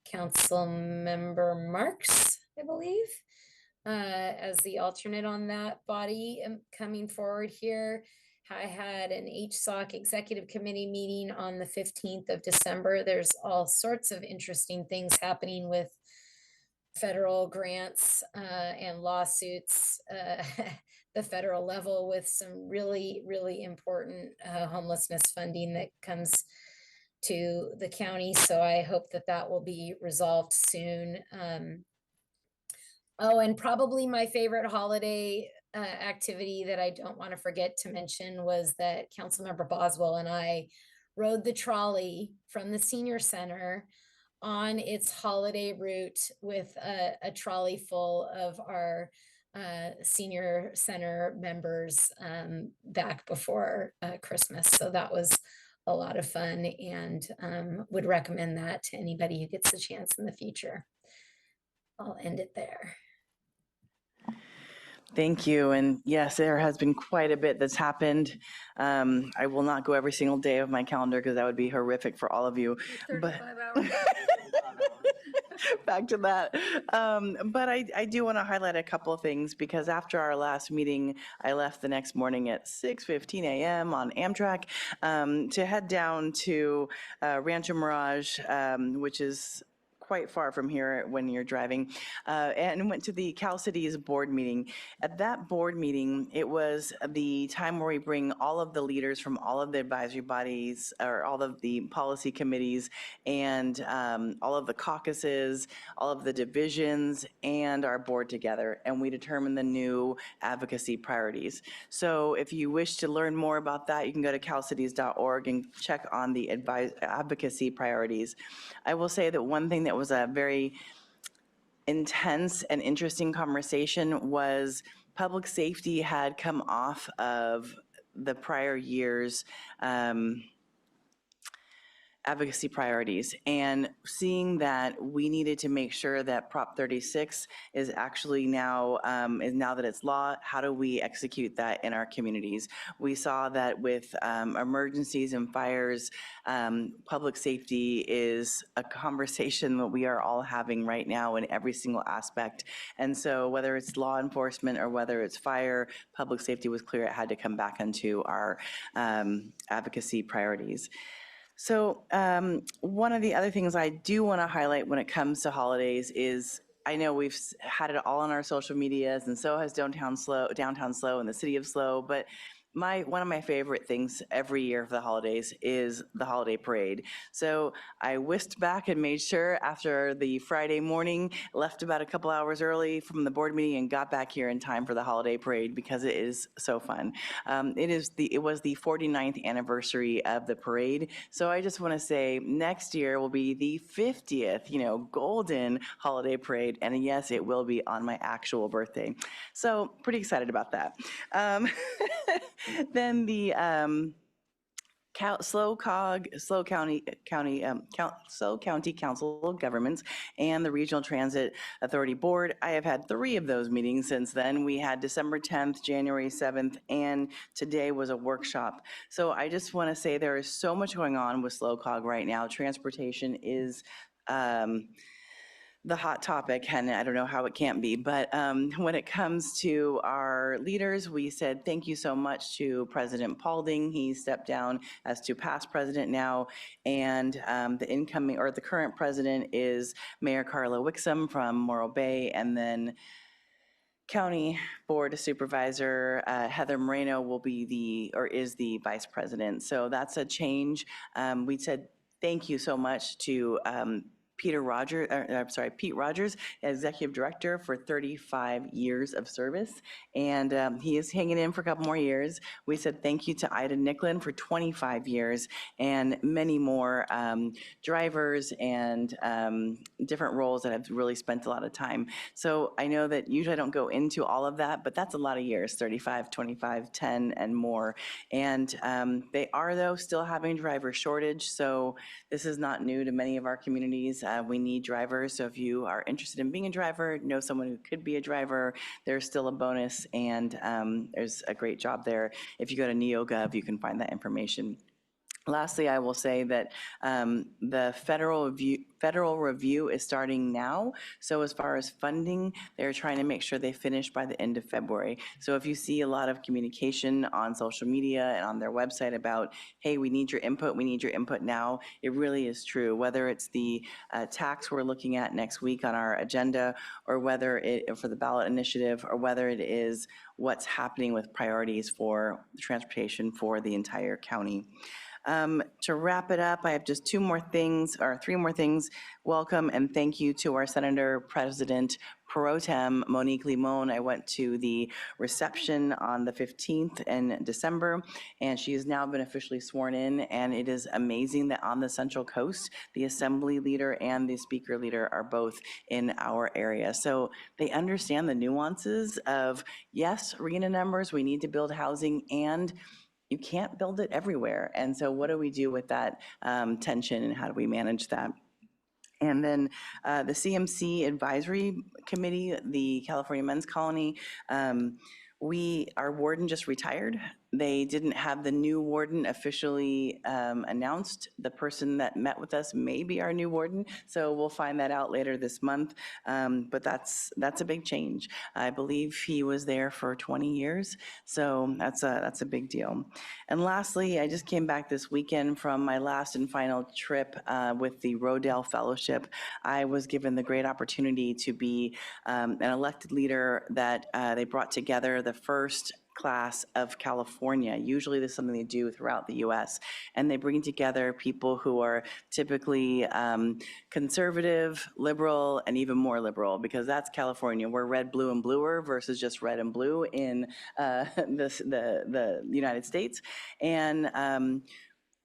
Council Member Marks, I believe, as the alternate on that body coming forward here. I had an HSOC Executive Committee meeting on the 15th of December. There's all sorts of interesting things happening with federal grants and lawsuits at the federal level with some really, really important homelessness funding that comes to the county. So I hope that that will be resolved soon. Oh, and probably my favorite holiday activity that I don't want to forget to mention was that Councilmember Boswell and I rode the trolley from the senior center on its holiday route with a trolley full of our senior center members back before Christmas. So that was a lot of fun, and would recommend that to anybody who gets the chance in the future. I'll end it there. Thank you. And yes, there has been quite a bit that's happened. I will not go every single day of my calendar because that would be horrific for all of you. But 35 hours. back to that. But I do want to highlight a couple of things, because after our last meeting, I left the next morning at 6:15 a.m. on Amtrak to head down to Rancho Mirage, which is quite far from here when you're driving, and went to the Cal Cities board meeting. At that board meeting, it was the time where we bring all of the leaders from all of the advisory bodies, or all of the policy committees, and all of the caucuses, all of the divisions, and our board together, and we determine the new advocacy priorities. So if you wish to learn more about that, you can go to calcities.org and check on the advocacy priorities. I will say that one thing that was a very intense and interesting conversation was public safety had come off of the prior year's advocacy priorities, and seeing that we needed to make sure that Prop 36 is actually now, now that it's law, how do we execute that in our communities? We saw that with emergencies and fires, public safety is a conversation that we are all having right now in every single aspect. And so whether it's law enforcement or whether it's fire, public safety was clear it had to come back into our advocacy priorities. So one of the other things I do want to highlight when it comes to holidays is, I know we've had it all on our social medias, and so has Downtown Slow and the City of Slow, but one of my favorite things every year for the holidays is the holiday parade. So I whisked back and made sure after the Friday morning, left about a couple hours early from the board meeting and got back here in time for the holiday parade, because it is so fun. It was the 49th anniversary of the parade. So I just want to say next year will be the 50th, golden holiday parade. And yes, it will be on my actual birthday. So pretty excited about that. Then the Slow County Council of Governments and the Regional Transit Authority Board. I have had 3 of those meetings since then. We had December 10th, January 7th, and today was a workshop. So I just want to say there is so much going on with SlowCog right now. Transportation is the hot topic, and I don't know how it can't be, but when it comes to our leaders, we said thank you so much to President Paulding. He stepped down as to past president now, and the current president is Mayor Carla Wixom from Morro Bay, and then County Board Supervisor Heather Moreno is the vice president. So that's a change. We said thank you so much to Pete Rogers, Executive Director, for 35 years of service, and he is hanging in for a couple more years. We said thank you to Ida Nicklin for 25 years, and many more drivers and different roles that have really spent a lot of time. So I know that usually I don't go into all of that, but that's a lot of years, 35, 25, 10, and more. And they are, though, still having driver shortage, so this is not new to many of our communities. We need drivers, so if you are interested in being a driver, know someone who could be a driver, there's still a bonus, and there's a great job there. If you go to NeoGov, you can find that information. Lastly, I will say that the federal review is starting now. So as far as funding, they're trying to make sure they finish by the end of February. So if you see a lot of communication on social media and on their website about, hey, we need your input now, it really is true. Whether it's the tax we're looking at next week on our agenda, or whether it for the ballot initiative, or whether it is what's happening with priorities for transportation for the entire county. To wrap it up, I have just three more things. Welcome and thank you to our Senator President Pro Tem Monique Limon. I went to the reception on the 15th in December, and she has now been officially sworn in, and it is amazing that on the Central Coast, the Assembly Leader and the Speaker Leader are both in our area. So they understand the nuances of, yes, RENA numbers, we need to build housing, and you can't build it everywhere. And so what do we do with that tension, and how do we manage that? And then the CMC Advisory Committee, the California Men's Colony, our warden just retired. They didn't have the new warden officially announced. The person that met with us may be our new warden, so we'll find that out later this month. But that's a big change. I believe he was there for 20 years, so that's a big deal. And lastly, I just came back this weekend from my last and final trip with the Rodale Fellowship. I was given the great opportunity to be an elected leader that they brought together the first class of California. Usually this is something they do throughout the US, and they bring together people who are typically conservative, liberal, and even more liberal, because that's California. We're red, blue, and bluer versus just red and blue in the United States. And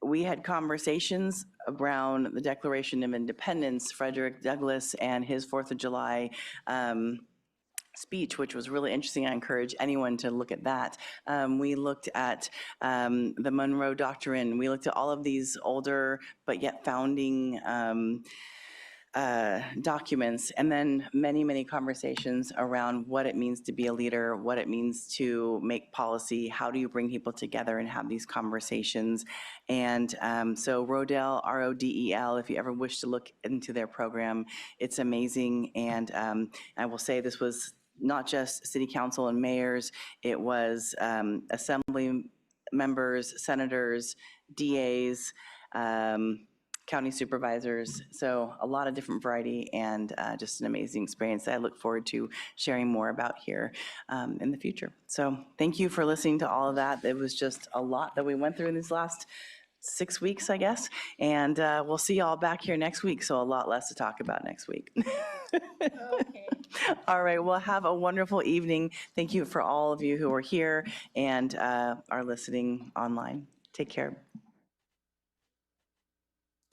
we had conversations around the Declaration of Independence, Frederick Douglass and his 4th of July speech, which was really interesting. I encourage anyone to look at that. We looked at the Monroe Doctrine. We looked at all of these older but yet founding documents, and then many, many conversations around what it means to be a leader, what it means to make policy, how do you bring people together and have these conversations. And so Rodale, R-O-D-E-L, if you ever wish to look into their program, it's amazing. And I will say this was not just city council and mayors, it was assembly members, senators, DAs, county supervisors. So a lot of different variety, and just an amazing experience that I look forward to sharing more about here in the future. So thank you for listening to all of that. It was just a lot that we went through in these last 6 weeks, I guess. And we'll see you all back here next week. So a lot less to talk about next week. Okay. All right. Well, have a wonderful evening. Thank you for all of you who are here and are listening online. Take care.